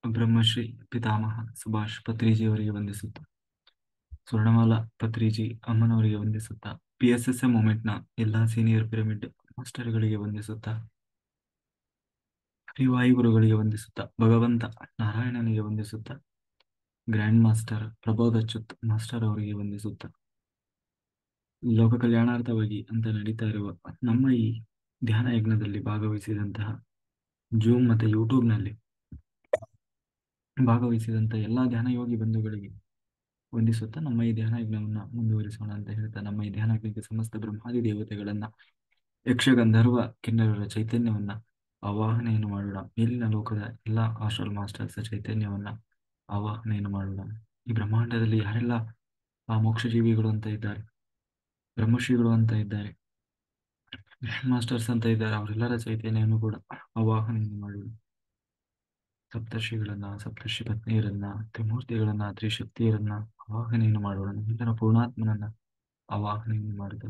ಬ್ರಹ್ಮಶ್ರೀ ಪಿತಾಮಹ ಸುಭಾಷ್ ಪತ್ರಿಜಿಯವರಿಗೆ ವಂದಿಸುತ್ತಾ, ಸ್ವರ್ಣಮಾಲಾ ಪತ್ರಿಜಿ ಅಮ್ಮನವರಿಗೆ ವಂದಿಸುತ್ತಾ, PSSM ಮೂಮೆಂಟ್ನ ಎಲ್ಲಾ senior pyramid ಮಾಸ್ಟರ್ಗಳಿಗೆ ವಂದಿಸುತ್ತಾ, ಹರಿವಾಯುಗುರುಗಳಿಗೆ ವಂದಿಸುತ್ತಾ, ಭಗವಂತ ನಾರಾಯಣನಿಗೆ ವಂದಿಸುತ್ತಾ, grand master Prabodh Achyuth master ಅವರಿಗೆ ವಂದಿಸುತ್ತಾ, ಲೋಕ ಕಲ್ಯಾಣಾರ್ಥವಾಗಿ ಅಂತ ನಡೀತಾ ಇರುವ ನಮ್ಮ ಈ ಧ್ಯಾನ ಯಜ್ಞದಲ್ಲಿ ಭಾಗವಹಿಸಿದಂತಹ ಜೂಮ್ ಮತ್ತೆ ಯೂಟ್ಯೂಬ್ನಲ್ಲಿ ಭಾಗವಹಿಸಿದಂತಹ ಎಲ್ಲಾ ಧ್ಯಾನ ಯೋಗಿ ಬಂಧುಗಳಿಗೆ ವಂದಿಸುತ್ತಾ ನಮ್ಮ ಈ ಧ್ಯಾನ ಯಜ್ಞವನ್ನ ಮುಂದುವರಿಸೋಣ ಅಂತ ಹೇಳ್ತಾ, ನಮ್ಮ ಈ ಧ್ಯಾನ ಯಜ್ಞಕ್ಕೆ ಸಮಸ್ತ ಬ್ರಹ್ಮಾದಿ ದೇವತೆಗಳನ್ನ, ಯಕ್ಷ ಗಂಧರ್ವ ಕಿನ್ನರರ ಚೈತನ್ಯವನ್ನ ಆವಾಹನೆಯನ್ನು ಮಾಡೋಣ. ಮೇಲಿನ ಲೋಕದ ಎಲ್ಲಾ ಆಸ್ಟ್ರಲ್ ಮಾಸ್ಟರ್ಸ್ ಚೈತನ್ಯವನ್ನ ಆವಾಹನೆಯನ್ನು ಮಾಡೋಣ. ಈ ಬ್ರಹ್ಮಾಂಡದಲ್ಲಿ ಯಾರೆಲ್ಲ ಆ ಮೋಕ್ಷ ಜೀವಿಗಳು ಅಂತ ಇದ್ದಾರೆ, ಬ್ರಹ್ಮಶ್ರೀಗಳು ಅಂತ ಇದ್ದಾರೆ, ಮಾಸ್ಟರ್ಸ್ ಅಂತ ಇದ್ದಾರೆ, ಅವರೆಲ್ಲರ ಚೈತನ್ಯವನ್ನು ಕೂಡ ಆವಾಹನೆಯನ್ನು ಮಾಡೋಣ. ಸಪ್ತರ್ಷಿಗಳನ್ನ, ಸಪ್ತರ್ಷಿ ಪತ್ನಿಯರನ್ನ, ತ್ರಿಮೂರ್ತಿಗಳನ್ನ, ತ್ರಿಶಕ್ತಿಯರನ್ನ ಆವಾಹನೆಯನ್ನು ಮಾಡೋಣ. ಎಲ್ಲರ ಪೂರ್ಣಾತ್ಮನನ್ನ ಆವಾಹನೆಯನ್ನು ಮಾಡಿದ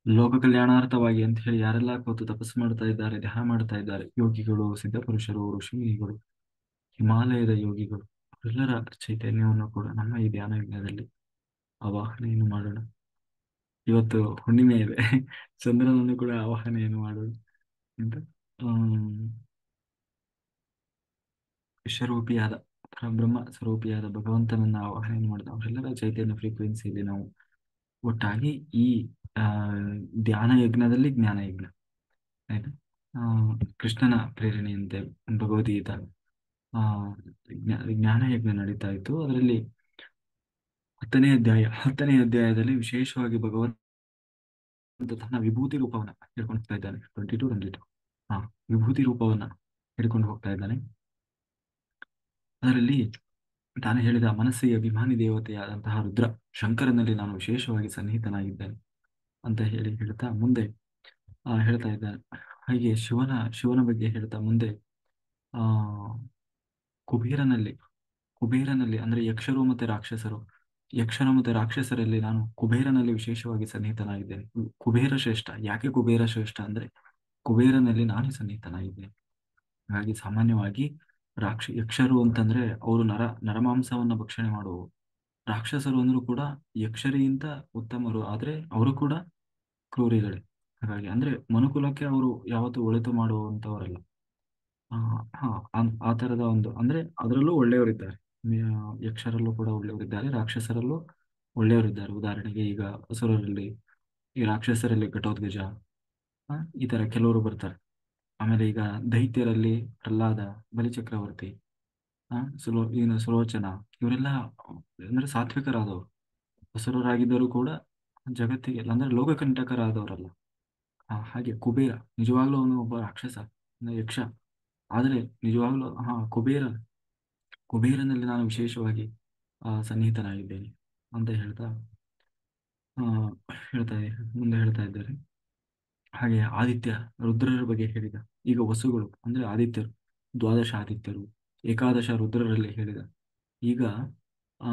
ಲೋಕ ಕಲ್ಯಾಣಾರ್ಥವಾಗಿ ಅಂತ ಹೇಳಿ ಯಾರೆಲ್ಲ ಕೂತು ತಪಸ್ಸು ಮಾಡ್ತಾ ಇದ್ದಾರೆ, ಧ್ಯಾನ ಮಾಡ್ತಾ ಇದ್ದಾರೆ, ಯೋಗಿಗಳು, ಸಿದ್ಧಪುರುಷರು, ಋಷಿಮುನಿಗಳು, ಹಿಮಾಲಯದ ಯೋಗಿಗಳು, ಅವರೆಲ್ಲರ ಚೈತನ್ಯವನ್ನು ಕೂಡ ನಮ್ಮ ಈ ಧ್ಯಾನ ಯಜ್ಞದಲ್ಲಿ ಆವಾಹನೆಯನ್ನು ಮಾಡೋಣ. ಇವತ್ತು ಹುಣ್ಣಿಮೆ ಇದೆ, ಚಂದ್ರನನ್ನು ಕೂಡ ಆವಾಹನೆಯನ್ನು ಮಾಡೋಣ ಅಂತ. ವಿಶ್ವರೂಪಿಯಾದ ಬ್ರಹ್ಮ ಸ್ವರೂಪಿಯಾದ ಭಗವಂತನನ್ನ ಆವಾಹನೆ ಮಾಡಿದ ಅವರೆಲ್ಲರ ಚೈತನ್ಯ ಫ್ರೀಕ್ವೆನ್ಸಿಯಲ್ಲಿ ನಾವು ಒಟ್ಟಾಗಿ ಈ ಆ ಧ್ಯಾನ ಯಜ್ಞದಲ್ಲಿ ಜ್ಞಾನ ಯಜ್ಞ ಆಯ್ತಾ. ಕೃಷ್ಣನ ಪ್ರೇರಣೆಯಂತೆ ಭಗವದ್ಗೀತಾ ಆ ಜ್ಞಾನ ಯಜ್ಞ ನಡೀತಾ ಇತ್ತು. ಅದರಲ್ಲಿ 10ನೇ ಅಧ್ಯಾಯದಲ್ಲಿ ವಿಶೇಷವಾಗಿ ಭಗವಂತ ತನ್ನ ವಿಭೂತಿ ರೂಪವನ್ನ ಹಿಡ್ಕೊಂಡು ಹೋಗ್ತಾ ಇದ್ದಾನೆ. 22 ವಿಭೂತಿ ರೂಪವನ್ನ ಹಿಡ್ಕೊಂಡು ಹೋಗ್ತಾ ಇದ್ದಾನೆ. ಅದರಲ್ಲಿ ತಾನು ಹೇಳಿದ ಮನಸ್ಸಿಗೆ ಅಭಿಮಾನಿ ದೇವತೆಯಾದಂತಹ ರುದ್ರ ಶಂಕರನಲ್ಲಿ ನಾನು ವಿಶೇಷವಾಗಿ ಸನ್ನಿಹಿತನಾಗಿದ್ದೇನೆ ಅಂತ ಹೇಳ್ತಾ ಮುಂದೆ ಹೇಳ್ತಾ ಇದ್ದಾನೆ. ಹಾಗೆ ಶಿವನ ಬಗ್ಗೆ ಹೇಳ್ತಾ ಮುಂದೆ ಆ ಕುಬೇರನಲ್ಲಿ ಅಂದ್ರೆ ಯಕ್ಷರು ಮತ್ತೆ ರಾಕ್ಷಸರಲ್ಲಿ ನಾನು ಕುಬೇರನಲ್ಲಿ ವಿಶೇಷವಾಗಿ ಸನ್ನಿಹಿತನಾಗಿದ್ದೇನೆ. ಕುಬೇರ ಶ್ರೇಷ್ಠ. ಯಾಕೆ ಕುಬೇರ ಶ್ರೇಷ್ಠ ಅಂದ್ರೆ ಕುಬೇರನಲ್ಲಿ ನಾನು ಸನ್ನಿಹಿತನಾಗಿದ್ದೇನೆ. ಹಾಗಾಗಿ ಸಾಮಾನ್ಯವಾಗಿ ಯಕ್ಷರು ಅಂತಂದ್ರೆ ಅವರು ನರಮಾಂಸವನ್ನ ಭಕ್ಷಣೆ ಮಾಡುವವರು. ರಾಕ್ಷಸರು ಅಂದ್ರೂ ಕೂಡ ಯಕ್ಷರಿಗಿಂತ ಉತ್ತಮರು, ಆದ್ರೆ ಅವರು ಕೂಡ ಕ್ರೂರಿಗಳೇ. ಹಾಗಾಗಿ ಅಂದ್ರೆ ಮನುಕುಲಕ್ಕೆ ಅವರು ಯಾವತ್ತೂ ಒಳಿತು ಮಾಡುವಂತವರಲ್ಲ. ಆ ತರದ ಒಂದು ಅಂದ್ರೆ ಅದರಲ್ಲೂ ಒಳ್ಳೆಯವರಿದ್ದಾರೆ. ಯಕ್ಷರಲ್ಲೂ ಕೂಡ ಒಳ್ಳೆಯವರಿದ್ದಾರೆ, ರಾಕ್ಷಸರಲ್ಲೂ ಒಳ್ಳೆಯವರಿದ್ದಾರೆ. ಉದಾಹರಣೆಗೆ ಈಗ ಅಸುರರಲ್ಲಿ, ಈ ರಾಕ್ಷಸರಲ್ಲಿ ಘಟೋತ್ಕಚ, ಈ ತರ ಕೆಲವರು ಬರ್ತಾರೆ. ಆಮೇಲೆ ಈಗ ದೈತ್ಯರಲ್ಲಿ ಪ್ರಹ್ಲಾದ, ಬಲಿಚಕ್ರವರ್ತಿ, ಸುಲೋಚನ, ಇವರೆಲ್ಲ ಅಂದ್ರೆ ಸಾತ್ವಿಕರಾದವರು. ಅಸುರರಾಗಿದ್ದರೂ ಕೂಡ ಜಗತ್ತಿಗೆ ಅಂದ್ರೆ ಲೋಕಕಂಟಕರಾದವರಲ್ಲ. ಹಾಗೆ ಕುಬೇರ ನಿಜವಾಗ್ಲೂ ಅವನು ಒಬ್ಬ ರಾಕ್ಷಸ, ಯಕ್ಷ. ಆದ್ರೆ ನಿಜವಾಗ್ಲೂ ಕುಬೇರನಲ್ಲಿ ನಾನು ವಿಶೇಷವಾಗಿ ಸನ್ನಿಹಿತನಾಗಿದ್ದೇನೆ ಅಂತ ಮುಂದೆ ಹೇಳ್ತಾ ಇದ್ದಾರೆ. ಹಾಗೆ ಆದಿತ್ಯ ರುದ್ರರ ಬಗ್ಗೆ ಹೇಳಿದ. ಈಗ ವಸುಗಳು ಅಂದ್ರೆ ಆದಿತ್ಯರು, ದ್ವಾದಶ ಆದಿತ್ಯರು, ಏಕಾದಶ ರುದ್ರರಲ್ಲಿ ಹೇಳಿದ. ಈಗ ಆ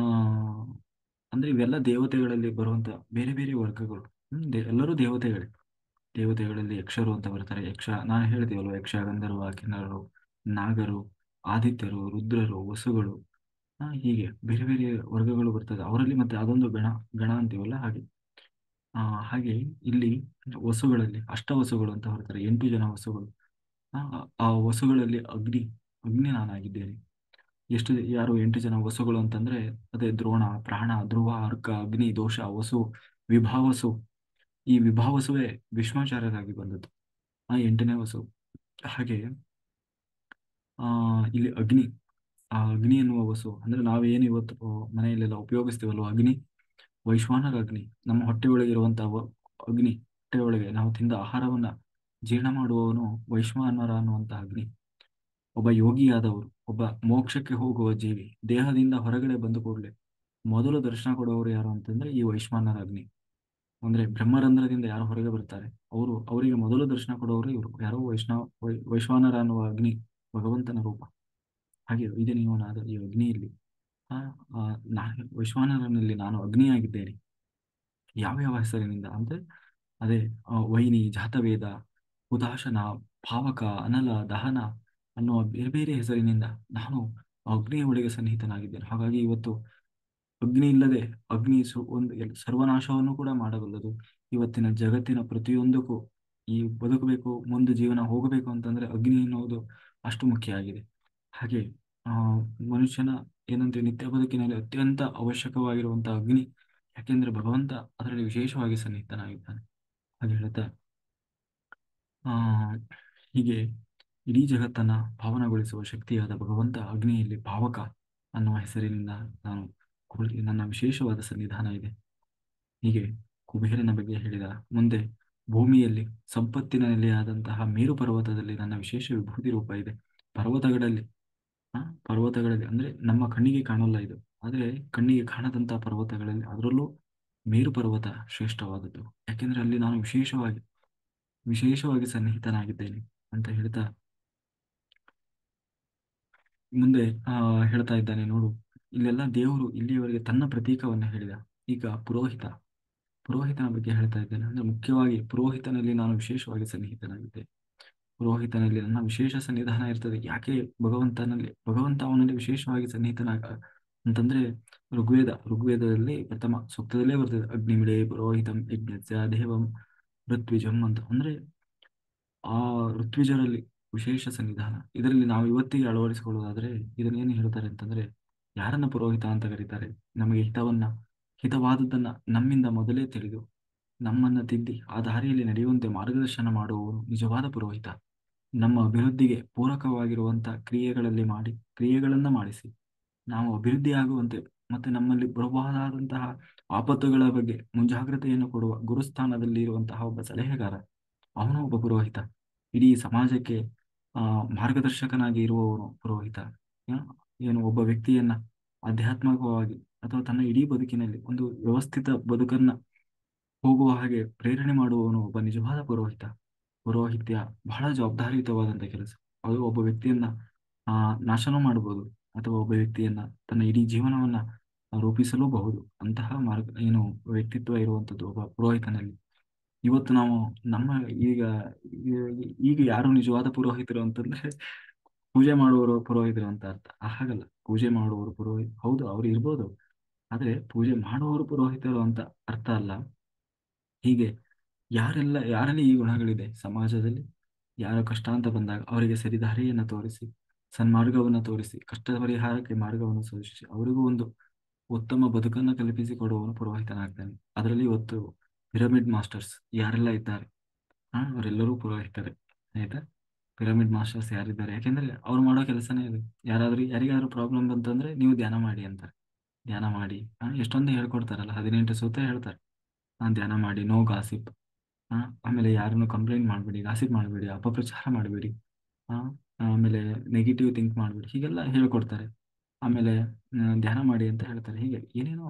ಅಂದ್ರೆ ಇವೆಲ್ಲ ದೇವತೆಗಳಲ್ಲಿ ಬರುವಂತ ಬೇರೆ ಬೇರೆ ವರ್ಗಗಳು. ಎಲ್ಲರೂ ದೇವತೆಗಳಲ್ಲಿ ಯಕ್ಷರು ಅಂತ ಬರ್ತಾರೆ. ನಾನು ಹೇಳ್ತೀವಲ್ವ, ಯಕ್ಷ, ಗಂಧರ್ವ, ಕಿನ್ನರರು, ನಾಗರು, ಆದಿತ್ಯರು, ರುದ್ರರು, ವಸುಗಳು, ಹೀಗೆ ಬೇರೆ ಬೇರೆ ವರ್ಗಗಳು ಬರ್ತದೆ ಅವರಲ್ಲಿ. ಮತ್ತೆ ಅದೊಂದು ಗಣ ಅಂತೀವಲ್ಲ, ಹಾಗೆ ಇಲ್ಲಿ ವಸುಗಳಲ್ಲಿ ಅಷ್ಟವಸುಗಳು ಅಂತ ಬರ್ತಾರೆ. 8 ಜನ ವಸುಗಳು. ಆ ವಸುಗಳಲ್ಲಿ ಅಗ್ನಿ ನಾನಾಗಿದ್ದೇನೆ. ಯಾರು 8 ಜನ ವಸುಗಳು ಅಂತಂದ್ರೆ ಅದೇ ದ್ರೋಣ, ಪ್ರಾಣ, ಧ್ರುವ, ಅರ್ಕ, ಅಗ್ನಿ, ದೋಷ, ವಸು, ವಿಭಾವಸು. ಈ ವಿಭಾವಸುವೆ ಭೀಷ್ಮಾಚಾರ್ಯರಾಗಿ ಬಂದದ್ದು, 8ನೇ ವಸು. ಹಾಗೆ ಇಲ್ಲಿ ಅಗ್ನಿ ಎನ್ನುವ ವಸು ಅಂದ್ರೆ ನಾವೇನು ಇವತ್ತು ಮನೆಯಲ್ಲೆಲ್ಲ ಉಪಯೋಗಿಸ್ತೀವಲ್ವ ಅಗ್ನಿ, ವೈಶ್ವಾನರ ಅಗ್ನಿ. ನಮ್ಮ ಹೊಟ್ಟೆ ಒಳಗಿರುವಂತಹ ಅಗ್ನಿ, ಹೊಟ್ಟೆ ಒಳಗೆ ನಾವು ತಿಂದ ಆಹಾರವನ್ನ ಜೀರ್ಣ ಮಾಡುವವನು ವೈಶ್ವಾನರ ಅನ್ನುವಂತಹ ಅಗ್ನಿ. ಒಬ್ಬ ಯೋಗಿಯಾದವರು, ಒಬ್ಬ ಮೋಕ್ಷಕ್ಕೆ ಹೋಗುವ ಜೀವಿ ದೇಹದಿಂದ ಹೊರಗಡೆ ಬಂದ ಕೂಡಲೇ ಮೊದಲು ದರ್ಶನ ಕೊಡುವವರು ಯಾರು ಅಂತಂದ್ರೆ ಈ ವೈಶ್ವಾನರ ಅಗ್ನಿ. ಅಂದ್ರೆ ಬ್ರಹ್ಮರಂಧ್ರದಿಂದ ಯಾರು ಹೊರಗೆ ಬರ್ತಾರೆ ಅವರಿಗೆ ಮೊದಲು ದರ್ಶನ ಕೊಡುವವರು ಇವರು ಯಾರೋ ವೈಶ್ವಾನರ ಅನ್ನುವ ಅಗ್ನಿ, ಭಗವಂತನ ರೂಪ. ಹಾಗೆ ಇದೀವನಾದ ಈ ಅಗ್ನಿಯಲ್ಲಿ ವೈಶ್ವಾನರನಲ್ಲಿ ನಾನು ಅಗ್ನಿಯಾಗಿದ್ದೇನೆ. ಯಾವ ಹೆಸರಿನಿಂದ ಅಂದ್ರೆ ಅದೇ ವೈನಿ, ಜಾತವೇದ, ಉದಾಶನ, ಭಾವಕ, ಅನಲ, ದಹನ, ಅನ್ನುವ ಬೇರೆ ಬೇರೆ ಹೆಸರಿನಿಂದ ನಾನು ಅಗ್ನಿಯ ಒಳಗೆ ಸನ್ನಿಹಿತನಾಗಿದ್ದೇನೆ. ಹಾಗಾಗಿ ಇವತ್ತು ಅಗ್ನಿ ಇಲ್ಲದೆ ಅಗ್ನಿ ಸರ್ವನಾಶವನ್ನು ಕೂಡ ಮಾಡಬಲ್ಲದು. ಇವತ್ತಿನ ಜಗತ್ತಿನ ಪ್ರತಿಯೊಂದಕ್ಕೂ ಈ ಬದುಕಬೇಕು, ಮುಂದೆ ಜೀವನ ಹೋಗಬೇಕು ಅಂತಂದ್ರೆ ಅಗ್ನಿ ಎನ್ನುವುದು ಅಷ್ಟು ಮುಖ್ಯ ಆಗಿದೆ. ಹಾಗೆ ಆ ಮನುಷ್ಯನ ಏನಂದ್ರೆ ನಿತ್ಯ ಬದುಕಿನಲ್ಲಿ ಅತ್ಯಂತ ಅವಶ್ಯಕವಾಗಿರುವಂತಹ ಅಗ್ನಿ, ಯಾಕೆಂದ್ರೆ ಭಗವಂತ ಅದರಲ್ಲಿ ವಿಶೇಷವಾಗಿ ಸನ್ನಿಹಿತನಾಗಿದ್ದಾನೆ. ಹಾಗೆ ಹೇಳ್ತಾ ಆ ಹೀಗೆ ಇಡೀ ಜಗತ್ತನ್ನ ಪಾವನಗೊಳಿಸುವ ಶಕ್ತಿಯಾದ ಭಗವಂತ ಅಗ್ನಿಯಲ್ಲಿ ಪಾವಕ ಅನ್ನುವ ಹೆಸರಿನಿಂದ ನಾನು ನನ್ನ ವಿಶೇಷವಾದ ಸನ್ನಿಧಾನ ಇದೆ. ಹೀಗೆ ಕುಬೇರನ ಬಗ್ಗೆ ಹೇಳಿದ ಮುಂದೆ ಭೂಮಿಯಲ್ಲಿ ಸಂಪತ್ತಿನ ನೆಲೆಯಾದಂತಹ ಮೇರು ಪರ್ವತದಲ್ಲಿ ನನ್ನ ವಿಶೇಷ ವಿಭೂತಿ ರೂಪ ಇದೆ. ಪರ್ವತಗಳಲ್ಲಿ ಆ ಪರ್ವತಗಳಲ್ಲಿ ಅಂದ್ರೆ ನಮ್ಮ ಕಣ್ಣಿಗೆ ಕಾಣಲ್ಲ ಇದು, ಆದ್ರೆ ಕಣ್ಣಿಗೆ ಕಾಣದಂತಹ ಪರ್ವತಗಳಲ್ಲಿ ಅದರಲ್ಲೂ ಮೇರು ಪರ್ವತ ಶ್ರೇಷ್ಠವಾದದ್ದು. ಯಾಕೆಂದ್ರೆ ಅಲ್ಲಿ ನಾನು ವಿಶೇಷವಾಗಿ ಸನ್ನಿಹಿತನಾಗಿದ್ದೇನೆ ಅಂತ ಹೇಳ್ತಾ ಮುಂದೆ ಹೇಳ್ತಾ ಇದ್ದಾನೆ. ನೋಡು, ಇಲ್ಲೆಲ್ಲ ದೇವರು ಇಲ್ಲಿಯವರೆಗೆ ತನ್ನ ಪ್ರತೀಕವನ್ನು ಹೇಳಿದ. ಈಗ ಪುರೋಹಿತನ ಬಗ್ಗೆ ಹೇಳ್ತಾ ಇದ್ದೇನೆ. ಅಂದ್ರೆ ಮುಖ್ಯವಾಗಿ ಪುರೋಹಿತನಲ್ಲಿ ನಾನು ವಿಶೇಷವಾಗಿ ಸನ್ನಿಹಿತನಾಗಿದ್ದೆ. ಪುರೋಹಿತನಲ್ಲಿ ನನ್ನ ವಿಶೇಷ ಸನ್ನಿಧಾನ ಇರ್ತದೆ. ಯಾಕೆ ಭಗವಂತ ಅವನಲ್ಲಿ ವಿಶೇಷವಾಗಿ ಸನ್ನಿಹಿತನಾಗ ಅಂತಂದ್ರೆ ಋಗ್ವೇದದಲ್ಲಿ ಪ್ರಥಮ ಸೂಕ್ತದಲ್ಲೇ ಬರ್ತದೆ, ಅಗ್ನಿಮಿಡೆ ಪುರೋಹಿತಂ ಯಜ್ಞಸ್ಯ ದೇವಂ ಋತ್ವಿಜಂ ಅಂತ. ಅಂದ್ರೆ ಆ ಋತ್ವಿಜರಲ್ಲಿ ವಿಶೇಷ ಸನ್ನಿಧಾನ. ಇದರಲ್ಲಿ ನಾವು ಇವತ್ತಿಗೆ ಅಳವಡಿಸಿಕೊಳ್ಳೋದಾದ್ರೆ ಇದನ್ನೇನು ಹೇಳ್ತಾರೆ ಅಂತಂದ್ರೆ, ಯಾರನ್ನ ಪುರೋಹಿತ ಅಂತ ಕರೀತಾರೆ? ನಮಗೆ ಹಿತವಾದದ್ದನ್ನ ನಮ್ಮಿಂದ ಮೊದಲೇ ತಿಳಿದು ನಮ್ಮನ್ನ ತಿದ್ದಿ ಆ ದಾರಿಯಲ್ಲಿ ನಡೆಯುವಂತೆ ಮಾರ್ಗದರ್ಶನ ಮಾಡುವವನು ನಿಜವಾದ ಪುರೋಹಿತ. ನಮ್ಮ ಅಭಿವೃದ್ಧಿಗೆ ಪೂರಕವಾಗಿರುವಂತಹ ಕ್ರಿಯೆಗಳನ್ನ ಮಾಡಿಸಿ ನಾವು ಅಭಿವೃದ್ಧಿ ಆಗುವಂತೆ ಮತ್ತೆ ನಮ್ಮಲ್ಲಿ ಬರಬಹುದಾದಂತಹ ಆಪತ್ತುಗಳ ಬಗ್ಗೆ ಮುಂಜಾಗ್ರತೆಯನ್ನು ಕೊಡುವ ಗುರುಸ್ಥಾನದಲ್ಲಿ ಇರುವಂತಹ ಒಬ್ಬ ಸಲಹೆಗಾರ, ಅವನು ಒಬ್ಬ ಪುರೋಹಿತ. ಇಡೀ ಸಮಾಜಕ್ಕೆ ಮಾರ್ಗದರ್ಶಕನಾಗಿ ಇರುವವನು ಪುರೋಹಿತ. ಆ, ಏನು ಒಬ್ಬ ವ್ಯಕ್ತಿಯನ್ನ ಆಧ್ಯಾತ್ಮಿಕವಾಗಿ ಅಥವಾ ತನ್ನ ಇಡೀ ಬದುಕಿನಲ್ಲಿ ಒಂದು ವ್ಯವಸ್ಥಿತ ಬದುಕನ್ನ ಹೋಗುವ ಹಾಗೆ ಪ್ರೇರಣೆ ಮಾಡುವವನು ಒಬ್ಬ ನಿಜವಾದ ಪುರೋಹಿತ. ಪೌರೋಹಿತ್ಯ ಬಹಳ ಜವಾಬ್ದಾರಿಯುತವಾದಂಥ ಕೆಲಸ. ಅದು ಒಬ್ಬ ವ್ಯಕ್ತಿಯನ್ನ ನಾಶನೂ ಮಾಡಬಹುದು, ಅಥವಾ ಒಬ್ಬ ವ್ಯಕ್ತಿಯನ್ನ ತನ್ನ ಇಡೀ ಜೀವನವನ್ನ ರೂಪಿಸಲೂಬಹುದು. ಅಂತಹ ವ್ಯಕ್ತಿತ್ವ ಇರುವಂತದ್ದು ಒಬ್ಬ ಪುರೋಹಿತನಲ್ಲಿ. ಇವತ್ತು ನಾವು ನಮ್ಮ ಈಗ ಈಗ ಯಾರು ನಿಜವಾದ ಪುರೋಹಿತರು ಅಂತಂದ್ರೆ ಪೂಜೆ ಮಾಡುವವರು ಪುರೋಹಿತರು ಅಂತ ಅರ್ಥ. ಹಾಗಲ್ಲ, ಪೂಜೆ ಮಾಡುವವರು ಹೌದು, ಅವ್ರು ಇರ್ಬೋದು, ಆದ್ರೆ ಪೂಜೆ ಮಾಡುವವರು ಪುರೋಹಿತರು ಅಂತ ಅರ್ಥ ಅಲ್ಲ. ಹೀಗೆ ಯಾರಲ್ಲಿ ಈ ಗುಣಗಳಿದೆ ಸಮಾಜದಲ್ಲಿ, ಯಾರ ಕಷ್ಟ ಅಂತ ಬಂದಾಗ ಅವರಿಗೆ ಸರಿದಾರಿಯನ್ನು ತೋರಿಸಿ, ಸನ್ಮಾರ್ಗವನ್ನು ತೋರಿಸಿ, ಕಷ್ಟ ಪರಿಹಾರಕ್ಕೆ ಮಾರ್ಗವನ್ನು ಸೂಚಿಸಿ ಅವರಿಗೂ ಒಂದು ಉತ್ತಮ ಬದುಕನ್ನು ಕಲ್ಪಿಸಿಕೊಡುವವನು ಪುರೋಹಿತನಾಗ್ತಾನೆ. ಅದರಲ್ಲಿ ಇವತ್ತು ಪಿರಮಿಡ್ ಮಾಸ್ಟರ್ಸ್ ಯಾರೆಲ್ಲ ಇದ್ದಾರೆ, ಅವರೆಲ್ಲರೂ ಪುರೋಹಿತರೆ. ಆಯ್ತಾ? ಪಿರಮಿಡ್ ಮಾಸ್ಟರ್ಸ್ ಯಾರಿದ್ದಾರೆ? ಯಾಕೆಂದ್ರೆ ಅವ್ರು ಮಾಡೋ ಕೆಲಸನೇ ಇದೆ. ಯಾರಿಗಾದ್ರೂ ಪ್ರಾಬ್ಲಮ್ ಬಂತಂದ್ರೆ ನೀವು ಧ್ಯಾನ ಮಾಡಿ ಅಂತಾರೆ. ಧ್ಯಾನ ಮಾಡಿ ಎಷ್ಟೊಂದು ಹೇಳ್ಕೊಡ್ತಾರಲ್ಲ, 18 ಸೂತ್ರ ಹೇಳ್ತಾರೆ. ಧ್ಯಾನ ಮಾಡಿ, ನೋ ಗಾಸಿಪ್. ಆಮೇಲೆ ಯಾರನ್ನು ಕಂಪ್ಲೇಂಟ್ ಮಾಡಬೇಡಿ, ಗಾಸಿಪ್ ಮಾಡಬೇಡಿ, ಅಪಪ್ರಚಾರ ಮಾಡಬೇಡಿ, ಆಮೇಲೆ ನೆಗೆಟಿವ್ ಥಿಂಕ್ ಮಾಡಬೇಡಿ, ಹೀಗೆಲ್ಲ ಹೇಳ್ಕೊಡ್ತಾರೆ. ಆಮೇಲೆ ಧ್ಯಾನ ಮಾಡಿ ಅಂತ ಹೇಳ್ತಾರೆ. ಹೀಗೆ ಏನೇನೋ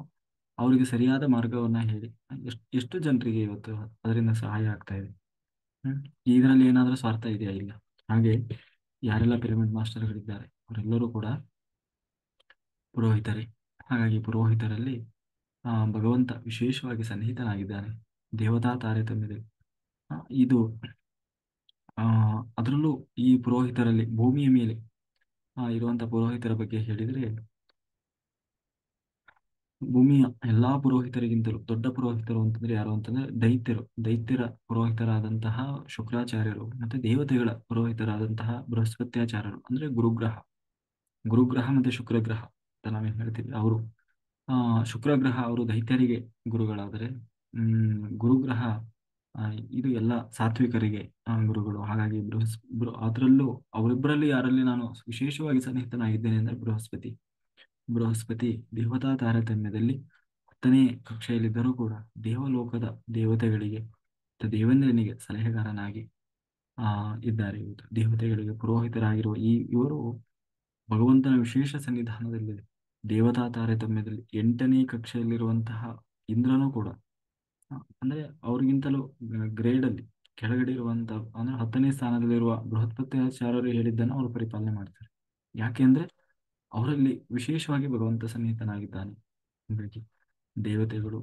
ಅವರಿಗೆ ಸರಿಯಾದ ಮಾರ್ಗವನ್ನ ಹೇಳಿ ಎಷ್ಟು ಜನರಿಗೆ ಇವತ್ತು ಅದರಿಂದ ಸಹಾಯ ಆಗ್ತಾ ಇದೆ. ಇದರಲ್ಲಿ ಏನಾದ್ರೂ ಸ್ವಾರ್ಥ ಇದೆಯಾ? ಇಲ್ಲ. ಹಾಗೆ ಯಾರೆಲ್ಲ ಪಿರಮಿಡ್ ಮಾಸ್ಟರ್ಗಳಿದ್ದಾರೆ ಅವರೆಲ್ಲರೂ ಕೂಡ ಪುರೋಹಿತರೇ. ಹಾಗಾಗಿ ಪುರೋಹಿತರಲ್ಲಿ ಭಗವಂತ ವಿಶೇಷವಾಗಿ ಸನ್ನಿಹಿತನಾಗಿದ್ದಾನೆ. ದೇವತಾ ತಾರತಮ್ಯದಲ್ಲಿ ಇದು ಅದರಲ್ಲೂ ಈ ಪುರೋಹಿತರಲ್ಲಿ ಭೂಮಿಯ ಮೇಲೆ ಇರುವಂತಹ ಪುರೋಹಿತರ ಬಗ್ಗೆ ಹೇಳಿದ್ರೆ, ಭೂಮಿಯ ಎಲ್ಲಾ ಪುರೋಹಿತರಿಗಿಂತಲೂ ದೊಡ್ಡ ಪುರೋಹಿತರು ಅಂತಂದ್ರೆ ಯಾರು ಅಂತಂದ್ರೆ ದೈತ್ಯರ ಪುರೋಹಿತರಾದಂತಹ ಶುಕ್ರಾಚಾರ್ಯರು, ಮತ್ತೆ ದೇವತೆಗಳ ಪುರೋಹಿತರಾದಂತಹ ಬೃಹಸ್ಪತ್ಯಾಚಾರ್ಯರು. ಅಂದ್ರೆ ಗುರುಗ್ರಹ ಮತ್ತೆ ಶುಕ್ರಗ್ರಹ ಅಂತ ನಾವೇನ್ ಹೇಳ್ತೀವಿ. ಅವರು ಶುಕ್ರಗ್ರಹ ಅವರು ದೈತ್ಯರಿಗೆ ಗುರುಗಳಾದರೆ, ಗುರುಗ್ರಹ ಇದು ಎಲ್ಲ ಸಾತ್ವಿಕರಿಗೆ ಗುರುಗಳು. ಹಾಗಾಗಿ ಅದರಲ್ಲೂ ಅವರಿಬ್ಬರಲ್ಲಿ ಯಾರಲ್ಲಿ ನಾನು ವಿಶೇಷವಾಗಿ ಸನ್ನಿಹಿತನಾಗಿದ್ದೇನೆ ಅಂದ್ರೆ ಬೃಹಸ್ಪತಿ ದೇವತಾ ತಾರತಮ್ಯದಲ್ಲಿ 10ನೇ ಕಕ್ಷೆಯಲ್ಲಿದ್ದರೂ ಕೂಡ ದೇವಲೋಕದ ದೇವತೆಗಳಿಗೆ ದೇವೇಂದ್ರನಿಗೆ ಸಲಹೆಗಾರನಾಗಿ ಇದ್ದಾರೆ. ಇವತ್ತು ದೇವತೆಗಳಿಗೆ ಪುರೋಹಿತರಾಗಿರುವ ಇವರು ಭಗವಂತನ ವಿಶೇಷ ಸನ್ನಿಧಾನದಲ್ಲಿದೆ. ದೇವತಾ ತಾರತಮ್ಯದಲ್ಲಿ 8ನೇ ಕಕ್ಷೆಯಲ್ಲಿರುವಂತಹ ಇಂದ್ರನೂ ಕೂಡ ಅಂದ್ರೆ ಅವ್ರಿಗಿಂತಲೂ ಗ್ರೇಡ್ ಅಲ್ಲಿ ಕೆಳಗಡೆ ಇರುವಂತ ಅಂದ್ರೆ 10ನೇ ಸ್ಥಾನದಲ್ಲಿರುವ ಬೃಹಸ್ಪತ್ಯಾಚಾರ್ಯರು ಹೇಳಿದ್ದನ್ನು ಅವರು ಪರಿಪಾಲನೆ ಮಾಡ್ತಾರೆ. ಯಾಕೆ ಅಂದ್ರೆ ಅವರಲ್ಲಿ ವಿಶೇಷವಾಗಿ ಭಗವಂತ ಸನ್ನಿಹಿತನಾಗಿದ್ದಾನೆ. ಹಾಗಾಗಿ ದೇವತೆಗಳು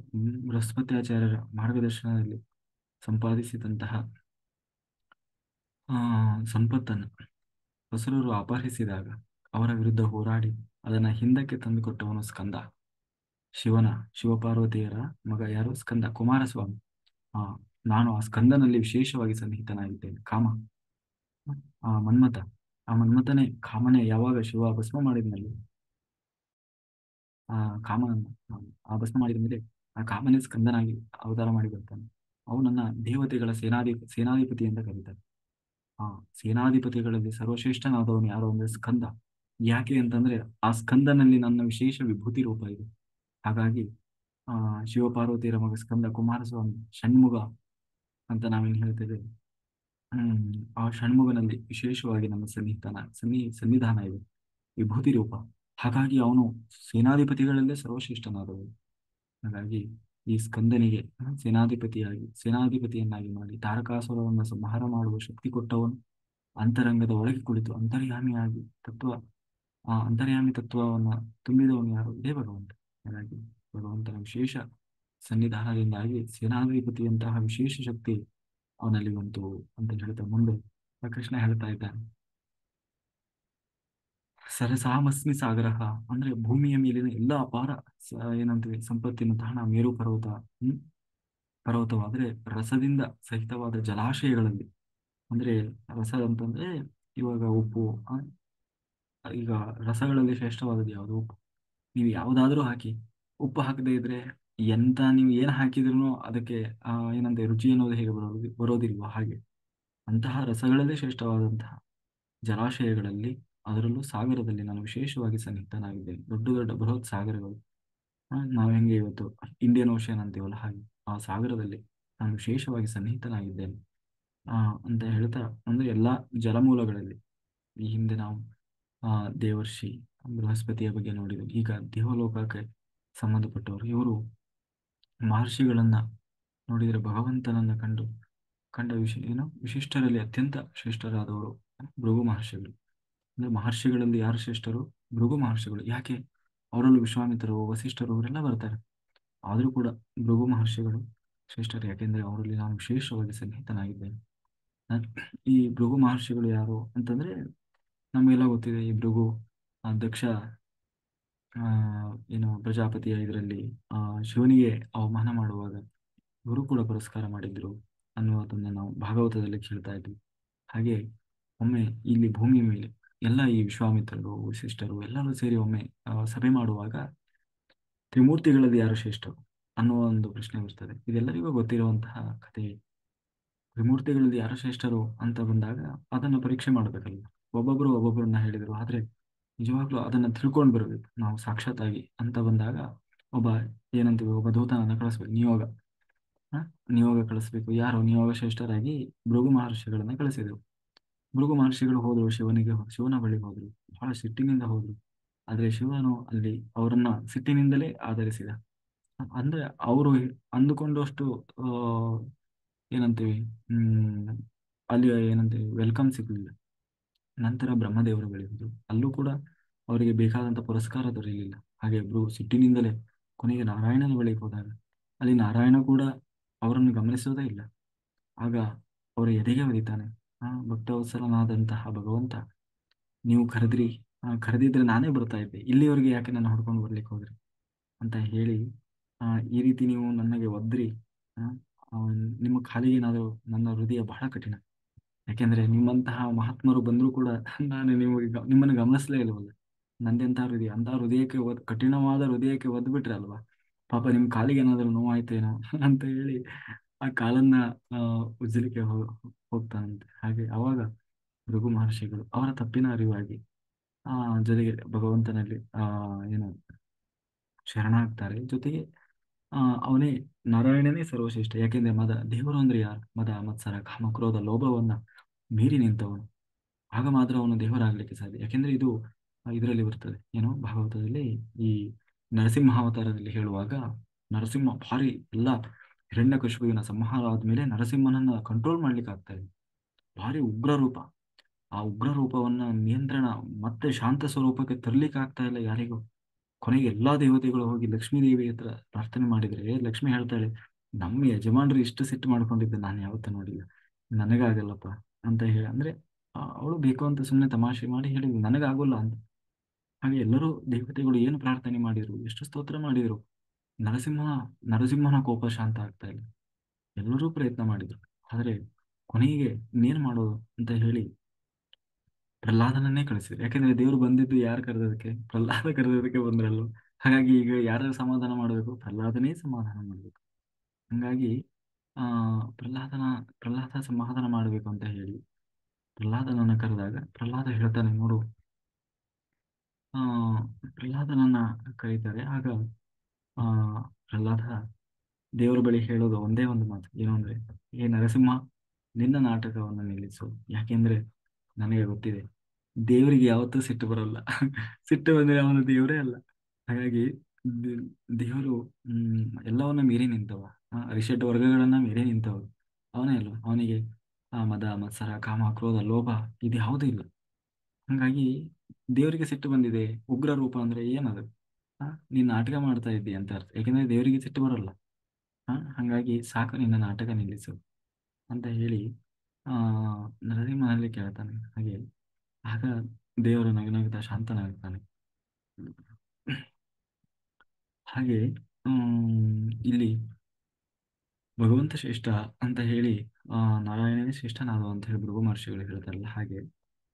ಬೃಹಸ್ಪತ್ಯಾಚಾರ್ಯರ ಮಾರ್ಗದರ್ಶನದಲ್ಲಿ ಸಂಪಾದಿಸಿದಂತಹ ಸಂಪತ್ತನ್ನು ಅಸುರರು ಅಪಹರಿಸಿದಾಗ ಅವರ ವಿರುದ್ಧ ಹೋರಾಡಿ ಅದನ್ನ ಹಿಂದಕ್ಕೆ ತಂದುಕೊಟ್ಟವನು ಸ್ಕಂದ. ಶಿವನ ಶಿವಪಾರ್ವತಿಯರ ಮಗ ಯಾರು? ಸ್ಕಂದ, ಕುಮಾರಸ್ವಾಮಿ. ಆ ನಾನು ಆ ಸ್ಕಂದನಲ್ಲಿ ವಿಶೇಷವಾಗಿ ಸನ್ನಿಹಿತನಾಗಿದ್ದೇನೆ. ಕಾಮ, ಆ ಮನ್ಮಥ, ಆ ಮನ್ಮಥನೇ ಕಾಮನೆ ಯಾವಾಗ ಶಿವ ಭಸ್ಮ ಮಾಡಿದ್ನಲ್ಲಿ, ಆ ಕಾಮನನ್ನ ಆ ಭಸ್ಮ ಮಾಡಿದ ಮೇಲೆ ಆ ಕಾಮನೇ ಸ್ಕಂದನಾಗಿ ಅವತಾರ ಮಾಡಿ ಬರ್ತಾನೆ. ಅವನನ್ನ ದೇವತೆಗಳ ಸೇನಾಧಿಪತಿ ಅಂತ ಕರೀತಾರೆ. ಆ ಸೇನಾಧಿಪತಿಗಳಲ್ಲಿ ಸರ್ವಶ್ರೇಷ್ಠನಾದವನು ಯಾರು ಅಂದ್ರೆ ಸ್ಕಂದ. ಯಾಕೆ ಅಂತಂದ್ರೆ ಆ ಸ್ಕಂದನಲ್ಲಿ ನನ್ನ ವಿಶೇಷ ವಿಭೂತಿ ರೂಪ ಇದೆ. ಹಾಗಾಗಿ ಆ ಶಿವಪಾರ್ವತಿಯರ ಮಗ ಸ್ಕಂದ ಕುಮಾರಸ್ವಾಮಿ ಷಣ್ಮುಗ ಅಂತ ನಾವೇನು ಹೇಳ್ತೇವೆ. ಆ ಷಣ್ಮುಗನಲ್ಲಿ ವಿಶೇಷವಾಗಿ ನಮ್ಮ ಸನ್ನಿಧಾನ ಇದೆ, ವಿಭೂತಿ ರೂಪ. ಹಾಗಾಗಿ ಅವನು ಸೇನಾಧಿಪತಿಗಳಲ್ಲೇ ಸರ್ವಶ್ರೇಷ್ಠನಾದವನು. ಹಾಗಾಗಿ ಈ ಸ್ಕಂದನಿಗೆ ಸೇನಾಧಿಪತಿಯನ್ನಾಗಿ ಮಾಡಿ ತಾರಕಾಸುರವನ್ನು ಸಂಹಾರ ಮಾಡುವ ಶಕ್ತಿ ಕೊಟ್ಟವನು. ಅಂತರಂಗದ ಒಳಗೆ ಕುಳಿತು ಅಂತರ್ಯಾಮಿ ತತ್ವವನ್ನ ತುಂಬಿದವನು ಯಾರು? ಇದೇ ಭಗವಂತ. ಹಾಗಾಗಿ ಭಗವಂತನ ವಿಶೇಷ ಸನ್ನಿಧಾನದಿಂದಾಗಿ ಸೇನಾಧಿಪತಿಯಂತಹ ವಿಶೇಷ ಶಕ್ತಿ ಅವನಲ್ಲಿ ಬಂತು ಅಂತ ಹೇಳ್ತಾ ಮುಂದೆ ಕೃಷ್ಣ ಹೇಳ್ತಾ ಇದ್ದಾನೆ. ಸರಸಾಮಸ್ಮಿ ಸಾಗರಃ ಅಂದ್ರೆ ಭೂಮಿಯ ಮೇಲಿನ ಎಲ್ಲ ಅಪಾರ ಏನಂತೀವಿ ಸಂಪತ್ತಿನ ತಾಣ ಮೇರು ಪರ್ವತವಾದ್ರೆ ರಸದಿಂದ ಸಹಿತವಾದ ಜಲಾಶಯಗಳಲ್ಲಿ, ಅಂದ್ರೆ ರಸ ಅಂತಂದ್ರೆ ಇವಾಗ ಉಪ್ಪು. ಈಗ ರಸಗಳಲ್ಲಿ ಶ್ರೇಷ್ಠವಾದದ್ದು ಯಾವುದು? ಉಪ್ಪು. ನೀವು ಯಾವುದಾದ್ರೂ ಹಾಕಿ ಉಪ್ಪು ಹಾಕದೇ ಇದ್ರೆ ನೀವು ಏನು ಹಾಕಿದ್ರು ಅದಕ್ಕೆ ಏನಂತೆ ರುಚಿ ಅನ್ನೋದು ಹೇಗೆ ಬರೋದಿಲ್ವೋ ಹಾಗೆ ಅಂತಹ ರಸಗಳಲ್ಲೇ ಶ್ರೇಷ್ಠವಾದಂತಹ ಜಲಾಶಯಗಳಲ್ಲಿ, ಅದರಲ್ಲೂ ಸಾಗರದಲ್ಲಿ ನಾನು ವಿಶೇಷವಾಗಿ ಸನ್ನಿಹಿತನಾಗಿದ್ದೇನೆ. ದೊಡ್ಡ ದೊಡ್ಡ ಬೃಹತ್ ಸಾಗರಗಳು, ನಾವು ಹೆಂಗೆ ಇವತ್ತು ಇಂಡಿಯನ್ ಓಷನ್ ಅಂತೀವಲ್ಲ ಹಾಗೆ ಆ ಸಾಗರದಲ್ಲಿ ನಾನು ವಿಶೇಷವಾಗಿ ಸನ್ನಿಹಿತನಾಗಿದ್ದೇನೆ ಅಂತ ಹೇಳ್ತಾ, ಅಂದ್ರೆ ಎಲ್ಲಾ ಜಲಮೂಲಗಳಲ್ಲಿ ಈ ಹಿಂದೆ ನಾವು ದೇವರ್ಷಿ ಬೃಹಸ್ಪತಿಯ ಬಗ್ಗೆ ನೋಡಿದ್ವಿ. ಈಗ ದೇವಲೋಕಕ್ಕೆ ಸಂಬಂಧಪಟ್ಟವರು ಇವರು ಮಹರ್ಷಿಗಳನ್ನ ನೋಡಿದರೆ ಭಗವಂತನನ್ನ ಕಂಡ ವಿಶಿಷ್ಟರಲ್ಲಿ ಅತ್ಯಂತ ಶ್ರೇಷ್ಠರಾದವರು ಭೃಗು ಮಹರ್ಷಿಗಳು. ಅಂದ್ರೆ ಮಹರ್ಷಿಗಳಲ್ಲಿ ಯಾರು ಶ್ರೇಷ್ಠರು? ಭೃಗು ಮಹರ್ಷಿಗಳು. ಯಾಕೆ? ಅವರಲ್ಲೂ ವಿಶ್ವಾಮಿತ್ರರು, ವಸಿಷ್ಠರು ಅವರೆಲ್ಲ ಬರ್ತಾರೆ. ಆದರೂ ಕೂಡ ಭೃಗು ಮಹರ್ಷಿಗಳು ಶ್ರೇಷ್ಠರು. ಯಾಕೆಂದ್ರೆ ಅವರಲ್ಲಿ ನಾನು ವಿಶೇಷವಾಗಿ ಸನ್ನಿಹಿತನಾಗಿದ್ದೇನೆ. ಈ ಭೃಗು ಮಹರ್ಷಿಗಳು ಯಾರು ಅಂತಂದ್ರೆ ನಮಗೆಲ್ಲ ಗೊತ್ತಿದೆ. ಈ ಭೃಗು ದಕ್ಷ ಪ್ರಜಾಪತಿಯ ಇದರಲ್ಲಿ ಶಿವನಿಗೆ ಅವಮಾನ ಮಾಡುವಾಗ ಗುರುಕುಲ ಪುರಸ್ಕಾರ ಮಾಡಿದ್ರು ಅನ್ನುವುದನ್ನ ನಾವು ಭಾಗವತದಲ್ಲಿ ಕೇಳ್ತಾ ಇದ್ವಿ. ಹಾಗೆ ಒಮ್ಮೆ ಇಲ್ಲಿ ಭೂಮಿಯ ಮೇಲೆ ಎಲ್ಲ ಈ ವಿಶ್ವಾಮಿತ್ರರು, ವಸಿಷ್ಠರು ಎಲ್ಲರೂ ಸೇರಿ ಒಮ್ಮೆ ಸಭೆ ಮಾಡುವಾಗ ತ್ರಿಮೂರ್ತಿಗಳಲ್ಲಿ ಯಾರು ಶ್ರೇಷ್ಠರು ಅನ್ನುವ ಒಂದು ಪ್ರಶ್ನೆ ಬರ್ತದೆ. ಇದೆಲ್ಲರಿಗೂ ಗೊತ್ತಿರುವಂತಹ ಕಥೆ. ತ್ರಿಮೂರ್ತಿಗಳಲ್ಲಿ ಯಾರು ಶ್ರೇಷ್ಠರು ಅಂತ ಬಂದಾಗ ಅದನ್ನು ಪರೀಕ್ಷೆ ಮಾಡಬೇಕಲ್ಲ. ಒಬ್ಬೊಬ್ಬರನ್ನ ಹೇಳಿದರು, ಆದ್ರೆ ನಿಜವಾಗ್ಲೂ ಅದನ್ನ ತಿಳ್ಕೊಂಡು ಬರ್ಬೇಕು ನಾವು ಸಾಕ್ಷಾತ್ತಾಗಿ ಅಂತ ಬಂದಾಗ ಒಬ್ಬ ದೂತನನ್ನ ಕಳಿಸ್ಬೇಕು. ನಿಯೋಗ ಕಳಿಸ್ಬೇಕು. ಯಾರು? ನಿಯೋಗ ಶ್ರೇಷ್ಠರಾಗಿ ಭೃಗು ಮಹರ್ಷಿಗಳನ್ನ ಕಳಿಸಿದರು. ಭೃಗು ಮಹರ್ಷಿಗಳು ಹೋದ್ರು, ಶಿವನ ಬಳಿಗೆ ಹೋದ್ರು. ಬಹಳ ಸಿಟ್ಟಿನಿಂದ ಹೋದ್ರು. ಆದ್ರೆ ಶಿವನು ಅಲ್ಲಿ ಅವರನ್ನ ಸಿಟ್ಟಿನಿಂದಲೇ ಆಧರಿಸಿದ. ಅಂದ್ರೆ ಅವರು ಅಂದುಕೊಂಡಷ್ಟು ಏನಂತೀವಿ ಅಲ್ಲಿ ಏನಂತೀವಿ ವೆಲ್ಕಮ್ ಸಿಗ್ಲಿಲ್ಲ. ನಂತರ ಬ್ರಹ್ಮದೇವರ ಬಳಿ ಹೋದ್ರು. ಅಲ್ಲೂ ಕೂಡ ಅವರಿಗೆ ಬೇಕಾದಂತ ಪುರಸ್ಕಾರ ದೊರೆಯಲಿಲ್ಲ. ಹಾಗೆ ಸಿಟ್ಟಿನಿಂದಲೇ ಕೊನೆಗೆ ನಾರಾಯಣನ ಬಳಿಗೆ ಹೋದಾಗ ಅಲ್ಲಿ ನಾರಾಯಣ ಕೂಡ ಅವರನ್ನು ಗಮನಿಸೋದೇ ಇಲ್ಲ. ಆಗ ಅವರ ಎದೆಗೆ ಒದಿತಾನೆ. ಭಕ್ತವತ್ಸಲನಾದಂತಹ ಭಗವಂತ, ನೀವು ಕರೆದಿದ್ರೆ ನಾನೇ ಬರ್ತಾ ಇದ್ದೆ, ಇಲ್ಲಿವರೆಗೆ ಯಾಕೆ ನನ್ನ ಹುಡ್ಕೊಂಡು ಬರ್ಲಿಕ್ಕೆ ಹೋದ್ರಿ ಅಂತ ಹೇಳಿ ಈ ರೀತಿ ನೀವು ನನಗೆ ಒದ್ರಿ, ನಿಮ್ಮ ಕಾಲಿಗೆ ಏನಾದರೂ ನನ್ನ ಹೃದಯ ಬಹಳ ಕಠಿಣ. ಯಾಕೆಂದ್ರೆ ನಿಮ್ಮಂತಹ ಮಹಾತ್ಮರು ಬಂದರೂ ಕೂಡ ನಾನು ನಿಮ್ಮನ್ನು ಗಮನಿಸಲೇ ಇಲ್ವಲ್ಲ. ನಂದೆಂತಹ ಹೃದಯ, ಅಂತಹ ಹೃದಯಕ್ಕೆ ಕಠಿಣವಾದ ಹೃದಯಕ್ಕೆ ಒದ್ಬಿಟ್ರೆ ಅಲ್ವಾ ಪಾಪ ನಿಮ್ ಕಾಲಿಗೆ ಏನಾದರೂ ನೋವಾಯ್ತೇನೋ ಅಂತ ಹೇಳಿ ಆ ಕಾಲನ್ನ ಉಜ್ಜಲಿಕ್ಕೆ ಹೋಗ್ತಾನಂತೆ. ಹಾಗೆ ಅವಾಗ ಭೃಗು ಮಹರ್ಷಿಗಳು ಅವರ ತಪ್ಪಿನ ಅರಿವಾಗಿ ಜೊತೆಗೆ ಭಗವಂತನಲ್ಲಿ ಏನು ಶರಣಾಗ್ತಾರೆ. ಜೊತೆಗೆ ಅವನೇ ನಾರಾಯಣನೇ ಸರ್ವಶ್ರೇಷ್ಠ. ಯಾಕೆಂದ್ರೆ ದೇವರು ಅಂದ್ರೆ ಯಾರು? ಮತ್ಸರ ಕಾಮ ಕ್ರೋಧ ಲೋಭವನ್ನ ಮೀರಿ ನಿಂತವನು. ಆಗ ಮಾತ್ರ ಅವನು ದೇವರಾಗ್ಲಿಕ್ಕೆ ಸಾಧ್ಯ. ಯಾಕೆಂದ್ರೆ ಇದರಲ್ಲಿ ಬರ್ತದೆ ಭಾಗವತದಲ್ಲಿ ಈ ನರಸಿಂಹಾವತಾರದಲ್ಲಿ ಹೇಳುವಾಗ ನರಸಿಂಹ ಭಾರಿ ಎಲ್ಲ ಹಿರಣ್ಯಕಶಿಪುವಿನ ಸಂಹಾರ ಆದ್ಮೇಲೆ ನರಸಿಂಹನನ್ನ ಕಂಟ್ರೋಲ್ ಮಾಡ್ಲಿಕ್ಕೆ ಆಗ್ತಾ ಇದೆ. ಭಾರಿ ಉಗ್ರ ರೂಪ. ಆ ಉಗ್ರ ರೂಪವನ್ನ ನಿಯಂತ್ರಣ ಮತ್ತೆ ಶಾಂತ ಸ್ವರೂಪಕ್ಕೆ ತರ್ಲಿಕ್ಕೆ ಆಗ್ತಾ ಇಲ್ಲ ಯಾರಿಗೂ. ಕೊನೆಗೆ ಎಲ್ಲಾ ದೇವತೆಗಳು ಹೋಗಿ ಲಕ್ಷ್ಮೀ ದೇವಿ ಹತ್ರ ಪ್ರಾರ್ಥನೆ ಮಾಡಿದ್ರೆ ಲಕ್ಷ್ಮಿ ಹೇಳ್ತಾಳೆ, ನಮ್ಮ ಯಜಮಾನ್ರು ಇಷ್ಟು ಸಿಟ್ಟು ಮಾಡ್ಕೊಂಡಿದ್ದೆ ನಾನು ಯಾವತ್ತೂ ನೋಡಿಲ್ಲ, ನನಗಾಗಲ್ಲಪ್ಪ ಅಂತ ಹೇಳಿ. ಅಂದ್ರೆ ಅವಳು ಬೇಕು ಅಂತ ಸುಮ್ಮನೆ ತಮಾಷೆ ಮಾಡಿ ಹೇಳಿದ್ಲು, ನನಗಾಗೋಲ್ಲ ಅಂತ. ಹಾಗೆ ಎಲ್ಲರೂ ದೇವತೆಗಳು ಏನು ಪ್ರಾರ್ಥನೆ ಮಾಡಿದ್ರು, ಎಷ್ಟು ಸ್ತೋತ್ರ ಮಾಡಿದ್ರು, ನರಸಿಂಹ ನರಸಿಂಹನ ಕೋಪ ಶಾಂತ ಆಗ್ತಾ ಇಲ್ಲ. ಎಲ್ಲರೂ ಪ್ರಯತ್ನ ಮಾಡಿದ್ರು, ಆದರೆ ಕೊನೆಗೆ ಇನ್ನೇನು ಮಾಡೋದು ಅಂತ ಹೇಳಿ ಪ್ರಹ್ಲಾದನನ್ನೇ ಕಳಿಸಿದ್ರು. ಯಾಕೆಂದ್ರೆ ದೇವರು ಬಂದಿದ್ದು ಯಾರು ಕರೆದೋದಕ್ಕೆ? ಪ್ರಹ್ಲಾದ ಕರೆದೋದಕ್ಕೆ ಬಂದ್ರಲ್ವ. ಹಾಗಾಗಿ ಈಗ ಯಾರು ಸಮಾಧಾನ ಮಾಡಬೇಕು? ಪ್ರಹ್ಲಾದನೇ ಸಮಾಧಾನ ಮಾಡಬೇಕು. ಹಂಗಾಗಿ ಆ ಪ್ರಹ್ಲಾದನ ಪ್ರಹ್ಲಾದ ಸಮಾಧಾನ ಮಾಡಬೇಕು ಅಂತ ಹೇಳಿ ಪ್ರಹ್ಲಾದನನ್ನ ಕರೆದಾಗ ಪ್ರಹ್ಲಾದ ಹೇಳ್ತಾನೆ, ನೋಡು, ಆ ಪ್ರಹ್ಲಾದನನ್ನ ಕರೀತಾರೆ. ಆಗ ಆ ಪ್ರಹ್ಲಾದ ದೇವರ ಬಳಿ ಹೇಳೋದು ಒಂದೇ ಒಂದು ಮಾತು, ಏನು ಅಂದ್ರೆ, ಏ ನರಸಿಂಹ, ನಿನ್ನ ನಾಟಕವನ್ನು ನಿಲ್ಲಿಸು. ಯಾಕೆಂದ್ರೆ ನನಗೆ ಗೊತ್ತಿದೆ, ದೇವರಿಗೆ ಯಾವತ್ತೂ ಸಿಟ್ಟು ಬರೋಲ್ಲ. ಸಿಟ್ಟು ಬಂದ್ರೆ ಅವನು ದೇವರೇ ಅಲ್ಲ. ಹಾಗಾಗಿ ದೇ- ದೇವರು ಎಲ್ಲವನ್ನ ಮೀರಿ ನಿಂತವ, ರಿಷಡ್ ವರ್ಗಗಳನ್ನ ಮೀರಿ ನಿಂತವ ಅವನೇ ಅಲ್ವ. ಅವನಿಗೆ ಮದ ಮತ್ಸರ ಕಾಮ ಕ್ರೋಧ ಲೋಭ ಇದು ಯಾವುದೂ ಇಲ್ಲ. ಹಂಗಾಗಿ ದೇವರಿಗೆ ಸಿಟ್ಟು ಬಂದಿದೆ, ಉಗ್ರ ರೂಪ ಅಂದ್ರೆ ಏನದು? ನೀನ್ ನಾಟಕ ಮಾಡ್ತಾ ಇದ್ದಿ ಅಂತ ಅರ್ಥ. ಯಾಕೆಂದ್ರೆ ದೇವರಿಗೆ ಸಿಟ್ಟು ಬರಲ್ಲ. ಹಂಗಾಗಿ ಸಾಕು, ನಿನ್ನ ನಾಟಕ ನಿಲ್ಲಿಸು ಅಂತ ಹೇಳಿ ಆ ನರಸಿಂಹನಲ್ಲಿ ಕೇಳ್ತಾನೆ. ಹಾಗೆ ಆಗ ದೇವರು ನಗುನಗುತ್ತಾ ಶಾಂತನಾಗ್ತಾನೆ. ಹಾಗೆ ಇಲ್ಲಿ ಭಗವಂತ ಶ್ರೇಷ್ಠ ಅಂತ ಹೇಳಿ ಆ ನಾರಾಯಣನೇ ಶ್ರೇಷ್ಠನಾದ ಅಂತ ಹೇಳಿ ಭೃಗು ಮಹರ್ಷಿಗಳು ಹೇಳ್ತಾರಲ್ಲ, ಹಾಗೆ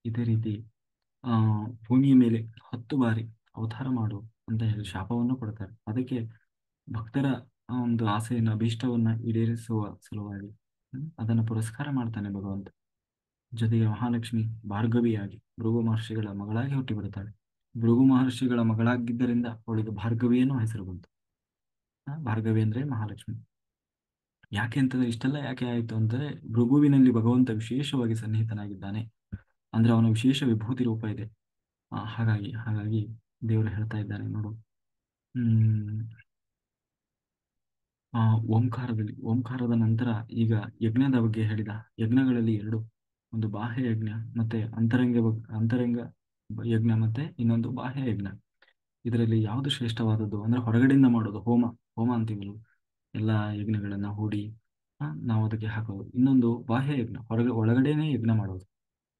ಇದೇ ರೀತಿ ಆ ಭೂಮಿಯ ಮೇಲೆ 10 ಬಾರಿ ಅವತಾರ ಮಾಡು ಅಂತ ಹೇಳಿ ಶಾಪವನ್ನು ಕೊಡ್ತಾರೆ. ಅದಕ್ಕೆ ಭಕ್ತರ ಒಂದು ಆಸೆಯನ್ನು ಅಭೀಷ್ಟವನ್ನ ಈಡೇರಿಸುವ ಸಲುವಾಗಿ ಅದನ್ನು ಪುರಸ್ಕಾರ ಮಾಡ್ತಾನೆ ಭಗವಂತ. ಜೊತೆಗೆ ಮಹಾಲಕ್ಷ್ಮಿ ಭಾರ್ಗವಿಯಾಗಿ ಭೃಗು ಮಹರ್ಷಿಗಳ ಮಗಳಾಗಿ ಹುಟ್ಟಿ ಬಿಡುತ್ತಾಳೆ. ಭೃಗು ಮಹರ್ಷಿಗಳ ಮಗಳಾಗಿದ್ದರಿಂದ ಅವಳಿಗೆ ಭಾರ್ಗವಿ ಅನ್ನೋ ಹೆಸರು ಬಂತು. ಭಾರ್ಗವಿ ಅಂದ್ರೆ ಮಹಾಲಕ್ಷ್ಮಿ. ಯಾಕೆ ಅಂತಂದ್ರೆ, ಇಷ್ಟೆಲ್ಲ ಯಾಕೆ ಆಯಿತು ಅಂದ್ರೆ, ಭೃಗುವಿನಲ್ಲಿ ಭಗವಂತ ವಿಶೇಷವಾಗಿ ಸನ್ನಿಹಿತನಾಗಿದ್ದಾನೆ. ಅಂದ್ರೆ ಅವನ ವಿಶೇಷ ವಿಭೂತಿ ರೂಪ ಇದೆ. ಹಾಗಾಗಿ ದೇವರು ಹೇಳ್ತಾ ಇದ್ದಾನೆ, ನೋಡು, ಹ್ಮ್ ಓಂಕಾರದ ನಂತರ ಈಗ ಯಜ್ಞದ ಬಗ್ಗೆ ಹೇಳಿದ. ಯಜ್ಞಗಳಲ್ಲಿ ಎರಡು, ಒಂದು ಬಾಹ್ಯ ಯಜ್ಞ ಮತ್ತೆ ಅಂತರಂಗ ಯಜ್ಞ, ಮತ್ತೆ ಇನ್ನೊಂದು ಬಾಹ್ಯ ಯಜ್ಞ. ಇದರಲ್ಲಿ ಯಾವುದು ಶ್ರೇಷ್ಠವಾದದ್ದು ಅಂದ್ರೆ ಹೊರಗಡೆಯಿಂದ ಮಾಡೋದು, ಹೋಮ ಹೋಮ ಅಂತೀವಲ್ಲ, ಎಲ್ಲ ಯಜ್ಞಗಳನ್ನ ಹೂಡಿ ನಾವು ಅದಕ್ಕೆ ಹಾಕೋದು. ಇನ್ನೊಂದು ಬಾಹ್ಯ ಯಜ್ಞ, ಒಳಗಡೆನೆ ಯಜ್ಞ ಮಾಡೋದು.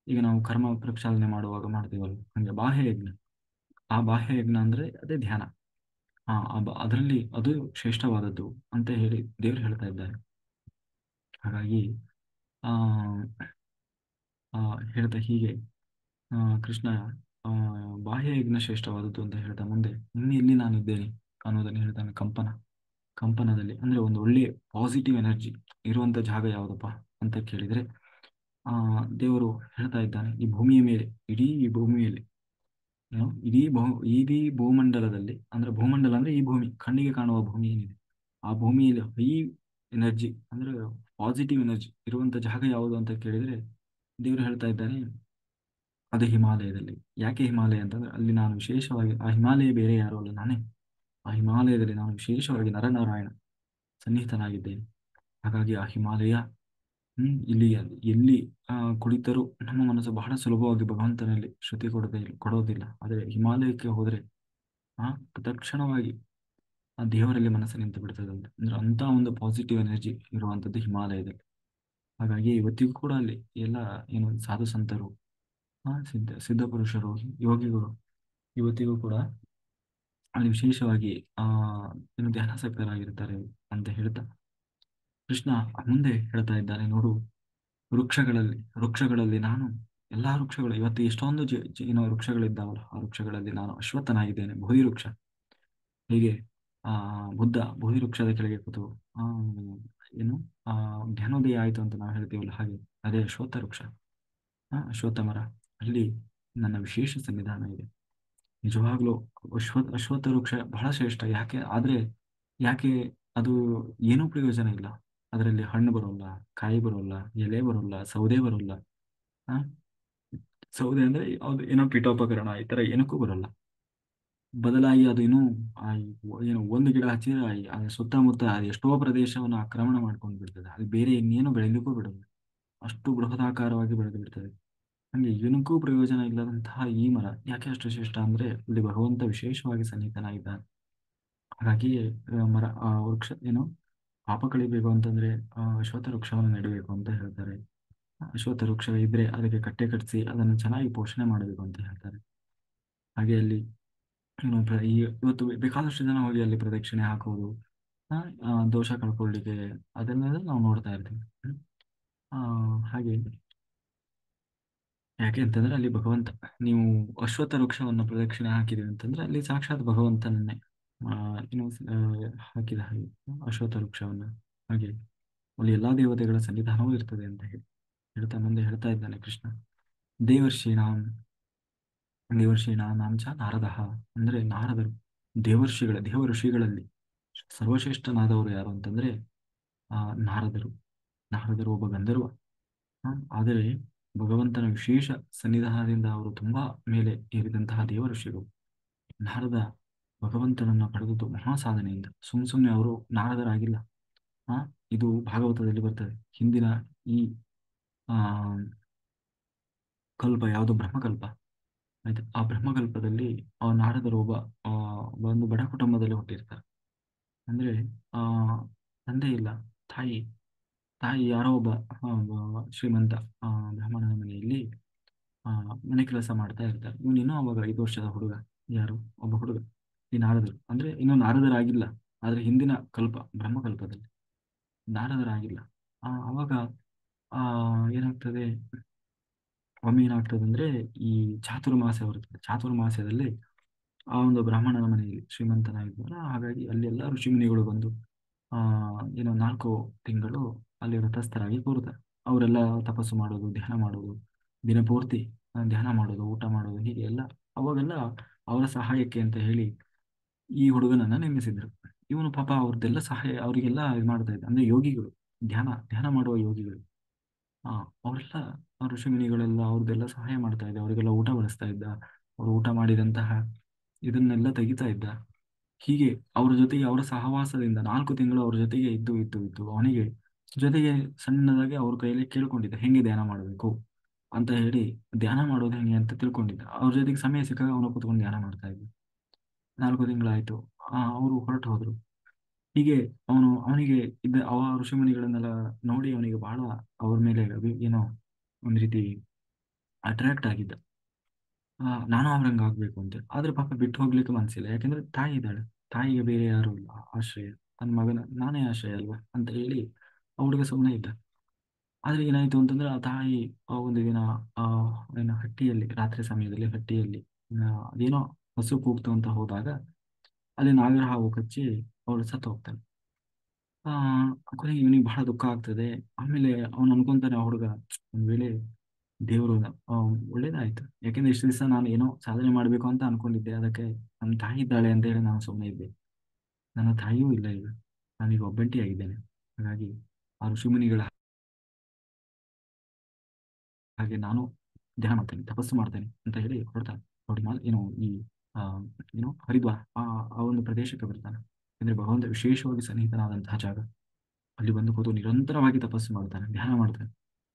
ಈಗ ನಾವು ಕರ್ಮ ಪ್ರಕ್ಷಾಳನೆ ಮಾಡುವಾಗ ಮಾಡ್ತೀವಲ್ಲ, ಹಂಗೆ ಬಾಹ್ಯ ಯಜ್ಞ. ಆ ಬಾಹ್ಯ ಯಜ್ಞ ಅಂದ್ರೆ ಅದೇ ಧ್ಯಾನ. ಅದರಲ್ಲಿ ಅದು ಶ್ರೇಷ್ಠವಾದದ್ದು ಅಂತ ಹೇಳಿ ದೇವರು ಹೇಳ್ತಾ ಇದ್ದಾರೆ. ಹಾಗಾಗಿ ಆ ಆ ಹೇಳ್ತಾ ಹೀಗೆ ಕೃಷ್ಣ ಆ ಬಾಹ್ಯ ಯಜ್ಞ ಶ್ರೇಷ್ಠವಾದದ್ದು ಅಂತ ಹೇಳ್ತಾ ಮುಂದೆ ಇನ್ನು ಇಲ್ಲಿ ನಾನಿದ್ದೇನೆ ಅನ್ನೋದನ್ನು ಹೇಳ್ತಾನೆ. ಕಂಪನದಲ್ಲಿ ಅಂದ್ರೆ ಒಂದು ಒಳ್ಳೆಯ ಪಾಸಿಟಿವ್ ಎನರ್ಜಿ ಇರುವಂತ ಜಾಗ ಯಾವುದಪ್ಪ ಅಂತ ಕೇಳಿದ್ರೆ ಆ ದೇವರು ಹೇಳ್ತಾ ಇದ್ದಾನೆ, ಈ ಭೂಮಿಯ ಮೇಲೆ, ಇಡೀ ಭೂಮಿಯಲ್ಲಿ, ಇಡೀ ಭೂಮಂಡಲದಲ್ಲಿ, ಅಂದ್ರೆ ಭೂಮಂಡಲ ಅಂದ್ರೆ ಈ ಭೂಮಿ, ಕಣ್ಣಿಗೆ ಕಾಣುವ ಭೂಮಿ ಏನಿದೆ, ಆ ಭೂಮಿಯಲ್ಲಿ ಹೈ ಎನರ್ಜಿ ಅಂದ್ರೆ ಪಾಸಿಟಿವ್ ಎನರ್ಜಿ ಇರುವಂತ ಜಾಗ ಯಾವುದು ಅಂತ ಕೇಳಿದ್ರೆ ದೇವರು ಹೇಳ್ತಾ ಇದ್ದಾನೆ, ಅದು ಹಿಮಾಲಯದಲ್ಲಿ. ಯಾಕೆ ಹಿಮಾಲಯ ಅಂತಂದ್ರೆ, ಅಲ್ಲಿ ನಾನು ವಿಶೇಷವಾಗಿ, ಆ ಹಿಮಾಲಯ ಬೇರೆ ಯಾರು ಅಲ್ಲ, ನಾನೇ. ಆ ಹಿಮಾಲಯದಲ್ಲಿ ನಾನು ವಿಶೇಷವಾಗಿ ನರನಾರಾಯಣ ಸನ್ನಿಹಿತನಾಗಿದ್ದೇನೆ. ಹಾಗಾಗಿ ಆ ಹಿಮಾಲಯ ಇಲ್ಲಿ ಎಲ್ಲಿ ಕುಳಿತರೂ ನಮ್ಮ ಮನಸ್ಸು ಬಹಳ ಸುಲಭವಾಗಿ ಭಗವಂತನಲ್ಲಿ ಶ್ರುತಿ ಕೊಡೋದಿಲ್ಲ. ಆದರೆ ಹಿಮಾಲಯಕ್ಕೆ ಹೋದ್ರೆ ತಕ್ಷಣವಾಗಿ ಆ ದೇವರಲ್ಲಿ ಮನಸ್ಸು ನಿಂತು ಬಿಡ್ತದೆ ಅಂತ. ಅಂದ್ರೆ ಅಂತ ಒಂದು ಪಾಸಿಟಿವ್ ಎನರ್ಜಿ ಇರುವಂತದ್ದು ಹಿಮಾಲಯದಲ್ಲಿ. ಹಾಗಾಗಿ ಇವತ್ತಿಗೂ ಕೂಡ ಅಲ್ಲಿ ಎಲ್ಲ ಏನು ಸಾಧು ಸಂತರು, ಸಿದ್ಧ ಪುರುಷರು, ಯೋಗಿಗಳು ಇವತ್ತಿಗೂ ಕೂಡ ಅಲ್ಲಿ ವಿಶೇಷವಾಗಿ ಆ ಏನು ಧ್ಯಾನಾಸಕ್ತರಾಗಿರ್ತಾರೆ ಅಂತ ಹೇಳ್ತಾ ಕೃಷ್ಣ ಮುಂದೆ ಹೇಳ್ತಾ ಇದ್ದಾನೆ, ನೋಡು, ವೃಕ್ಷಗಳಲ್ಲಿ ನಾನು ಎಲ್ಲಾ ವೃಕ್ಷಗಳು ಇವತ್ತು ಎಷ್ಟೊಂದು ಏನೋ ವೃಕ್ಷಗಳಿದ್ದಾವಲ್ಲ, ಆ ವೃಕ್ಷಗಳಲ್ಲಿ ನಾನು ಅಶ್ವತ್ಥನಾಗಿದ್ದೇನೆ. ಬೋಧಿ ವೃಕ್ಷ ಹೀಗೆ ಆ ಬುದ್ಧ ಬೋಧಿ ವೃಕ್ಷದ ಕೆಳಗೆ ಕೂತು ಆ ಏನು ಆ ಜ್ಞಾನೋದಯ ಆಯಿತು ಅಂತ ನಾವು ಹೇಳ್ತೀವಲ್ಲ, ಹಾಗೆ ಅದೇ ಅಶ್ವತ್ಥ ವೃಕ್ಷ, ಅಶ್ವತ್ಥ ಮರ, ಅಲ್ಲಿ ನನ್ನ ವಿಶೇಷ ಸನ್ನಿಧಾನ ಇದೆ. ನಿಜವಾಗ್ಲೂ ಅಶ್ವತ್ಥ ವೃಕ್ಷ ಬಹಳ ಶ್ರೇಷ್ಠ. ಯಾಕೆ ಅದು ಏನೂ ಪ್ರಯೋಜನ ಇಲ್ಲ. ಅದರಲ್ಲಿ ಹಣ್ಣು ಬರೋಲ್ಲ, ಕಾಯಿ ಬರೋಲ್ಲ, ಎಲೆ ಬರೋಲ್ಲ, ಸೌದೆ ಬರೋಲ್ಲ. ಆ ಸೌದೆ ಅಂದ್ರೆ ಅದು ಏನೋ ಪೀಠೋಪಕರಣ, ಈ ತರ ಏನಕ್ಕೂ ಬರಲ್ಲ. ಬದಲಾಗಿ ಅದು ಏನು ಒಂದು ಗಿಡ ಹಚ್ಚಿದ್ರೆ ಸುತ್ತಮುತ್ತ ಎಷ್ಟೋ ಪ್ರದೇಶವನ್ನು ಆಕ್ರಮಣ ಮಾಡ್ಕೊಂಡು ಬಿಡ್ತದೆ. ಅದು ಬೇರೆ ಇನ್ನೇನು ಬೆಳಿಲಿಕ್ಕೂ ಬಿಡಲ್ಲ, ಅಷ್ಟು ಬೃಹದಾಕಾರವಾಗಿ ಬೆಳೆದು ಬಿಡ್ತದೆ. ಹಂಗೆ ಏನಕ್ಕೂ ಪ್ರಯೋಜನ ಇಲ್ಲದಂತಹ ಈ ಮರ ಯಾಕೆ ಅಷ್ಟು ಶ್ರೇಷ್ಠ ಅಂದ್ರೆ, ಇಲ್ಲಿ ಭಗವಂತ ವಿಶೇಷವಾಗಿ ಸನ್ನಿಹಿತನಾಗಿದ್ದಾನೆ. ಹಾಗಾಗಿ ವೃಕ್ಷ ಏನು ಪಾಪ ಕಳಿಬೇಕು ಅಂತಂದ್ರೆ ಅಶ್ವತ್ಥ ವೃಕ್ಷವನ್ನು ನೆಡಬೇಕು ಅಂತ ಹೇಳ್ತಾರೆ. ಅಶ್ವತ್ಥ ವೃಕ್ಷ ಇದ್ರೆ ಅದಕ್ಕೆ ಕಟ್ಟೆ ಕಟ್ಟಿಸಿ ಅದನ್ನು ಚೆನ್ನಾಗಿ ಪೋಷಣೆ ಮಾಡಬೇಕು ಅಂತ ಹೇಳ್ತಾರೆ. ಹಾಗೆ ಅಲ್ಲಿ ಏನು ಇವತ್ತು ಬೇಕಾದಷ್ಟು ಜನ ಹೋಗಿ ಅಲ್ಲಿ ಪ್ರದಕ್ಷಿಣೆ ಹಾಕೋದು, ದೋಷ ಕಳ್ಕೊಳ್ಳಿಕ್ಕೆ, ಅದನ್ನೆಲ್ಲ ನಾವು ನೋಡ್ತಾ ಇರ್ತೀವಿ. ಆ, ಹಾಗೆ ಯಾಕೆ ಅಂತಂದ್ರೆ ಅಲ್ಲಿ ಭಗವಂತ, ನೀವು ಅಶ್ವತ್ಥ ವೃಕ್ಷವನ್ನು ಪ್ರದಕ್ಷಿಣೆ ಹಾಕಿದೀವಿ ಅಂತಂದ್ರೆ ಅಲ್ಲಿ ಸಾಕ್ಷಾತ್ ಭಗವಂತನನ್ನೇ ಆ, ಏನು ಹಾಕಿದ ಹಾಗೆ ಅಶ್ವತ್ಥ ವೃಕ್ಷವನ್ನು. ಹಾಗೆ ಅಲ್ಲಿ ಎಲ್ಲಾ ದೇವತೆಗಳ ಸನ್ನಿಧಾನವೂ ಇರ್ತದೆ ಅಂತ ಹೇಳಿ ಹೇಳ್ತಾ ಮುಂದೆ ಹೇಳ್ತಾ ಇದ್ದಾನೆ ಕೃಷ್ಣ. ದೇವರ್ಷೀಣಾಂ ದೇವರ್ಷೀಣಾಂ ಚ ನಾರದಃ, ಅಂದ್ರೆ ನಾರದರು ದೇವ ಋಷಿಗಳಲ್ಲಿ ಸರ್ವಶ್ರೇಷ್ಠನಾದವರು ಯಾರು ಅಂತಂದ್ರೆ ಆ ನಾರದರು. ನಾರದರು ಒಬ್ಬ ಗಂಧರ್ವ. ಆದರೆ ಭಗವಂತನ ವಿಶೇಷ ಸನ್ನಿಧಾನದಿಂದ ಅವರು ತುಂಬಾ ಮೇಲೆ ಏರಿದಂತಹ ದೇವ ಋಷಿಗಳು. ನಾರದ ಭಗವಂತನನ್ನ ಪಡೆದದ್ದು ಮಹಾ ಸಾಧನೆಯಿಂದ, ಸುಮ್ಮನೆ ಅವರು ನಾರದರಾಗಿಲ್ಲ. ಆ ಇದು ಭಾಗವತದಲ್ಲಿ ಬರ್ತದೆ. ಹಿಂದಿನ ಈ ಆ ಕಲ್ಪ ಯಾವುದು ಬ್ರಹ್ಮಕಲ್ಪ ಆಯ್ತು, ಆ ಬ್ರಹ್ಮಕಲ್ಪದಲ್ಲಿ ಆ ನಾರದರು ಆ ಒಂದು ಬಡ ಕುಟುಂಬದಲ್ಲಿ ಹುಟ್ಟಿರ್ತಾರೆ. ಅಂದ್ರೆ ಆ ತಂದೆ ಇಲ್ಲ, ತಾಯಿ ತಾಯಿ ಯಾರೋ ಒಬ್ಬ ಶ್ರೀಮಂತ ಆ ಬ್ರಾಹ್ಮಣನ ಮನೆಯಲ್ಲಿ ಆ ಮನೆ ಕೆಲಸ ಮಾಡ್ತಾ ಇರ್ತಾರೆ. ಇವನು ಅವಾಗ 5 ವರ್ಷದ ಹುಡುಗ. ಯಾರು ಒಬ್ಬ ಹುಡುಗ, ಈ ನಾರದರು ಅಂದ್ರೆ ಇನ್ನು ನಾರದರಾಗಿಲ್ಲ. ಆದ್ರೆ ಹಿಂದಿನ ಕಲ್ಪ ಬ್ರಹ್ಮಕಲ್ಪದಲ್ಲಿ ನಾರದರಾಗಿಲ್ಲ. ಅವಾಗ ಆ ಏನಾಗ್ತದೆ, ಒಮ್ಮೆ ಏನಾಗ್ತದೆ ಅಂದ್ರೆ ಈ ಚಾತುರ್ಮಾಸ ಬರ್ತದೆ. ಚಾತುರ್ಮಾಸದಲ್ಲಿ ಆ ಒಂದು ಬ್ರಾಹ್ಮಣನ ಮನೆಯಲ್ಲಿ ಶ್ರೀಮಂತನಾಗಿದ್ದಾನೆ. ಹಾಗಾಗಿ ಅಲ್ಲಿ ಎಲ್ಲ ಋಷಿಮುನಿಗಳು ಬಂದು ಆ ಏನೋ 4 ತಿಂಗಳು ಅಲ್ಲಿ ವ್ರತಸ್ಥರಾಗಿ ಕೂರುತ್ತಾರೆ. ಅವರೆಲ್ಲ ತಪಸ್ಸು ಮಾಡೋದು, ಧ್ಯಾನ ಮಾಡೋದು, ದಿನಪೂರ್ತಿ ಧ್ಯಾನ ಮಾಡೋದು, ಊಟ ಮಾಡೋದು, ಹೀಗೆ ಎಲ್ಲ. ಅವಾಗೆಲ್ಲ ಅವರ ಸಹಾಯಕ್ಕೆ ಅಂತ ಹೇಳಿ ಈ ಹುಡುಗನನ್ನ ನೇಮಿಸಿದ್ರು. ಇವನು ಪಾಪ ಅವ್ರದ್ದೆಲ್ಲ ಸಹಾಯ ಅವರಿಗೆಲ್ಲ ಇದು ಮಾಡ್ತಾ ಇದ್ದ. ಅಂದ್ರೆ ಯೋಗಿಗಳು, ಧ್ಯಾನ ಧ್ಯಾನ ಮಾಡುವ ಯೋಗಿಗಳು. ಆ ಅವರೆಲ್ಲ ಋಷಿಮುನಿಗಳೆಲ್ಲ ಅವ್ರದ್ದೆಲ್ಲ ಸಹಾಯ ಮಾಡ್ತಾ ಇದ್ದ, ಅವರಿಗೆಲ್ಲ ಊಟ ಬಡಿಸ್ತಾ ಇದ್ದ. ಅವರು ಊಟ ಮಾಡಿದಂತಹ ಇದನ್ನೆಲ್ಲ ತೆಗಿತಾ ಇದ್ದ. ಹೀಗೆ ಅವರ ಜೊತೆಗೆ, ಅವರ ಸಹವಾಸದಿಂದ 4 ತಿಂಗಳು ಅವ್ರ ಜೊತೆಗೆ ಇದ್ದು ಇದ್ದು ಇದ್ದು ಅವನಿಗೆ ಜೊತೆಗೆ ಸಣ್ಣದಾಗಿ ಅವ್ರ ಕೈಯಲ್ಲಿ ಕೇಳ್ಕೊಂಡಿದ್ದ ಹೆಂಗೆ ಧ್ಯಾನ ಮಾಡಬೇಕು ಅಂತ ಹೇಳಿ. ಧ್ಯಾನ ಮಾಡೋದು ಹೆಂಗೆ ಅಂತ ತಿಳ್ಕೊಂಡಿದ್ದ. ಅವ್ರ ಜೊತೆಗೆ ಸಮಯ ಸಿಕ್ಕಾಗ ಅವನು ಕೂತ್ಕೊಂಡು ಧ್ಯಾನ ಮಾಡ್ತಾ ಇದ್ದ. 4 ತಿಂಗಳಾಯ್ತು. ಅವರು ಹೊರಟು ಹೋದ್ರು. ಹೀಗೆ ಅವನಿಗೆ ಅವ ಋಷಿಮುನಿಗಳನ್ನೆಲ್ಲ ನೋಡಿ ಅವನಿಗೆ ಬಹಳ ಅವ್ರ ಮೇಲೆ ಏನೋ ಒಂದ್ ರೀತಿ ಅಟ್ರಾಕ್ಟ್ ಆಗಿದ್ದ. ನಾನು ಅವ್ರಂಗ ಆಗ್ಬೇಕು ಅಂತ. ಆದ್ರೆ ಪಾಪ ಬಿಟ್ಟು ಹೋಗ್ಲಿಕ್ಕೆ ಮನ್ಸಿಲ್ಲ, ಯಾಕಂದ್ರೆ ತಾಯಿ ಇದ್ದಾಳೆ. ತಾಯಿಗೆ ಬೇರೆ ಯಾರು ಇಲ್ಲ ಆಶ್ರಯ. ನನ್ನ ಮಗನ ನಾನೇ ಆಶ್ರಯ ಅಲ್ವಾ ಅಂತ ಹೇಳಿ ಆ ಹುಡುಗ ಸುಮ್ಮನೆ ಇದ್ದ. ಆದ್ರೆ ಏನಾಯ್ತು ಅಂತಂದ್ರೆ ಆ ತಾಯಿ ಒಂದು ದಿನ ಆ ಏನು ಹಟ್ಟಿಯಲ್ಲಿ, ರಾತ್ರಿ ಸಮಯದಲ್ಲಿ ಹಟ್ಟಿಯಲ್ಲಿ ಅದೇನೋ ಹಸು ಕೂಗ್ತು ಅಂತ ಹೋದಾಗ ಅಲ್ಲಿ ನಾಗರ ಹಾವು ಕಚ್ಚಿ ಅವಳು ಸತ್ತು ಹೋಗ್ತಾಳೆ. ಆ ಕೊನೆಗೆ ಇವನಿಗೆ ಬಹಳ ದುಃಖ ಆಗ್ತದೆ. ಆಮೇಲೆ ಅವನು ಅನ್ಕೊಂತಾನೆ, ಆ ಹುಡುಗ, ಒಂದ್ ವೇಳೆ ದೇವರು ಒಳ್ಳೇದಾಯ್ತು. ಯಾಕೆಂದ್ರೆ ಇಷ್ಟು ದಿವಸ ನಾನು ಏನೋ ಸಾಧನೆ ಮಾಡ್ಬೇಕು ಅಂತ ಅನ್ಕೊಂಡಿದ್ದೆ. ಅದಕ್ಕೆ ನನ್ನ ತಾಯಿ ಇದ್ದಾಳೆ ಅಂತ ಹೇಳಿ ನಾನು ಸುಮ್ಮನೆ ಇದ್ದೆ. ನನ್ನ ತಾಯಿಯೂ ಇಲ್ಲ ಈಗ, ನಾನೀಗ ಒಬ್ಬಂಟಿಯಾಗಿದ್ದೇನೆ. ಹಾಗಾಗಿ ಆ ಋಷಿಮುನಿಗಳ ಹಾಗೆ ನಾನು ಧ್ಯಾನ ಮಾಡ್ತೇನೆ, ತಪಸ್ಸು ಮಾಡ್ತೇನೆ ಅಂತ ಹೇಳಿ ಹೊರಡ್ತಾನೆ. ಹೊರಟ ಏನೋ ಈ ಆ ಏನೋ ಹರಿದ್ವಾರ ಆ ಒಂದು ಪ್ರದೇಶಕ್ಕೆ ಬರ್ತಾನೆ. ಅಂದ್ರೆ ಭಗವಂತ ವಿಶೇಷವಾಗಿ ಸನ್ನಿಹಿತನಾದಂತಹ ಜಾಗ. ಅಲ್ಲಿ ಬಂದು ಕೂತು ನಿರಂತರವಾಗಿ ತಪಸ್ಸು ಮಾಡ್ತಾನೆ, ಧ್ಯಾನ ಮಾಡ್ತಾನೆ.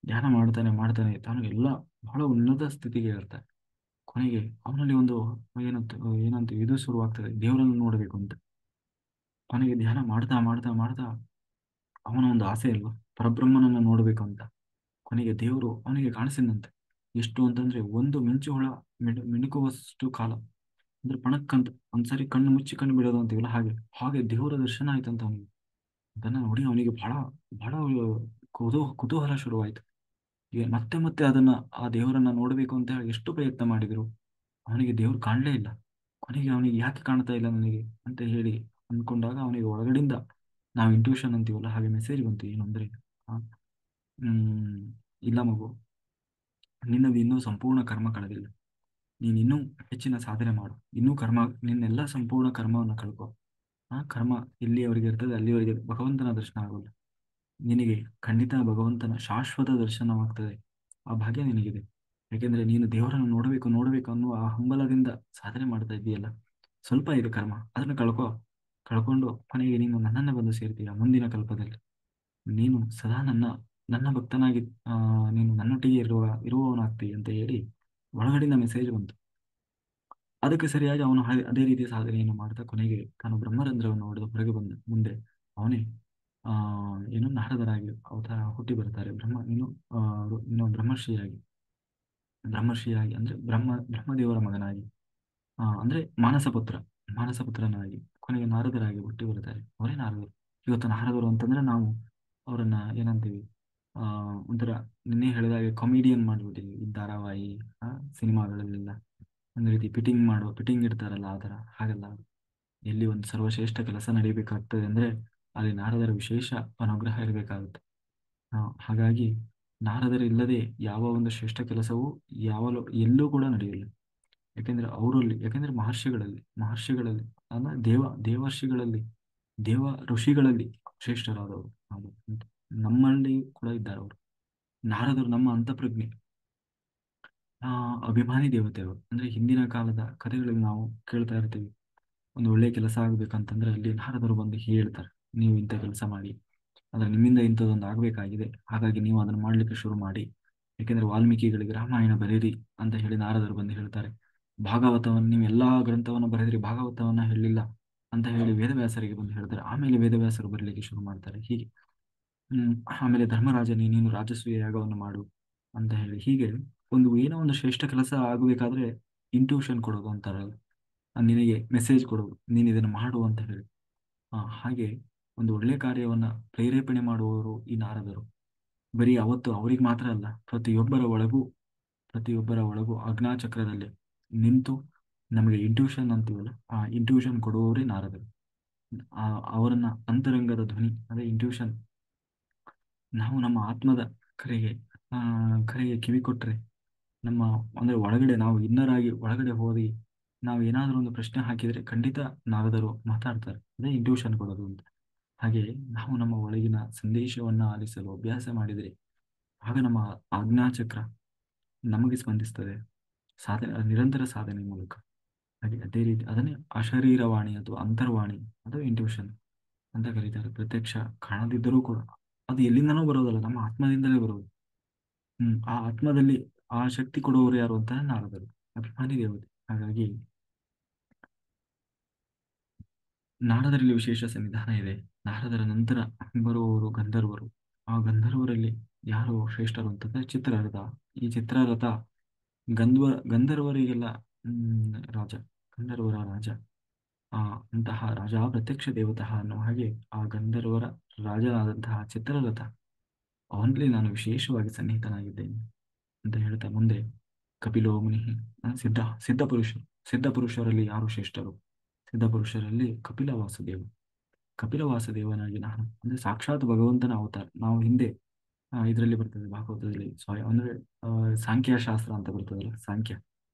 ಧ್ಯಾನ ಮಾಡ್ತಾನೆ ಮಾಡ್ತಾನೆ ತಾನು ಎಲ್ಲ ಬಹಳ ಉನ್ನತ ಸ್ಥಿತಿಗೆ ಇರ್ತಾನೆ. ಕೊನೆಗೆ ಅವನಲ್ಲಿ ಒಂದು ಏನಂತ ಏನಂತ ಇದು ಶುರುವಾಗ್ತದೆ, ದೇವರನ್ನು ನೋಡಬೇಕು ಅಂತ. ಕೊನೆಗೆ ಧ್ಯಾನ ಮಾಡ್ತಾ ಮಾಡ್ತಾ ಮಾಡ್ತಾ ಅವನ ಒಂದು ಆಸೆ ಅಲ್ವಾ, ಪರಬ್ರಹ್ಮನನ್ನು ನೋಡಬೇಕು ಅಂತ. ಕೊನೆಗೆ ದೇವರು ಅವನಿಗೆ ಕಾಣಿಸಿದಂತೆ. ಎಷ್ಟು ಅಂತಂದ್ರೆ ಒಂದು ಮಿಂಚು ಹುಳ ಮಿಣುಕುವಷ್ಟು ಕಾಲ. ಅಂದ್ರೆ ಪಣಕ್ಕಂತ ಒಂದ್ಸರಿ ಕಣ್ಣು ಮುಚ್ಚಿ ಕಣ್ಣು ಬಿಡೋದು ಅಂತೀವಲ್ಲ, ಹಾಗೆ ಹಾಗೆ ದೇವರ ದರ್ಶನ ಆಯ್ತಂತ ಅವನಿಗೆ. ಅದನ್ನ ನೋಡಿ ಅವನಿಗೆ ಬಹಳ ಬಹಳ ಕುತೂಹಲ ಶುರುವಾಯ್ತು. ಈಗ ಮತ್ತೆ ಮತ್ತೆ ಅದನ್ನ ಆ ದೇವರನ್ನ ನೋಡಬೇಕು ಅಂತ ಹೇಳಿ ಎಷ್ಟು ಪ್ರಯತ್ನ ಮಾಡಿದ್ರು ಅವನಿಗೆ ದೇವ್ರು ಕಾಣಲೇ ಇಲ್ಲ. ಕೊನೆಗೆ ಅವನಿಗೆ ಯಾಕೆ ಕಾಣ್ತಾ ಇಲ್ಲ ನನಗೆ ಅಂತ ಹೇಳಿ ಅಂದ್ಕೊಂಡಾಗ ಅವನಿಗೆ ಒಳಗಡೆಯಿಂದ, ನಾವು ಇಂಟ್ಯೂಷನ್ ಅಂತೀವಲ್ಲ ಹಾಗೆ ಮೆಸೇಜ್ ಬಂತು. ಏನಂದ್ರೆ ಆ, ಹ್ಮ್ ಇಲ್ಲ ಮಗು, ನಿನ್ನದು ಇನ್ನೂ ಸಂಪೂರ್ಣ ಕರ್ಮ ಕಳೆದಿಲ್ಲ. ನೀನ್ ಇನ್ನೂ ಹೆಚ್ಚಿನ ಸಾಧನೆ ಮಾಡು. ಇನ್ನೂ ನಿನ್ನೆಲ್ಲ ಸಂಪೂರ್ಣ ಕರ್ಮವನ್ನು ಕಳ್ಕೊ. ಆ ಕರ್ಮ ಎಲ್ಲಿಯವರೆಗೆ ಇರ್ತದೆ ಅಲ್ಲಿವರೆಗೆ ಭಗವಂತನ ದರ್ಶನ ಆಗೋಲ್ಲ. ನಿನಗೆ ಖಂಡಿತ ಭಗವಂತನ ಶಾಶ್ವತ ದರ್ಶನವಾಗ್ತದೆ. ಆ ಭಾಗ್ಯ ನಿನಗಿದೆ. ಯಾಕೆಂದ್ರೆ ನೀನು ದೇವರನ್ನು ನೋಡಬೇಕು ನೋಡಬೇಕು ಅನ್ನುವ ಆ ಹಂಬಲದಿಂದ ಸಾಧನೆ ಮಾಡ್ತಾ ಇದ್ದೀಯಲ್ಲ. ಸ್ವಲ್ಪ ಇದೆ ಕರ್ಮ, ಅದನ್ನು ಕಳ್ಕೊಂಡು ಕೊನೆಗೆ ನೀನು ನನ್ನನ್ನು ಬಂದು ಸೇರ್ತೀಯ ಮುಂದಿನ ಕಲ್ಪದಲ್ಲಿ. ನೀನು ಸದಾ ನನ್ನ ನನ್ನ ಭಕ್ತನಾಗಿ ನೀನು ನನ್ನೊಟ್ಟಿಗೆ ಇರುವವನಾಗ್ತೀಯ ಅಂತ ಹೇಳಿ ಒಳಗಡೆಯಿಂದ ಮೆಸೇಜ್ ಬಂತು. ಅದಕ್ಕೆ ಸರಿಯಾಗಿ ಅವನು ಅದೇ ರೀತಿಯ ಸಾಧನೆಯನ್ನು ಮಾಡ್ತಾ ಕೊನೆಗೆ ತಾನು ಬ್ರಹ್ಮರಂಧ್ರವನ್ನು ಹೊಡೆದು ಹೊರಗೆ ಬಂದ ಮುಂದೆ ಅವನೇ ಆ ಏನು ನಾರದರಾಗಿ ಅವತಾರ ಹುಟ್ಟಿ ಬರ್ತಾರೆ. ಆ, ಬ್ರಹ್ಮರ್ಷಿಯಾಗಿ. ಬ್ರಹ್ಮರ್ಷಿಯಾಗಿ ಅಂದ್ರೆ ಬ್ರಹ್ಮದೇವರ ಮಗನಾಗಿ, ಅಂದ್ರೆ ಮಾನಸಪುತ್ರನಾಗಿ ಕೊನೆಗೆ ನಾರದರಾಗಿ ಹುಟ್ಟಿ ಬರ್ತಾರೆ. ಅವರೇ ನಾರದರು. ಇವತ್ತು ನಾರದರು ಅಂತಂದ್ರೆ ನಾವು ಅವರನ್ನ ಏನಂತೀವಿ, ಆ ಒಂಥರ ನಿನ್ನೆ ಹೇಳಿದಾಗೆ ಕಾಮಿಡಿಯನ್ ಮಾಡ್ಬಿಟ್ಟಿದ್ವಿ ಈ ಧಾರಾವಾಹಿ, ಸಿನಿಮಾಗಳಲ್ಲೆಲ್ಲ ಒಂದು ರೀತಿ ಪಿಟಿಂಗ್ ಇಡ್ತಾರಲ್ಲ ಆ ಥರ. ಹಾಗಲ್ಲ. ಎಲ್ಲಿ ಒಂದು ಸರ್ವಶ್ರೇಷ್ಠ ಕೆಲಸ ನಡೀಬೇಕಾಗ್ತದೆ ಅಂದ್ರೆ ಅಲ್ಲಿ ನಾರದರ ವಿಶೇಷ ಅನುಗ್ರಹ ಇರಬೇಕಾಗುತ್ತೆ. ಹಾಗಾಗಿ ನಾರದರಿಲ್ಲದೆ ಯಾವ ಒಂದು ಶ್ರೇಷ್ಠ ಕೆಲಸವೂ ಎಲ್ಲೂ ಕೂಡ ನಡೆಯಲ್ಲ. ಯಾಕೆಂದ್ರೆ ಮಹರ್ಷಿಗಳಲ್ಲಿ ಅಂದ್ರೆ ದೇವರ್ಷಿಗಳಲ್ಲಿ, ದೇವ ಋಷಿಗಳಲ್ಲಿ ಶ್ರೇಷ್ಠರಾದವರು ನಾವು. ನಮ್ಮಲ್ಲಿ ಕೂಡ ಇದ್ದಾರೆ ಅವರು. ನಾರದರು ನಮ್ಮ ಅಂತಃಪ್ರಜ್ಞೆ, ಅಭಿಮಾನಿ ದೇವತೆಗಳು. ಅಂದ್ರೆ ಹಿಂದಿನ ಕಾಲದ ಕಥೆಗಳಲ್ಲಿ ನಾವು ಕೇಳ್ತಾ ಇರ್ತೀವಿ, ಒಂದು ಒಳ್ಳೆ ಕೆಲಸ ಆಗ್ಬೇಕಂತಂದ್ರೆ ಅಲ್ಲಿ ನಾರದರು ಬಂದು ಹೇಳ್ತಾರೆ, ನೀವು ಇಂಥ ಕೆಲಸ ಮಾಡಿ, ಆದ್ರೆ ನಿಮ್ಮಿಂದ ಇಂಥದ್ದೊಂದು ಆಗ್ಬೇಕಾಗಿದೆ, ಹಾಗಾಗಿ ನೀವು ಅದನ್ನು ಮಾಡ್ಲಿಕ್ಕೆ ಶುರು ಮಾಡಿ. ಯಾಕೆಂದ್ರೆ ವಾಲ್ಮೀಕಿಗಳಿಗೆ ರಾಮಾಯಣ ಬರೀರಿ ಅಂತ ಹೇಳಿ ನಾರದರು ಬಂದು ಹೇಳ್ತಾರೆ. ಭಾಗವತವನ್ನು, ನೀವು ಎಲ್ಲಾ ಗ್ರಂಥವನ್ನು ಬರೆದ್ರಿ, ಭಾಗವತವನ್ನ ಹೇಳಿಲ್ಲ ಅಂತ ಹೇಳಿ ವೇದವ್ಯಾಸರಿಗೆ ಬಂದು ಹೇಳ್ತಾರೆ. ಆಮೇಲೆ ವೇದವ್ಯಾಸರು ಬರಲಿಕ್ಕೆ ಶುರು ಮಾಡ್ತಾರೆ. ಹೀಗೆ ಆಮೇಲೆ ಧರ್ಮರಾಜನೇ ನೀನು ರಾಜಸೂಯ ಯಾಗವನ್ನು ಮಾಡು ಅಂತ ಹೇಳಿ, ಹೀಗೆ ಏನೋ ಒಂದು ಶ್ರೇಷ್ಠ ಕೆಲಸ ಆಗಬೇಕಾದ್ರೆ ಇಂಟ್ಯೂಷನ್ ಕೊಡೋದು ಅಂತಾರಲ್ಲ, ನಿನಗೆ ಮೆಸೇಜ್ ಕೊಡೋದು, ನೀನು ಇದನ್ನು ಮಾಡು ಅಂತ ಹೇಳಿ. ಹಾಗೆ ಒಂದು ಒಳ್ಳೆ ಕಾರ್ಯವನ್ನ ಪ್ರೇರೇಪಣೆ ಮಾಡುವವರು ಈ ನಾರದರು. ಬರೀ ಅವತ್ತು ಅವ್ರಿಗೆ ಮಾತ್ರ ಅಲ್ಲ, ಪ್ರತಿಯೊಬ್ಬರ ಒಳಗೂ ಆಜ್ಞಾಚಕ್ರದಲ್ಲಿ ನಿಂತು ನಮಗೆ ಇಂಟ್ಯೂಷನ್ ಅಂತೀವಲ್ಲ, ಆ ಇಂಟ್ಯೂಷನ್ ಕೊಡುವವರೇ ನಾರದರು. ಆ ಅವರನ್ನ ಅಂತರಂಗದ ಧ್ವನಿ ಅದೇ ಇಂಟ್ಯೂಷನ್. ನಾವು ನಮ್ಮ ಆತ್ಮದ ಕರೆಗೆ ಆ ಕರೆಗೆ ಕಿವಿ ಕೊಟ್ರೆ, ನಮ್ಮ ಅಂದ್ರೆ ಒಳಗಡೆ ನಾವು ಇನ್ನರಾಗಿ ಒಳಗಡೆ ಹೋಗಿ ನಾವು ಏನಾದರೂ ಒಂದು ಪ್ರಶ್ನೆ ಹಾಕಿದ್ರೆ ಖಂಡಿತ ನಾರದರು ಮಾತಾಡ್ತಾರೆ. ಅದೇ ಇಂಟ್ಯೂಷನ್ ಕೊಡೋದು ಅಂತ. ಹಾಗೆ ನಾವು ನಮ್ಮ ಒಳಗಿನ ಸಂದೇಶವನ್ನ ಆಲಿಸಲು ಅಭ್ಯಾಸ ಮಾಡಿದರೆ ಆಗ ನಮ್ಮ ಆಜ್ಞಾಚಕ್ರ ನಮಗೆ ಸ್ಪಂದಿಸ್ತದೆ, ನಿರಂತರ ಸಾಧನೆ ಮೂಲಕ. ಹಾಗೆ ಅದೇ ರೀತಿ ಅದನ್ನೇ ಅಶರೀರವಾಣಿ ಅಥವಾ ಅಂತರ್ವಾಣಿ ಅಥವಾ ಇಂಟ್ಯೂಷನ್ ಅಂತ ಕರೀತಾರೆ. ಪ್ರತ್ಯಕ್ಷ ಕಾಣದಿದ್ದರೂ ಕೂಡ ಅದು ಎಲ್ಲಿಂದನೂ ಬರೋದಲ್ಲ, ನಮ್ಮ ಆತ್ಮದಿಂದಲೇ ಬರೋದು. ಆ ಆತ್ಮದಲ್ಲಿ ಆ ಶಕ್ತಿ ಕೊಡುವವರು ಯಾರು ಅಂತ ನಾರದರು, ಅಭಿಮಾನಿ ದೇವತೆ. ಹಾಗಾಗಿ ನಾರದರಲ್ಲಿ ವಿಶೇಷ ಸನ್ನಿಧಾನ ಇದೆ. ನಾರದರ ನಂತರ ಬರುವವರು ಗಂಧರ್ವರು. ಆ ಗಂಧರ್ವರಲ್ಲಿ ಯಾರು ಶ್ರೇಷ್ಠರು ಅಂತಂದ್ರೆ ಚಿತ್ರರಥ. ಈ ಚಿತ್ರರಥ ಗಂಧರ್ವರಿಗೆಲ್ಲ ರಾಜ, ಗಂಧರ್ವರ ರಾಜ. ಆ ಅಂತಹ ರಾಜ ಪ್ರತ್ಯಕ್ಷ ದೇವತಃ ಅನ್ನೋ ಹಾಗೆ ಆ ಗಂಧರ್ವರ ರಾಜನಾದಂತಹ ಚಿತ್ರರಥ, ಅವನಲ್ಲಿ ನಾನು ವಿಶೇಷವಾಗಿ ಸನ್ನಿಹಿತನಾಗಿದ್ದೇನೆ ಅಂತ ಹೇಳ್ತಾ ಮುಂದೆ ಕಪಿಲೋ ಮುನಿ, ಸಿದ್ಧ ಪುರುಷರಲ್ಲಿ ಯಾರು ಶ್ರೇಷ್ಠರು? ಸಿದ್ಧ ಪುರುಷರಲ್ಲಿ ಕಪಿಲ ವಾಸುದೇವನಾಗಿ ನಾನು, ಅಂದ್ರೆ ಸಾಕ್ಷಾತ್ ಭಗವಂತನ ಅವತಾರ. ನಾವು ಹಿಂದೆ ಇದರಲ್ಲಿ ಬರ್ತದೆ ಭಾಗವತದಲ್ಲಿ ಅಂದ್ರೆ ಸಾಂಖ್ಯಶಾಸ್ತ್ರ ಅಂತ ಬರ್ತದಲ್ಲ, ಸಾಂಖ್ಯ,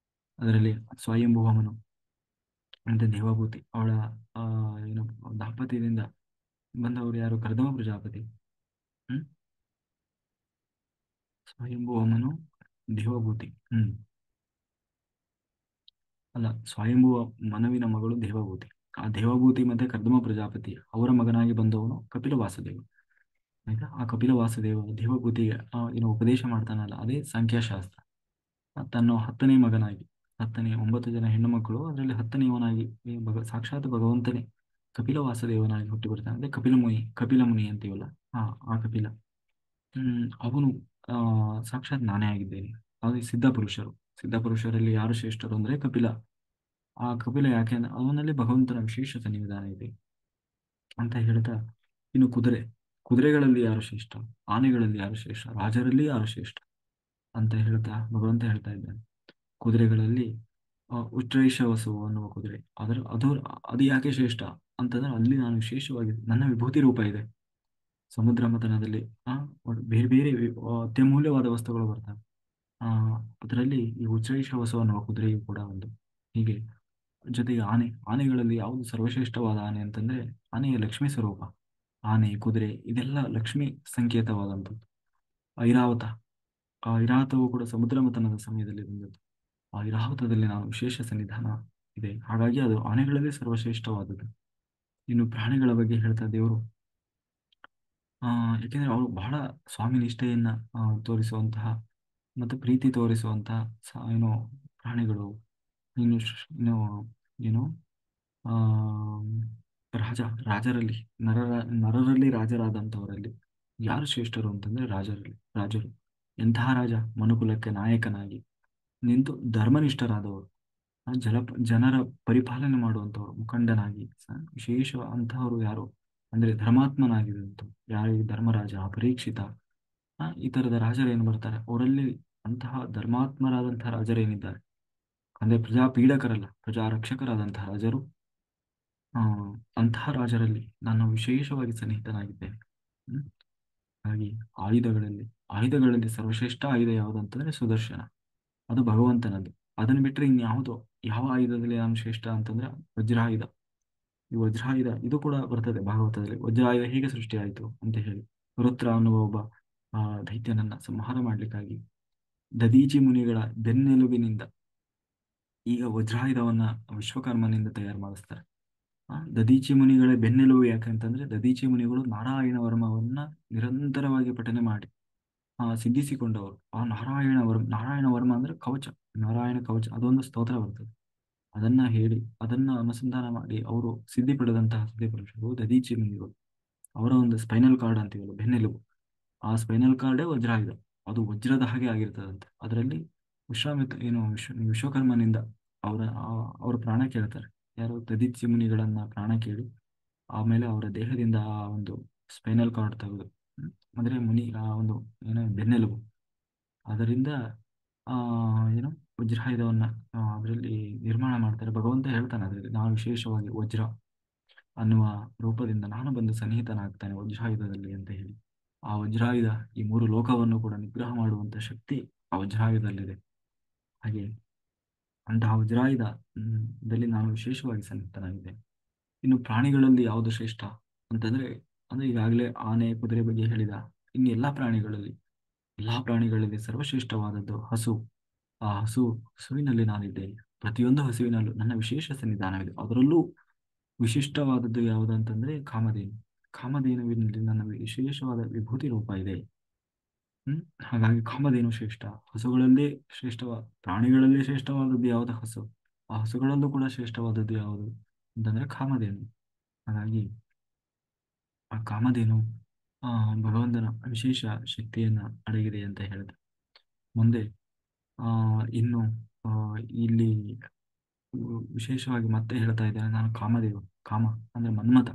ಅದರಲ್ಲಿ ಸ್ವಯಂಭುವಮನು ಮತ್ತೆ ದೇವಭೂತಿ ಅವಳ ಆ ಏನು ದಾಂಪತ್ಯದಿಂದ ಬಂದವರು ಯಾರು? ಕರ್ದಮ ಪ್ರಜಾಪತಿ. ಹ್ಮ್ ಸ್ವಯಂಭುವಮನು, ದೇವಭೂತಿ. ಅಲ್ಲ, ಸ್ವಯಂಭುವ ಮನುವಿನ ಮಗಳು ದೇವಭೂತಿ. ಆ ದೇವಭೂತಿ ಮತ್ತೆ ಕರ್ದಮ ಪ್ರಜಾಪತಿ ಅವರ ಮಗನಾಗಿ ಬಂದವನು ಕಪಿಲ ವಾಸುದೇವ. ಆಯ್ತಾ? ಆ ಕಪಿಲ ವಾಸುದೇವ ದೇವಭೂತಿಗೆ ಉಪದೇಶ ಮಾಡ್ತಾನಲ್ಲ, ಅದೇ ಸಂಖ್ಯಾಶಾಸ್ತ್ರ. ತನ್ನ 10ನೇ ಮಗನಾಗಿ, 9 ಜನ ಹೆಣ್ಣು ಮಕ್ಕಳು, ಅದರಲ್ಲಿ 10ನೇವನಾಗಿ ಸಾಕ್ಷಾತ್ ಭಗವಂತನೇ ಕಪಿಲ ವಾಸುದೇವನಾಗಿ ಹುಟ್ಟಿ ಬರ್ತಾನೆ. ಅದೇ ಕಪಿಲ ಮುನಿ ಅಂತೀವಲ್ಲ, ಆ ಕಪಿಲ. ಅವನು ಸಾಕ್ಷಾತ್ ನಾನೇ ಆಗಿದ್ದೇನೆ. ಅದು ಸಿದ್ಧ ಪುರುಷರಲ್ಲಿ ಯಾರು ಶ್ರೇಷ್ಠರು ಅಂದ್ರೆ ಕಪಿಲ. ಆ ಕಪಿಲ ಯಾಕೆ ಅಂದ್ರೆ ಅವನಲ್ಲಿ ಭಗವಂತನ ವಿಶೇಷ ಸನ್ನಿಧಾನ ಇದೆ ಅಂತ ಹೇಳ್ತಾ, ಇನ್ನು ಕುದುರೆಗಳಲ್ಲಿ ಯಾರು ಶ್ರೇಷ್ಠ, ಆನೆಗಳಲ್ಲಿ ಯಾರು ಶ್ರೇಷ್ಠ, ರಾಜರಲ್ಲಿ ಯಾರು ಶ್ರೇಷ್ಠ ಅಂತ ಹೇಳ್ತಾ ಭಗವಂತ ಹೇಳ್ತಾ ಇದ್ದಾನೆ. ಕುದುರೆಗಳಲ್ಲಿ ಉಚ್ಛ್ರೈಷವಸು ಅನ್ನುವ ಕುದುರೆ, ಅದು ಯಾಕೆ ಶ್ರೇಷ್ಠ ಅಂತಂದ್ರೆ ಅಲ್ಲಿ ನಾನು ವಿಶೇಷವಾಗಿ ನನ್ನ ವಿಭೂತಿ ರೂಪ ಇದೆ. ಸಮುದ್ರ ಮಥನದಲ್ಲಿ ಬೇರೆ ಬೇರೆ ಅತ್ಯಮೂಲ್ಯವಾದ ವಸ್ತುಗಳು ಬರ್ತವೆ. ಅದರಲ್ಲಿ ಈ ಉಚ್ಛ್ರೈಷವಸು ಅನ್ನುವ ಕುದುರೆಯು ಕೂಡ ಒಂದು. ಹೀಗೆ ಜೊತೆಗೆ ಆನೆಗಳಲ್ಲಿ ಯಾವುದು ಸರ್ವಶ್ರೇಷ್ಠವಾದ ಆನೆ ಅಂತಂದ್ರೆ ಆನೆಯ ಲಕ್ಷ್ಮೀ ಸ್ವರೂಪ. ಆನೆ, ಕುದುರೆ ಇದೆಲ್ಲ ಲಕ್ಷ್ಮಿ ಸಂಕೇತವಾದಂಥದ್ದು. ಐರಾವತ, ಆ ಐರಾವತವು ಕೂಡ ಸಮುದ್ರ ಮಥನದ ಸಮಯದಲ್ಲಿ ಬಂದದ್ದು. ಆ ಐರಾವತದಲ್ಲಿ ನಾವು ವಿಶೇಷ ಸನ್ನಿಧಾನ ಇದೆ. ಹಾಗಾಗಿ ಅದು ಆನೆಗಳಲ್ಲಿ ಸರ್ವಶ್ರೇಷ್ಠವಾದದ್ದು. ಇನ್ನು ಪ್ರಾಣಿಗಳ ಬಗ್ಗೆ ಹೇಳ್ತಾ ದೇವರು, ಯಾಕೆಂದ್ರೆ ಅವರು ಬಹಳ ಸ್ವಾಮಿ ನಿಷ್ಠೆಯನ್ನ ತೋರಿಸುವಂತಹ ಮತ್ತು ಪ್ರೀತಿ ತೋರಿಸುವಂತಹ ಏನು ಪ್ರಾಣಿಗಳು. ಇನ್ನು ಏನು ಆ ರಾಜ ರಾಜರಲ್ಲಿ ನರರ ನರರಲ್ಲಿ ರಾಜರಾದಂಥವರಲ್ಲಿ ಯಾರು ಶ್ರೇಷ್ಠರು ಅಂತಂದ್ರೆ ರಾಜರು. ಎಂತಹ ರಾಜ? ಮನುಕುಲಕ್ಕೆ ನಾಯಕನಾಗಿ ನಿಂತು ಧರ್ಮನಿಷ್ಠರಾದವರು, ಜನರ ಪರಿಪಾಲನೆ ಮಾಡುವಂಥವ್ರು, ಮುಖಂಡನಾಗಿ ವಿಶೇಷ ಅಂತಹವರು ಯಾರು ಅಂದ್ರೆ ಧರ್ಮಾತ್ಮನಾಗಿರುವಂಥವ್ರು ಯಾರು? ಈ ಧರ್ಮರಾಜ, ಪರೀಕ್ಷಿತ, ಈ ತರದ ರಾಜರೇನು ಬರ್ತಾರೆ ಅವರಲ್ಲಿ, ಅಂತಹ ಧರ್ಮಾತ್ಮರಾದಂತಹ ರಾಜರೇನಿದ್ದಾರೆ ಅಂದ್ರೆ ಪ್ರಜಾ ಪೀಡಕರಲ್ಲ, ಪ್ರಜಾ ರಕ್ಷಕರಾದಂತಹ ರಾಜರು, ಆ ಅಂತಹ ರಾಜರಲ್ಲಿ ನಾನು ವಿಶೇಷವಾಗಿ ಸನ್ನಿಹಿತನಾಗಿದ್ದೇನೆ. ಹ್ಮ್. ಹಾಗೆ ಆಯುಧಗಳಲ್ಲಿ ಆಯುಧಗಳಲ್ಲಿ ಸರ್ವಶ್ರೇಷ್ಠ ಆಯುಧ ಯಾವುದು ಅಂತಂದ್ರೆ ಸುದರ್ಶನ, ಅದು ಭಗವಂತನದ್ದು. ಅದನ್ನು ಬಿಟ್ಟರೆ ಇನ್ಯಾವುದೋ, ಯಾವ ಆಯುಧದಲ್ಲಿ ನಾನು ಶ್ರೇಷ್ಠ ಅಂತಂದ್ರೆ ವಜ್ರಾಯುಧ. ಈ ವಜ್ರಾಯುಧ ಇದು ಕೂಡ ಬರ್ತದೆ ಭಾಗವತದಲ್ಲಿ. ವಜ್ರಾಯುಧ ಹೇಗೆ ಸೃಷ್ಟಿಯಾಯಿತು ಅಂತ ಹೇಳಿ, ವೃತ್ರ ಅನ್ನುವ ಒಬ್ಬ ದೈತ್ಯನನ್ನ ಸಂಹಾರ ಮಾಡ್ಲಿಕ್ಕಾಗಿ ದದೀಚಿ ಮುನಿಗಳ ಬೆನ್ನೆಲುಬಿನಿಂದ ಈಗ ವಜ್ರಾಯುಧವನ್ನ ವಿಶ್ವಕರ್ಮನಿಂದ ತಯಾರು ಮಾಡಿಸ್ತಾರೆ. ದದೀಚಿ ಮುನಿಗಳ ಬೆನ್ನೆಲುಬು ಯಾಕಂತಂದ್ರೆ ದದೀಚಿ ಮುನಿಗಳು ನಾರಾಯಣ ವರ್ಮವನ್ನ ನಿರಂತರವಾಗಿ ಪಠನೆ ಮಾಡಿ ಸಿದ್ಧಿಸಿಕೊಂಡವರು. ನಾರಾಯಣ ವರ್ಮ ಅಂದ್ರೆ ಕವಚ, ನಾರಾಯಣ ಕವಚ, ಅದೊಂದು ಸ್ತೋತ್ರ ಬರ್ತದೆ. ಅದನ್ನ ಹೇಳಿ ಅದನ್ನ ಅನುಸಂಧಾನ ಮಾಡಿ ಅವರು ಸಿದ್ಧಿ ಪಡೆದಂತಹ ಸಿದ್ಧಿಪುರುಷರು ದದೀಚಿ ಮುನಿಗಳು. ಅವರ ಒಂದು ಸ್ಪೈನಲ್ ಕಾರ್ಡ್ ಅಂತೀವಲ್ಲ, ಬೆನ್ನೆಲುಬು, ಆ ಸ್ಪೈನಲ್ ಕಾರ್ಡೇ ವಜ್ರಾಯುಧ. ಅದು ವಜ್ರದ ಹಾಗೆ ಆಗಿರ್ತದಂತೆ. ಅದರಲ್ಲಿ ವಿಶ್ವಕರ್ಮನಿಂದ ಅವರ ಪ್ರಾಣ ಕೇಳ್ತಾರೆ. ಯಾರು? ದದೀಚಿ ಮುನಿಗಳನ್ನ ಪ್ರಾಣ ಕೇಳಿ ಆಮೇಲೆ ಅವರ ದೇಹದಿಂದ ಆ ಒಂದು ಸ್ಪೈನಲ್ ಕಾರ್ಡ್ ತೆಗೆದು, ಅಂದ್ರೆ ಆ ಒಂದು ಬೆನ್ನೆಲುಬು, ಅದರಿಂದ ಆ ಏನು ವಜ್ರಾಯುಧವನ್ನ ಅದರಲ್ಲಿ ನಿರ್ಮಾಣ ಮಾಡ್ತಾರೆ. ಭಗವಂತ ಹೇಳ್ತಾನೆ ಅದರಲ್ಲಿ, ನಾನು ವಿಶೇಷವಾಗಿ ವಜ್ರ ಅನ್ನುವ ರೂಪದಿಂದ ನಾನು ಬಂದು ಸನ್ನಿಹಿತನಾಗ್ತಾನೆ ವಜ್ರಾಯುಧದಲ್ಲಿ ಅಂತ ಹೇಳಿ. ಆ ವಜ್ರಾಯುಧ ಈ ಮೂರು ಲೋಕವನ್ನು ಕೂಡ ನಿಗ್ರಹ ಮಾಡುವಂತ ಶಕ್ತಿ ಆ ವಜ್ರಾಯುಧದಲ್ಲಿದೆ. ಹಾಗೆ ಅಂತಹ ವಜ್ರಾಯುಧ ದಲ್ಲಿ ನಾನು ವಿಶೇಷವಾಗಿ ಸನ್ನಿಹಿತನಾಗಿದ್ದೇನೆ. ಇನ್ನು ಪ್ರಾಣಿಗಳಲ್ಲಿ ಯಾವುದು ಶ್ರೇಷ್ಠ ಅಂತಂದ್ರೆ, ಅಂದ್ರೆ ಈಗಾಗಲೇ ಆನೆ, ಕುದುರೆ ಬಗ್ಗೆ ಹೇಳಿದ, ಇನ್ನು ಎಲ್ಲಾ ಪ್ರಾಣಿಗಳಲ್ಲಿ ಸರ್ವಶ್ರೇಷ್ಠವಾದದ್ದು ಹಸು. ಆ ಹಸುವಿನಲ್ಲಿ ನಾನಿದ್ದೇನೆ. ಪ್ರತಿಯೊಂದು ಹಸುವಿನಲ್ಲೂ ನನ್ನ ವಿಶೇಷ ಸನ್ನಿಧಾನವಿದೆ. ಅದರಲ್ಲೂ ವಿಶಿಷ್ಟವಾದದ್ದು ಯಾವುದು ಅಂತಂದ್ರೆ ಕಾಮಧೇನು. ಕಾಮಧೇನುವಿನಲ್ಲಿ ನನ್ನ ವಿಶೇಷವಾದ ವಿಭೂತಿ ರೂಪ ಇದೆ. ಹಾಗಾಗಿ ಕಾಮಧೇನು ಶ್ರೇಷ್ಠ. ಹಸುಗಳಲ್ಲೇ ಪ್ರಾಣಿಗಳಲ್ಲೇ ಶ್ರೇಷ್ಠವಾದದ್ದು ಯಾವುದು? ಹಸು. ಆ ಹಸುಗಳಲ್ಲೂ ಕೂಡ ಶ್ರೇಷ್ಠವಾದದ್ದು ಯಾವುದು ಅಂತಂದ್ರೆ ಕಾಮಧೇನು. ಹಾಗಾಗಿ ಆ ಕಾಮಧೇನು ಭಗವಂತನ ವಿಶೇಷ ಶಕ್ತಿಯನ್ನ ಅಡಗಿದೆ ಅಂತ ಹೇಳಿದೆ. ಮುಂದೆ ಇನ್ನು ಇಲ್ಲಿ ವಿಶೇಷವಾಗಿ ಮತ್ತೆ ಹೇಳ್ತಾ ಇದ್ದೇನೆ ನಾನು, ಕಾಮದೇವ. ಕಾಮ ಅಂದ್ರೆ ಮನ್ಮಥ.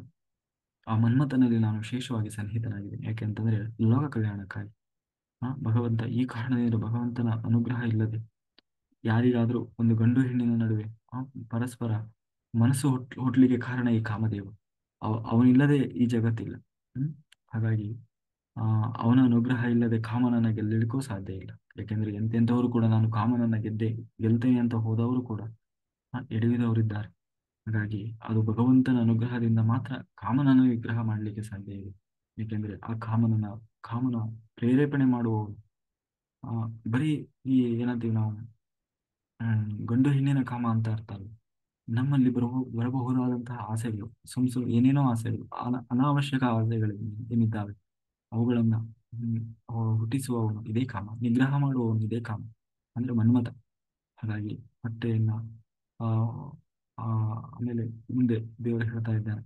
ಆ ಮನ್ಮಥನಲ್ಲಿ ನಾನು ವಿಶೇಷವಾಗಿ ಸನ್ನಿಹಿತನಾಗಿದ್ದೇನೆ. ಯಾಕೆಂತಂದ್ರೆ ಲೋಕ ಕಲ್ಯಾಣಕ್ಕಾಗಿ ಭಗವಂತ, ಈ ಕಾರಣದಿಂದ ಭಗವಂತನ ಅನುಗ್ರಹ ಇಲ್ಲದೆ ಯಾರಿಗಾದ್ರೂ ಒಂದು ಗಂಡು ಹೆಣ್ಣಿನ ನಡುವೆ ಪರಸ್ಪರ ಮನಸ್ಸು ಹುಟ್ಟಲಿಕ್ಕೆ ಕಾರಣ ಈ ಕಾಮದೇವ. ಅವನಿಲ್ಲದೆ ಈ ಜಗತ್ತಿಲ್ಲ. ಹಾಗಾಗಿ ಅವನ ಅನುಗ್ರಹ ಇಲ್ಲದೆ ಕಾಮನನ್ನ ಗೆಲ್ಲಲಿಕ್ಕೂ ಸಾಧ್ಯ ಇಲ್ಲ. ಯಾಕೆಂದ್ರೆ ಎಂತೆಂಥವರು ಕೂಡ ನಾನು ಕಾಮನನ್ನ ಗೆಲ್ತೇನೆ ಅಂತ ಹೋದವರು ಕೂಡ ಎಡವಿದವರಿದ್ದಾರೆ. ಹಾಗಾಗಿ ಅದು ಭಗವಂತನ ಅನುಗ್ರಹದಿಂದ ಮಾತ್ರ ಕಾಮನನ್ನು ವಿಗ್ರಹ ಮಾಡಲಿಕ್ಕೆ ಸಾಧ್ಯ ಇದೆ. ಏಕೆಂದ್ರೆ ಆ ಕಾಮನ ಪ್ರೇರೇಪಣೆ ಮಾಡುವವರು ಬರೀ ಈ ಏನಂತೀವಿ ನಾವು, ಗಂಡು ಹೆಣ್ಣಿನ ಕಾಮ ಅಂತ ಅರ್ಥ ಅಲ್ಲ. ನಮ್ಮಲ್ಲಿ ಬರಬಹುದಾದಂತಹ ಆಸೆಗಳು, ಏನೇನೋ ಆಸೆಗಳು, ಅನಾವಶ್ಯಕ ಆಸೆಗಳು ಏನಿದ್ದಾವೆ ಅವುಗಳನ್ನ ಹುಟ್ಟಿಸುವವನು ಇದೇ ಕಾಮ, ನಿಗ್ರಹ ಮಾಡುವವನು ಇದೇ ಕಾಮ, ಅಂದ್ರೆ ಮನ್ಮಥ. ಹಾಗಾಗಿ ಹೊಟ್ಟೆಯನ್ನ ಆ ಆ ಆಮೇಲೆ ಮುಂದೆ ದೇವರು ಹೇಳ್ತಾ ಇದ್ದಾನೆ,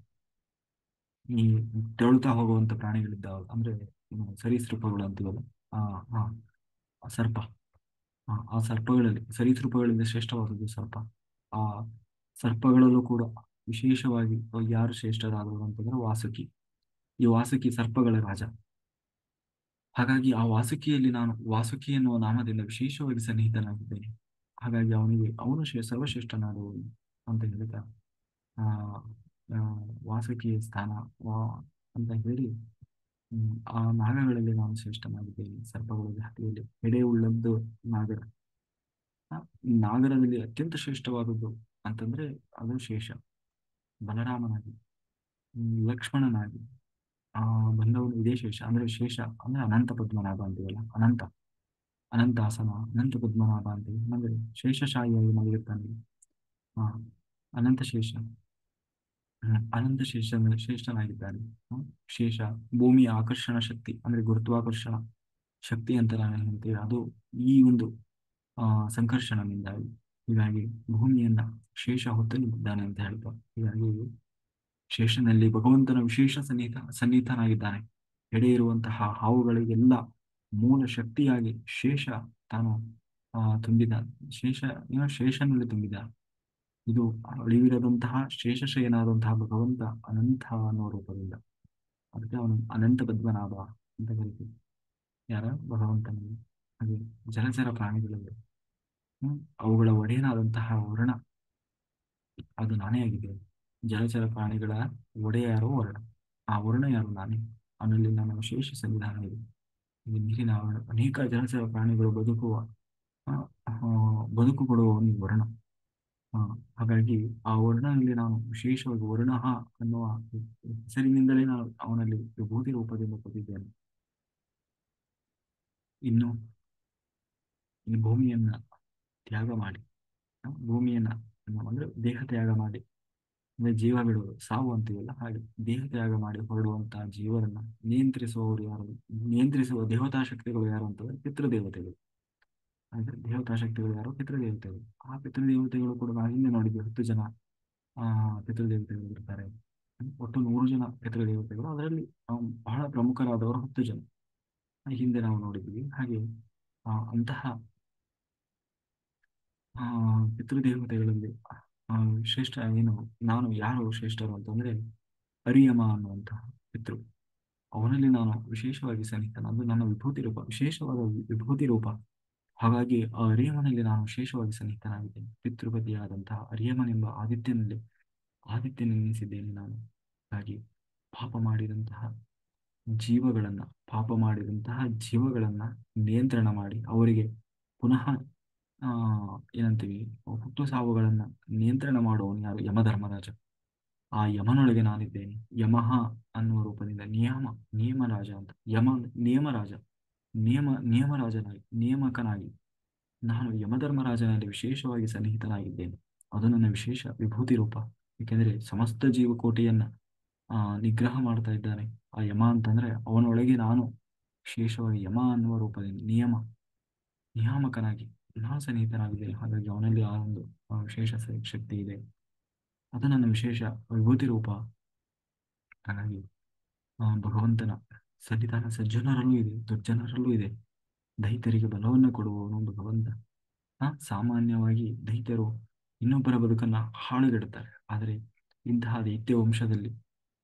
ಈ ತೆವಳುತ್ತಾ ಹೋಗುವಂತ ಪ್ರಾಣಿಗಳಿದ್ದಾವೆ, ಅಂದ್ರೆ ಸರೀಸೃಪಗಳು ಅಂತೀವಲ್ಲ, ಆ ಆ ಸರ್ಪ. ಆ ಸರ್ಪಗಳಲ್ಲಿ, ಸರೀಸೃಪಗಳಲ್ಲಿ ಶ್ರೇಷ್ಠವಾದದ್ದು ಸರ್ಪ. ಆ ಸರ್ಪಗಳಲ್ಲೂ ಕೂಡ ವಿಶೇಷವಾಗಿ ಯಾರು ಶ್ರೇಷ್ಠರಾದವರು ಅಂತಂದ್ರೆ ವಾಸುಕಿ. ಈ ವಾಸುಕಿ ಸರ್ಪಗಳ ರಾಜ. ಹಾಗಾಗಿ ಆ ವಾಸುಕಿ ಎನ್ನುವ ನಾಮದಿಂದ ವಿಶೇಷವಾಗಿ ಸನ್ನಿಹಿತನಾಗಿದ್ದೇನೆ. ಹಾಗಾಗಿ ಅವನು ಸರ್ವಶ್ರೇಷ್ಠನಾದವನು ಅಂತ ಹೇಳಿದ ಆ ವಾಸುಕಿ ಸ್ಥಾನ ಅಂತ ಹೇಳಿ, ಆ ನಾಗಗಳಲ್ಲಿ ನಾನು ಶ್ರೇಷ್ಠನಾಗಿದ್ದೇನೆ. ಸರ್ಪಗಳ ಜಾತಿಯಲ್ಲಿ ಎಡೆ ಉಳ್ಳದ್ದು ನಾಗರ. ಈ ನಾಗರದಲ್ಲಿ ಅತ್ಯಂತ ಶ್ರೇಷ್ಠವಾದದ್ದು ಅಂತಂದ್ರೆ ಅದು ಶೇಷ. ಬಲರಾಮನಾಗಿ, ಲಕ್ಷ್ಮಣನಾಗಿ ಬಂದವನು ಇದೇ ಶೇಷ. ಅಂದ್ರೆ ಶೇಷ ಅಂದ್ರೆ ಅನಂತ ಪದ್ಮನಾಭ ಅಂತೀವಲ್ಲ, ಅನಂತಾಸನ, ಅನಂತ ಪದ್ಮನಾಭ ಅಂತೀವಿ. ಅಂದ್ರೆ ಶೇಷಶಾಹಿಯಾಗಿ ಮಲಗಿರ್ತಾನೆ ಅನಂತ ಶೇಷ. ಶ್ರೇಷ್ಠನಾಗಿದ್ದಾನೆ. ಶೇಷ ಭೂಮಿಯ ಆಕರ್ಷಣ ಶಕ್ತಿ, ಅಂದ್ರೆ ಗುರುತ್ವಾಕರ್ಷಣ ಶಕ್ತಿ ಅಂತ ನಾನು ಹೇಳ್ತೀವಿ, ಅದು ಈ ಒಂದು ಸಂಕರ್ಷಣದಿಂದಾಗಿ ಹೀಗಾಗಿ ಭೂಮಿಯನ್ನ ಶೇಷ ಹೊತ್ತು ನಿಂತಿದ್ದಾನೆ ಅಂತ ಹೇಳ್ತಾರೆ. ಹೀಗಾಗಿ ಶೇಷನಲ್ಲಿ ಭಗವಂತನ ವಿಶೇಷ ಸನ್ನಿಹಿತನಾಗಿದ್ದಾನೆ. ಎಡೆ ಇರುವಂತಹ ಹಾವುಗಳಿಗೆಲ್ಲ ಮೂಲ ಶಕ್ತಿಯಾಗಿ ಶೇಷ ತಾನು ತುಂಬಿದ್ದಾನೆ. ಶೇಷನಲ್ಲಿ ತುಂಬಿದ್ದಾನೆ. ಇದು ಅಳಿವಿರದಂತಹ ಶೇಷಶಯನಾದಂತಹ ಭಗವಂತ ಅನಂತ ಅನ್ನೋ ರೂಪದಿಂದ, ಅದಕ್ಕೆ ಅವನು ಅನಂತ ಪದ್ಮನಾಭ ಅಂತ ಕರಿತೀವಿ. ಯಾರ ಭಗವಂತನಲ್ಲಿ. ಹಾಗೆ ಜಲಚರ ಪ್ರಾಣಿಗಳಲ್ಲಿ ಅವುಗಳ ಒಡೆಯನಾದಂತಹ ವರ್ಣ ಅದು ನಾನೇ ಆಗಿದ್ದೇನೆ. ಜಲಚರ ಪ್ರಾಣಿಗಳ ಒಡೆಯ ಯಾರೋ ವರ್ಣ, ಆ ವರ್ಣ ಯಾರು ನಾನೇ. ಅವನಲ್ಲಿ ನನ್ನ ವಿಶೇಷ ಸಂವಿಧಾನ ಇದೆ. ಈ ನೀರಿನ ಅನೇಕ ಜಲಚರ ಪ್ರಾಣಿಗಳು ಆ, ಆ, ಬದುಕು ಕೊಡುವ ಒಂದು ವರ್ಣ. ಆ, ಹಾಗಾಗಿ ಆ ವರ್ಣನಲ್ಲಿ ನಾನು ವಿಶೇಷವಾಗಿ ವರ್ಣ ಅನ್ನುವ ಹೆಸರಿನಿಂದಲೇ ನಾನು ಅವನಲ್ಲಿ ವಿಭೂತಿ ರೂಪದಿಂದ ಕೊಟ್ಟಿದ್ದೇನೆ. ಇನ್ನು ಈ ಭೂಮಿಯನ್ನ ತ್ಯಾಗ ಮಾಡಿ, ಭೂಮಿಯನ್ನ ಅಂದ್ರೆ ದೇಹ ತ್ಯಾಗ ಮಾಡಿ, ಅಂದ್ರೆ ಜೀವ ಬಿಡುವುದು, ಸಾವು ಅಂತೀವಲ್ಲ ಹಾಗೆ ದೇಹ ತ್ಯಾಗ ಮಾಡಿ ಹೊರಡುವಂತಹ ಜೀವರನ್ನ ನಿಯಂತ್ರಿಸುವವರು ಯಾರು, ನಿಯಂತ್ರಿಸುವ ದೇವತಾ ಶಕ್ತಿಗಳು ಯಾರು ಅಂತಂದ್ರೆ ಪಿತೃದೇವತೆಗಳು. ಅಂದ್ರೆ ದೇವತಾ ಶಕ್ತಿಗಳು ಯಾರು, ಪಿತೃದೇವತೆಗಳು. ಆ ಪಿತೃದೇವತೆಗಳು ಕೂಡ ನಾವು ಹಿಂದೆ ನೋಡಿದ್ವಿ, 10 ಜನ ಪಿತೃದೇವತೆಗಳು ಇರ್ತಾರೆ. ಒಟ್ಟು 100 ಜನ ಪಿತೃದೇವತೆಗಳು, ಅದರಲ್ಲಿ ಬಹಳ ಪ್ರಮುಖರಾದವರು 10 ಜನ ಹಿಂದೆ ನಾವು ನೋಡಿದ್ವಿ. ಹಾಗೆ ಅಂತಹ ಆ ಪಿತೃದೇವತೆಗಳಲ್ಲಿ ಶ್ರೇಷ್ಠ ಏನು, ನಾನು ಯಾರು ಶ್ರೇಷ್ಠರು ಅಂತಂದ್ರೆ ಅರಿಯಮ ಅನ್ನುವಂತಹ ಪಿತೃ. ಅವನಲ್ಲಿ ನಾನು ವಿಶೇಷವಾಗಿ ಸನ್ನಿಹಿತನ, ಅದು ನನ್ನ ವಿಭೂತಿ ರೂಪ, ವಿಶೇಷವಾದ ವಿಭೂತಿ ರೂಪ. ಹಾಗಾಗಿ ಆ ಅರಿಯಮನಲ್ಲಿ ನಾನು ವಿಶೇಷವಾಗಿ ಸನ್ನಿಹಿತನಾಗಿದ್ದೇನೆ. ಪಿತೃಪತಿಯಾದಂತಹ ಅರಿಯಮನೆಂಬ ಆದಿತ್ಯನೆನ್ನಿಸಿದ್ದೇನೆ ನಾನು. ಹಾಗಾಗಿ ಪಾಪ ಮಾಡಿದಂತಹ ಜೀವಗಳನ್ನ ಪಾಪ ಮಾಡಿದಂತಹ ಜೀವಗಳನ್ನ ನಿಯಂತ್ರಣ ಮಾಡಿ ಅವರಿಗೆ ಪುನಃ ಆ ಏನಂತೀವಿ ಹುಟ್ಟು ಸಾವುಗಳನ್ನ ನಿಯಂತ್ರಣ ಮಾಡುವವನು ಯಾರು, ಯಮಧರ್ಮರಾಜ. ಆ ಯಮನೊಳಗೆ ನಾನಿದ್ದೇನೆ. ಯಮಃ ಅನ್ನುವ ರೂಪದಿಂದ ನಿಯಮರಾಜ ಅಂತ. ನಿಯಮರಾಜ, ನಿಯಮರಾಜನಾಗಿ, ನೇಮಕನಾಗಿ ನಾನು ಯಮಧರ್ಮರಾಜನಲ್ಲಿ ವಿಶೇಷವಾಗಿ ಸನ್ನಿಹಿತನಾಗಿದ್ದೇನೆ. ಅದು ನನ್ನ ವಿಶೇಷ ವಿಭೂತಿ ರೂಪ. ಏಕೆಂದರೆ ಸಮಸ್ತ ಜೀವಕೋಟಿಯನ್ನ ನಿಗ್ರಹ ಮಾಡ್ತಾ ಇದ್ದಾನೆ ಆ ಯಮ ಅಂತಂದ್ರೆ. ಅವನೊಳಗೆ ನಾನು ವಿಶೇಷವಾಗಿ ಯಮ ಅನ್ನುವ ರೂಪದಲ್ಲಿ ನಿಯಾಮಕನಾಗಿ ನಾನು ಸನ್ನಿಹಿತನಾಗಿದ್ದೇನೆ. ಹಾಗಾಗಿ ಅವನಲ್ಲಿ ಆ ಒಂದು ವಿಶೇಷ ಶಕ್ತಿ ಇದೆ. ಅದು ನನ್ನ ವಿಶೇಷ ವಿಭೂತಿ ರೂಪ. ಹಾಗಾಗಿ ಭಗವಂತನ ಸನ್ನಿಧಾನ ಸಜ್ಜನರಲ್ಲೂ ಇದೆ, ದುರ್ಜನರಲ್ಲೂ ಇದೆ. ದೈತ್ಯರಿಗೆ ಬಲವನ್ನು ಕೊಡುವವನು ಭಗವಂತ. ಸಾಮಾನ್ಯವಾಗಿ ದೈತ್ಯರು ಇನ್ನೊಬ್ಬರ ಬದುಕನ್ನ ಹಾಳುಗೆಡುತ್ತಾರೆ. ಆದರೆ ಇಂತಹ ದೈತ್ಯ ವಂಶದಲ್ಲಿ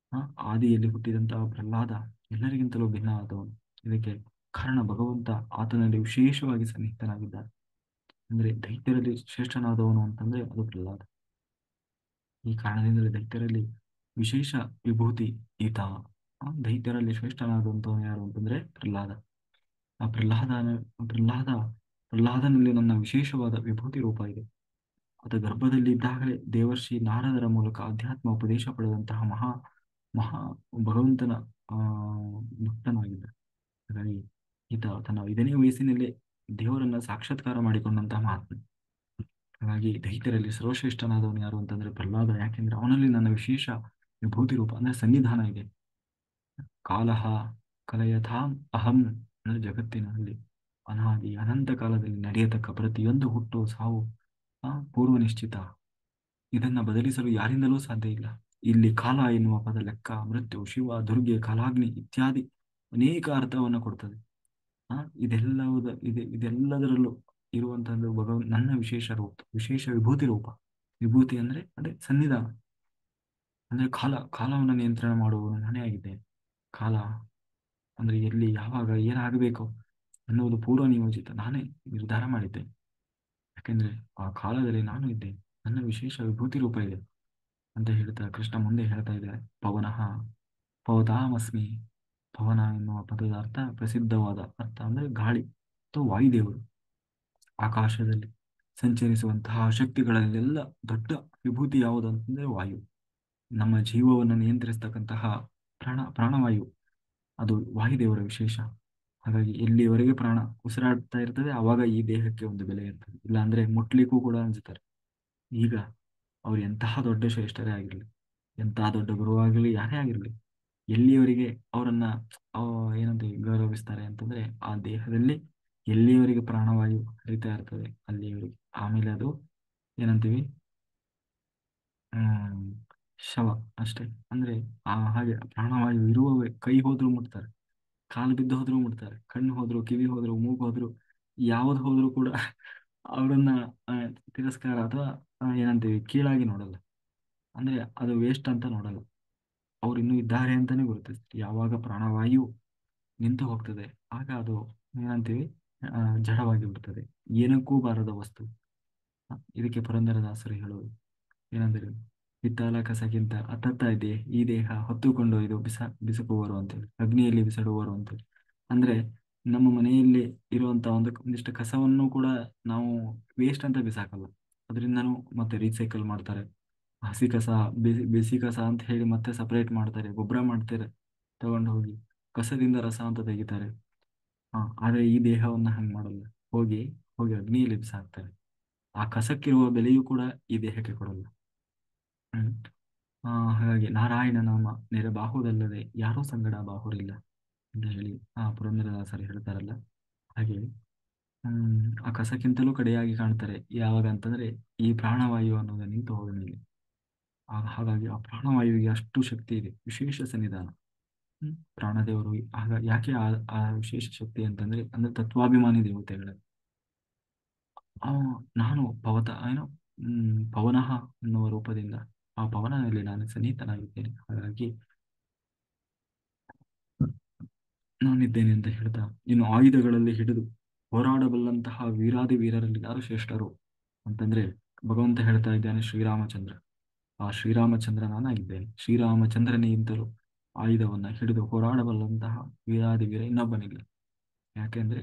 ಆದಿಯಲ್ಲಿ ಹುಟ್ಟಿದಂತಹ ಪ್ರಹ್ಲಾದ ಎಲ್ಲರಿಗಿಂತಲೂ ಭಿನ್ನ ಆದವನು. ಇದಕ್ಕೆ ಕಾರಣ ಭಗವಂತ ಆತನಲ್ಲಿ ವಿಶೇಷವಾಗಿ ಸನ್ನಿಹಿತನಾಗಿದ್ದಾನೆ. ಅಂದ್ರೆ ದೈತ್ಯರಲ್ಲಿ ಶ್ರೇಷ್ಠನಾದವನು ಅಂತಂದ್ರೆ ಅದು ಪ್ರಹ್ಲಾದ. ಈ ಕಾರಣದಿಂದಲೇ ದೈತ್ಯರಲ್ಲಿ ವಿಶೇಷ ವಿಭೂತಿ ಈತ. ದೈತ್ಯರಲ್ಲಿ ಶ್ರೇಷ್ಠನಾದಂಥವನು ಯಾರು ಅಂತಂದ್ರೆ ಪ್ರಹ್ಲಾದ. ಆ ಪ್ರಹ್ಲಾದನಲ್ಲಿ ನನ್ನ ವಿಶೇಷವಾದ ವಿಭೂತಿ ರೂಪ ಇದೆ. ಆತ ಗರ್ಭದಲ್ಲಿ ಇದ್ದಾಗಲೇ ದೇವರ್ಷಿ ನಾರದರ ಮೂಲಕ ಅಧ್ಯಾತ್ಮ ಉಪದೇಶ ಪಡೆದಂತಹ ಮಹಾ ಮಹಾ ಭಗವಂತನ ಆ ಭಕ್ತನಾಗಿದ್ದ. ಹಾಗಾಗಿ ಈತ ತನ್ನ 5ನೇ ವಯಸ್ಸಿನಲ್ಲೇ ದೇವರನ್ನ ಸಾಕ್ಷಾತ್ಕಾರ ಮಾಡಿಕೊಂಡಂತಹ ಮಹಾತ್ಮ. ಹಾಗಾಗಿ ದೈತ್ಯರಲ್ಲಿ ಸರ್ವಶ್ರೇಷ್ಠನಾದವನು ಯಾರು ಅಂತಂದ್ರೆ ಪ್ರಹ್ಲಾದ. ಯಾಕೆಂದ್ರೆ ಅವನಲ್ಲಿ ನನ್ನ ವಿಶೇಷ ವಿಭೂತಿ ರೂಪ ಅಂದ್ರೆ ಸನ್ನಿಧಾನ ಇದೆ. ಕಾಲಹ ಕಲಯಥಾಂ ಅಹಂ ಅಂದ್ರೆ ಜಗತ್ತಿನಲ್ಲಿ ಅನಾದಿ ಅನಂತ ಕಾಲದಲ್ಲಿ ನಡೆಯತಕ್ಕ ಪ್ರತಿಯೊಂದು ಹುಟ್ಟು ಸಾವು ಪೂರ್ವ ನಿಶ್ಚಿತ. ಇದನ್ನ ಬದಲಿಸಲು ಯಾರಿಂದಲೂ ಸಾಧ್ಯ ಇಲ್ಲ. ಇಲ್ಲಿ ಕಾಲ ಎನ್ನುವ ಪದ ಲೆಕ್ಕ, ಮೃತ್ಯು, ಶಿವ, ದುರ್ಗೆ, ಕಾಲಾಗ್ನಿ ಇತ್ಯಾದಿ ಅನೇಕ ಅರ್ಥವನ್ನು ಕೊಡ್ತದೆ. ಇದೆಲ್ಲದರಲ್ಲೂ ಇರುವಂತಹದ್ದು ನನ್ನ ವಿಶೇಷ ರೂಪ, ವಿಶೇಷ ವಿಭೂತಿ ರೂಪ. ವಿಭೂತಿ ಅಂದ್ರೆ ಅದೇ ಸನ್ನಿಧಾನ. ಅಂದ್ರೆ ಕಾಲವನ್ನು ನಿಯಂತ್ರಣ ಮಾಡುವವನು ನಾನೇ ಆಗಿದ್ದೇನೆ. ಕಾಲ ಅಂದ್ರೆ ಎಲ್ಲಿ ಯಾವಾಗ ಏನಾಗಬೇಕು ಅನ್ನುವುದು ಪೂರ್ವ ನಿಯೋಜಿತ, ನಾನೇ ನಿರ್ಧಾರ ಮಾಡಿದ್ದೇನೆ. ಯಾಕೆಂದ್ರೆ ಆ ಕಾಲದಲ್ಲಿ ನಾನು ಇದ್ದೇನೆ. ನನ್ನ ವಿಶೇಷ ವಿಭೂತಿ ರೂಪ ಇದೆ ಅಂತ ಹೇಳ್ತಾ ಕೃಷ್ಣ ಮುಂದೆ ಹೇಳ್ತಾ ಇದ್ದಾರೆ. ಪವನಃ ಪವತಾಮಸ್ಮಿ. ಪವನ ಎನ್ನುವ ಪದದ ಅರ್ಥ ಪ್ರಸಿದ್ಧವಾದ ಅರ್ಥ ಅಂದ್ರೆ ಗಾಳಿ ಅಥವಾ ವಾಯುದೇವರು. ಆಕಾಶದಲ್ಲಿ ಸಂಚರಿಸುವಂತಹ ಶಕ್ತಿಗಳಲ್ಲೆಲ್ಲ ದೊಡ್ಡ ವಿಭೂತಿ ಯಾವುದು ಅಂತಂದ್ರೆ ವಾಯು. ನಮ್ಮ ಜೀವವನ್ನು ನಿಯಂತ್ರಿಸ್ತಕ್ಕಂತಹ ಪ್ರಾಣವಾಯು ಅದು ವಾಯುದೇವರ ವಿಶೇಷ. ಹಾಗಾಗಿ ಎಲ್ಲಿವರೆಗೆ ಪ್ರಾಣ ಉಸಿರಾಡ್ತಾ ಇರ್ತದೆ ಆವಾಗ ಈ ದೇಹಕ್ಕೆ ಒಂದು ಬೆಲೆ ಇರ್ತದೆ. ಇಲ್ಲ ಅಂದ್ರೆ ಮುಟ್ಲಿಕ್ಕೂ ಕೂಡ ಅನ್ಸುತ್ತಾರೆ. ಈಗ ಅವ್ರು ಎಂತಹ ದೊಡ್ಡ ಶ್ರೇಷ್ಠರೇ ಆಗಿರ್ಲಿ, ಎಂತಹ ದೊಡ್ಡ ಗುರುವಾಗಲಿ, ಯಾರೇ ಆಗಿರ್ಲಿ, ಎಲ್ಲಿಯವರೆಗೆ ಅವರನ್ನ ಏನಂತ ಗೌರವಿಸ್ತಾರೆ ಅಂತಂದ್ರೆ ಆ ದೇಹದಲ್ಲಿ ಎಲ್ಲಿಯವರೆಗೆ ಪ್ರಾಣವಾಯು ಹರಿತಾ ಇರ್ತದೆ ಅಲ್ಲಿಯವರೆಗೆ. ಆಮೇಲೆ ಅದು ಏನಂತೀವಿ ಶವ ಅಷ್ಟೇ. ಅಂದ್ರೆ ಹಾಗೆ ಪ್ರಾಣವಾಯು ಇರುವವೇ ಕೈ ಹೋದ್ರೂ ಮುಟ್ತಾರೆ, ಕಾಲು ಬಿದ್ದು ಹೋದ್ರೂ ಮುಟ್ತಾರೆ, ಕಣ್ಣು ಹೋದ್ರು, ಕಿವಿ ಹೋದ್ರು, ಮೂಗು ಹೋದ್ರು, ಯಾವ್ದು ಹೋದ್ರು ಕೂಡ ಅವರನ್ನ ಆ, ತಿರಸ್ಕಾರ ಅಥವಾ ಏನಂತೀವಿ ಕೀಳಾಗಿ ನೋಡಲ್ಲ. ಅಂದ್ರೆ ಅದು ವೇಸ್ಟ್ ಅಂತ ನೋಡಲ್ಲ. ಅವ್ರು ಇನ್ನೂ ಇದ್ದಾರೆ ಅಂತಾನೆ ಗುರುತಿಸ್ತಾರೆ. ಯಾವಾಗ ಪ್ರಾಣವಾಯು ನಿಂತು ಹೋಗ್ತದೆ ಆಗ ಅದು ಏನಂತೀವಿ, ಜಡವಾಗಿ ಬಿಡ್ತದೆ, ಏನಕ್ಕೂ ಬಾರದ ವಸ್ತು. ಇದಕ್ಕೆ ಪುರಂದರದಾಸರು ಹೇಳೋದು ಏನಂದ್ರೆ, ಹಿತ್ತಾಲ ಕಸಕ್ಕಿಂತ ಅತ್ತತ್ತ ಇದೆ ಈ ದೇಹ ಹೊತ್ತುಕೊಂಡು ಇದು ಬಿಸುಕುವರು ಅಂತೇಳಿ, ಅಗ್ನಿಯಲ್ಲಿ ಬಿಸಾಡುವರು ಅಂತೇಳಿ. ಅಂದ್ರೆ ನಮ್ಮ ಮನೆಯಲ್ಲಿ ಇರುವಂತ ಒಂದಿಷ್ಟು ಕಸವನ್ನು ಕೂಡ ನಾವು ವೇಸ್ಟ್ ಅಂತ ಬಿಸಾಕಲ್ಲ. ಅದರಿಂದನೂ ಮತ್ತೆ ರೀಸೈಕಲ್ ಮಾಡ್ತಾರೆ. ಹಸಿ ಕಸ, ಬಿಸಿ ಕಸ ಅಂತ ಹೇಳಿ ಮತ್ತೆ ಸಪರೇಟ್ ಮಾಡ್ತಾರೆ, ಗೊಬ್ಬರ ಮಾಡ್ತಾರೆ, ತಗೊಂಡು ಹೋಗಿ ಕಸದಿಂದ ರಸ ಅಂತ ತೆಗಿತಾರೆ. ಆದ್ರೆ ಈ ದೇಹವನ್ನ ಹಂಗ್ ಮಾಡಲ್ಲ. ಹೋಗಿ ಹೋಗಿ ಅಗ್ನಿಯಲ್ಲಿ ಬಿಸಾಕ್ತಾರೆ. ಆ ಕಸಕ್ಕಿರುವ ಬೆಲೆಯೂ ಕೂಡ ಈ ದೇಹಕ್ಕೆ ಕೊಡಲ್ಲ. ಹ್ಮ್ ಆ, ಹಾಗಾಗಿ ನಾರಾಯಣ ನಾಮ ನೆರೆ ಬಾಹುದಲ್ಲದೆ ಯಾರೋ ಸಂಗಡ ಬಾಹುರಿಲ್ಲ ಅಂತ ಹೇಳಿ ಪುರಂದರದಾಸರು ಹೇಳ್ತಾರಲ್ಲ. ಹಾಗೆ ಆ ಕಸಕ್ಕಿಂತಲೂ ಕಡೆಯಾಗಿ ಕಾಣ್ತಾರೆ ಯಾವಾಗ ಅಂತಂದ್ರೆ ಈ ಪ್ರಾಣವಾಯು ಅನ್ನೋದು ನಿಂತು ಹೋದ ಮೇಲೆ. ಹಾಗಾಗಿ ಆ ಪ್ರಾಣವಾಯುವಿಗೆ ಅಷ್ಟು ಶಕ್ತಿ ಇದೆ, ವಿಶೇಷ ಸನ್ನಿಧಾನ. ಪ್ರಾಣದೇವರು ಆಗ ಯಾಕೆ ಆ ವಿಶೇಷ ಶಕ್ತಿ ಅಂತಂದ್ರೆ ಅಂದ್ರೆ ತತ್ವಾಭಿಮಾನಿ ದೇವತೆಗಳ. ಆ ನಾನು ಏನು ಪವನಃ ಅನ್ನುವ ರೂಪದಿಂದ ಆ ಪವನದಲ್ಲಿ ನಾನು ಸನ್ನಿಹಿತನಾಗಿದ್ದೇನೆ. ಹಾಗಾಗಿ ನಾನಿದ್ದೇನೆ ಅಂತ ಹೇಳ್ತಾ, ಇನ್ನು ಆಯುಧಗಳಲ್ಲಿ ಹಿಡಿದು ಹೋರಾಡಬಲ್ಲಂತಹ ವೀರಾದಿ ವೀರರಲ್ಲಿ ಯಾರು ಶ್ರೇಷ್ಠರು ಅಂತಂದ್ರೆ ಭಗವಂತ ಹೇಳ್ತಾ ಇದ್ದಾನೆ, ಶ್ರೀರಾಮಚಂದ್ರ. ಆ ಶ್ರೀರಾಮಚಂದ್ರ ನಾನಾಗಿದ್ದೇನೆ. ಶ್ರೀರಾಮಚಂದ್ರನಿಗಿಂತಲೂ ಆಯುಧವನ್ನ ಹಿಡಿದು ಹೋರಾಡಬಲ್ಲಂತಹ ವೀರಾದಿ ವೀರ ಇನ್ನೊಬ್ಬನಿಲ್ಲ. ಯಾಕೆಂದ್ರೆ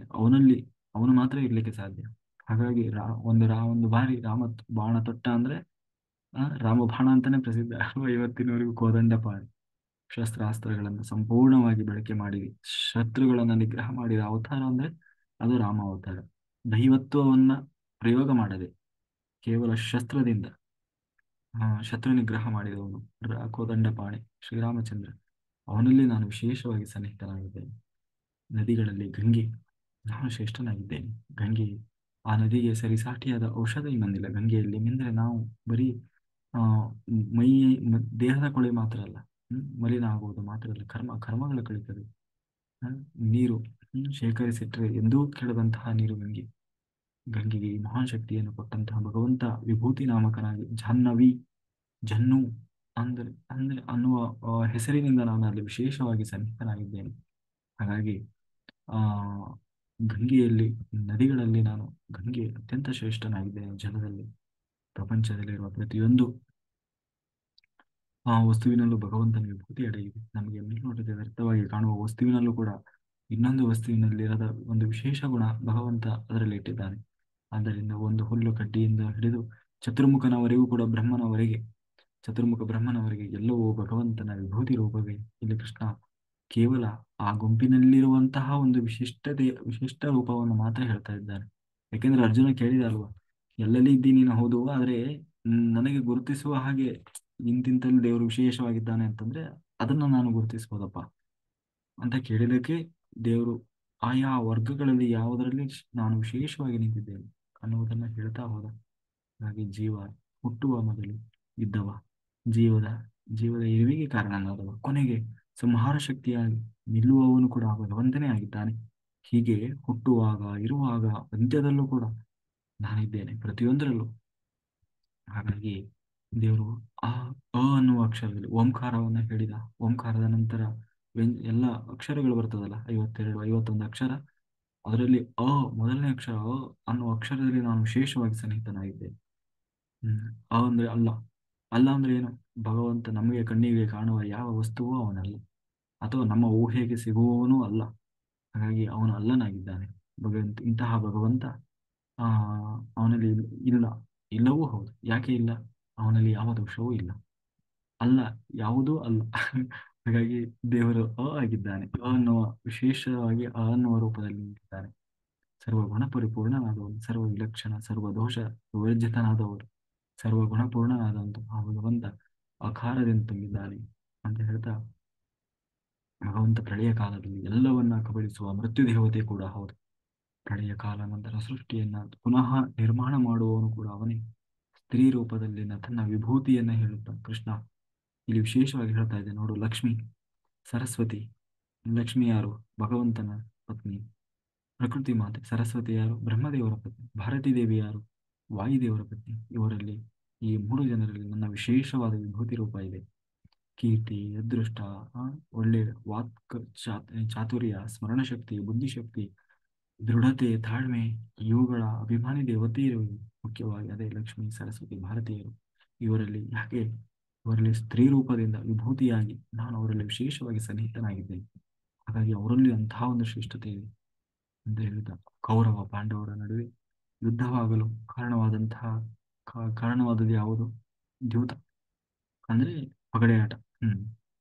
ಅವನು ಮಾತ್ರ ಇರ್ಲಿಕ್ಕೆ ಸಾಧ್ಯ. ಹಾಗಾಗಿ ಒಂದು ಬಾರಿ ರಾಮ ಬಾಣ ತೊಟ್ಟ ಅಂದ್ರೆ ರಾಮ ಬಾಣ ಅಂತಾನೆ ಪ್ರಸಿದ್ಧ ಅಲ್ವಾ. ಇವತ್ತಿನವರೆಗೂ ಕೋದಂಡಪಾಣಿ ಶಸ್ತ್ರಾಸ್ತ್ರಗಳನ್ನು ಸಂಪೂರ್ಣವಾಗಿ ಬಳಕೆ ಮಾಡಿ ಶತ್ರುಗಳನ್ನು ನಿಗ್ರಹ ಮಾಡಿದ ಅವತಾರ ಅಂದ್ರೆ ಅದು ರಾಮ ಅವತಾರ. ದೈವತ್ವವನ್ನ ಪ್ರಯೋಗ ಮಾಡದೆ ಕೇವಲ ಶಸ್ತ್ರದಿಂದ ಶತ್ರು ನಿಗ್ರಹ ಮಾಡಿದವನು ಕೋದಂಡಪಾಣಿ ಶ್ರೀರಾಮಚಂದ್ರ. ಅವನಲ್ಲಿ ನಾನು ವಿಶೇಷವಾಗಿ ಸನ್ನಿಹಿತನಾಗಿದ್ದೇನೆ. ನದಿಗಳಲ್ಲಿ ಗಂಗೆ, ನಾನು ಶ್ರೇಷ್ಠನಾಗಿದ್ದೇನೆ. ಗಂಗೆ, ಆ ನದಿಗೆ ಸರಿಸಾಟಿಯಾದ ಔಷಧ ಇನ್ನೊಂದಿಲ್ಲ. ಗಂಗೆಯಲ್ಲಿ ಮಿಂದ್ರೆ ನಾವು ಬರೀ ಆ ಮೈ ದೇಹದ ಕೊಳೆ ಮಾತ್ರ ಅಲ್ಲ, ಮಲಿನ ಆಗುವುದು ಮಾತ್ರ ಅಲ್ಲ, ಕರ್ಮಗಳು ಕಳೀತದೆ. ನೀರು ಶೇಖರಿಸಿಟ್ರೆ ಎಂದೂ ಕೆಡದಂತಹ ನೀರು ಗಂಗೆ. ಗಂಗೆಗೆ ಈ ಮಹಾನ್ ಶಕ್ತಿಯನ್ನು ಕೊಟ್ಟಂತಹ ಭಗವಂತ ವಿಭೂತಿ ನಾಮಕನಾಗಿ ಜಾಹ್ನವಿ, ಜನ್ನು ಅಂದ್ರೆ ಅನ್ನುವ ಹೆಸರಿನಿಂದ ನಾನು ಅಲ್ಲಿ ವಿಶೇಷವಾಗಿ ಸನ್ನಿಹಿತನಾಗಿದ್ದೇನೆ. ಹಾಗಾಗಿ ಆ ಗಂಗೆಯಲ್ಲಿ, ನದಿಗಳಲ್ಲಿ ನಾನು ಗಂಗೆ ಅತ್ಯಂತ ಶ್ರೇಷ್ಠನಾಗಿದ್ದೇನೆ. ಜಲದಲ್ಲಿ ಪ್ರಪಂಚದಲ್ಲಿರುವ ಪ್ರತಿಯೊಂದು ವಸ್ತುವಿನಲ್ಲೂ ಭಗವಂತನ ವಿಭೂತಿ ಅಡಗಿದೆ. ನಮಗೆ ಮೇಲ್ನೋಟಕ್ಕೆ ವ್ಯರ್ಥವಾಗಿ ಕಾಣುವ ವಸ್ತುವಿನಲ್ಲೂ ಕೂಡ ಇನ್ನೊಂದು ವಸ್ತುವಿನಲ್ಲಿರದ ಒಂದು ವಿಶೇಷ ಗುಣ ಭಗವಂತ ಅದರಲ್ಲಿ ಇಟ್ಟಿದ್ದಾನೆ. ಆದ್ದರಿಂದ ಒಂದು ಹುಲ್ಲು ಕಡ್ಡಿಯಿಂದ ಹಿಡಿದು ಚತುರ್ಮುಖನವರೆಗೂ ಕೂಡ ಬ್ರಹ್ಮನವರೆಗೆ, ಚತುರ್ಮುಖ ಬ್ರಹ್ಮನವರೆಗೆ ಎಲ್ಲವೂ ಭಗವಂತನ ವಿಭೂತಿ ರೂಪವೇ. ಇಲ್ಲಿ ಕೃಷ್ಣ ಕೇವಲ ಆ ಗುಂಪಿನಲ್ಲಿರುವಂತಹ ಒಂದು ವಿಶಿಷ್ಟ ರೂಪವನ್ನು ಮಾತ್ರ ಹೇಳ್ತಾ ಇದ್ದಾನೆ. ಯಾಕೆಂದ್ರೆ ಅರ್ಜುನ ಕೇಳಿದ ಅಲ್ವಾ, ಎಲ್ಲೆಲ್ಲಿ ಇದ್ದೀನಿ ನೀನು ಹೌದು, ಆದ್ರೆ ನನಗೆ ಗುರುತಿಸುವ ಹಾಗೆ ಇಂತಿಂತಲ್ಲಿ ದೇವರು ವಿಶೇಷವಾಗಿದ್ದಾನೆ ಅಂತಂದ್ರೆ ಅದನ್ನ ನಾನು ಗುರುತಿಸ್ಬೋದಪ್ಪ ಅಂತ ಕೇಳಿದಕ್ಕೆ ದೇವರು ಆಯಾ ವರ್ಗಗಳಲ್ಲಿ ಯಾವುದರಲ್ಲಿ ನಾನು ವಿಶೇಷವಾಗಿ ನಿಂತಿದ್ದೇನೆ ಅನ್ನುವುದನ್ನ ಹೇಳ್ತಾ ಹೋದ. ಹಾಗೆ ಜೀವ ಹುಟ್ಟುವ ಮೊದಲು ಇದ್ದವ, ಜೀವದ ಜೀವದ ಇರುವಿಗೆ ಕಾರಣನಾದವ, ಕೊನೆಗೆ ಸಂಹಾರ ಶಕ್ತಿಯಾಗಿ ನಿಲ್ಲುವವನು ಕೂಡ ಭಗವಂತನೇ ಆಗಿದ್ದಾನೆ. ಹೀಗೆ ಹುಟ್ಟುವಾಗ, ಇರುವಾಗ, ಅಂತ್ಯದಲ್ಲೂ ಕೂಡ ನಾನಿದ್ದೇನೆ ಪ್ರತಿಯೊಂದರಲ್ಲೂ. ಹಾಗಾಗಿ ದೇವರು ಆ ಅನ್ನುವ ಅಕ್ಷರದಲ್ಲಿ ಓಂಕಾರವನ್ನ ಹೇಳಿದ. ಓಂಕಾರದ ನಂತರ ಎಲ್ಲ ಅಕ್ಷರಗಳು ಬರ್ತದಲ್ಲ, 51 ಅಕ್ಷರ. ಅದರಲ್ಲಿ ಮೊದಲನೇ ಅಕ್ಷರ ಅನ್ನುವ ಅಕ್ಷರದಲ್ಲಿ ನಾನು ವಿಶೇಷವಾಗಿ ಸನ್ನಿಹಿತನಾಗಿದ್ದೇನೆ. ಅಂದ್ರೆ ಅಲ್ಲ. ಅಲ್ಲ ಅಂದ್ರೆ ಏನು? ಭಗವಂತ ನಮಗೆ ಕಣ್ಣಿಗೆ ಕಾಣುವ ಯಾವ ವಸ್ತುವೂ ಅವನಲ್ಲ, ಅಥವಾ ನಮ್ಮ ಊಹೆಗೆ ಸಿಗುವವನೂ ಅಲ್ಲ. ಹಾಗಾಗಿ ಅವನು ಅಲ್ಲನಾಗಿದ್ದಾನೆ. ಇಂತಹ ಭಗವಂತ ಆ ಅವನಲ್ಲಿ ಇಲ್ಲ, ಇಲ್ಲವೂ ಹೌದು. ಯಾಕೆ ಇಲ್ಲ? ಅವನಲ್ಲಿ ಯಾವ ದೋಷವೂ ಇಲ್ಲ. ಅಲ್ಲ, ಯಾವುದೂ ಅಲ್ಲ. ಹಾಗಾಗಿ ದೇವರು ಆಗಿದ್ದಾನೆ. ಅನ್ನುವ ವಿಶೇಷವಾಗಿ ಅನ್ನುವ ರೂಪದಲ್ಲಿ ನಿಂತಿದ್ದಾನೆ. ಸರ್ವಗುಣ ಪರಿಪೂರ್ಣನಾದವನು, ಸರ್ವ ವಿಲಕ್ಷಣ, ಸರ್ವ ದೋಷ ವಿವರ್ಜಿತನಾದವರು, ಸರ್ವ ಗುಣಪೂರ್ಣನಾದಂತಹ ಭಗವಂತ ಅಕಾರದಿಂದ ತುಂಬಿದ್ದಾನೆ ಅಂತ ಹೇಳ್ತಾ, ಭಗವಂತ ಪ್ರಳಯ ಕಾಲದಲ್ಲಿ ಎಲ್ಲವನ್ನ ಕಬಳಿಸುವ ಮೃತ್ಯು ದೇವತೆ ಕೂಡ ಹೌದು. ಪ್ರಳಯ ಕಾಲ ನಂತರ ಸೃಷ್ಟಿಯನ್ನ ಪುನಃ ನಿರ್ಮಾಣ ಮಾಡುವವನು ಕೂಡ ಅವನೇ. ಸ್ತ್ರೀ ರೂಪದಲ್ಲಿನ ತನ್ನ ವಿಭೂತಿಯನ್ನ ಹೇಳುತ್ತ ಕೃಷ್ಣ ಇಲ್ಲಿ ವಿಶೇಷವಾಗಿ ಹೇಳ್ತಾ ಇದೆ ನೋಡು. ಲಕ್ಷ್ಮಿ, ಸರಸ್ವತಿ. ಲಕ್ಷ್ಮಿ ಯಾರು? ಭಗವಂತನ ಪತ್ನಿ. ಪ್ರಕೃತಿ ಮಾತೆ ಸರಸ್ವತಿ ಯಾರು? ಬ್ರಹ್ಮದೇವರ ಪತ್ನಿ. ಭಾರತೀ ದೇವಿ ಯಾರು? ವಾಯುದೇವರ ಪತ್ನಿ. ಇವರಲ್ಲಿ ಈ ಮೂರು ಜನರಲ್ಲಿ ನನ್ನ ವಿಶೇಷವಾದ ವಿಭೂತಿ ರೂಪ ಇದೆ. ಕೀರ್ತಿ, ಅದೃಷ್ಟ, ಒಳ್ಳೆ ವಾಕ್ ಚಾತುರ್ಯ, ಸ್ಮರಣಶಕ್ತಿ, ಬುದ್ಧಿಶಕ್ತಿ, ದೃಢತೆ, ತಾಳ್ಮೆ, ಇವುಗಳ ಅಭಿಮಾನಿ ದೇವತೆಯರು. ಮುಖ್ಯವಾಗಿ ಅದೇ ಲಕ್ಷ್ಮಿ, ಸರಸ್ವತಿ, ಭಾರತೀಯರು. ಇವರಲ್ಲಿ ಯಾಕೆ? ಇವರಲ್ಲಿ ಸ್ತ್ರೀ ರೂಪದಿಂದ ವಿಭೂತಿಯಾಗಿ ನಾನು ಅವರಲ್ಲಿ ವಿಶೇಷವಾಗಿ ಸನ್ನಿಹಿತನಾಗಿದ್ದೇನೆ. ಹಾಗಾಗಿ ಅವರಲ್ಲಿ ಅಂತಹ ಒಂದು ಶ್ರೇಷ್ಠತೆ ಇದೆ ಅಂತ ಹೇಳಿದ. ಕೌರವ ಪಾಂಡವರ ನಡುವೆ ಯುದ್ಧವಾಗಲು ಕಾರಣವಾದದ್ದು ಯಾವುದು? ದ್ಯೂತ, ಅಂದ್ರೆ ಪಗಡೆಯಾಟ.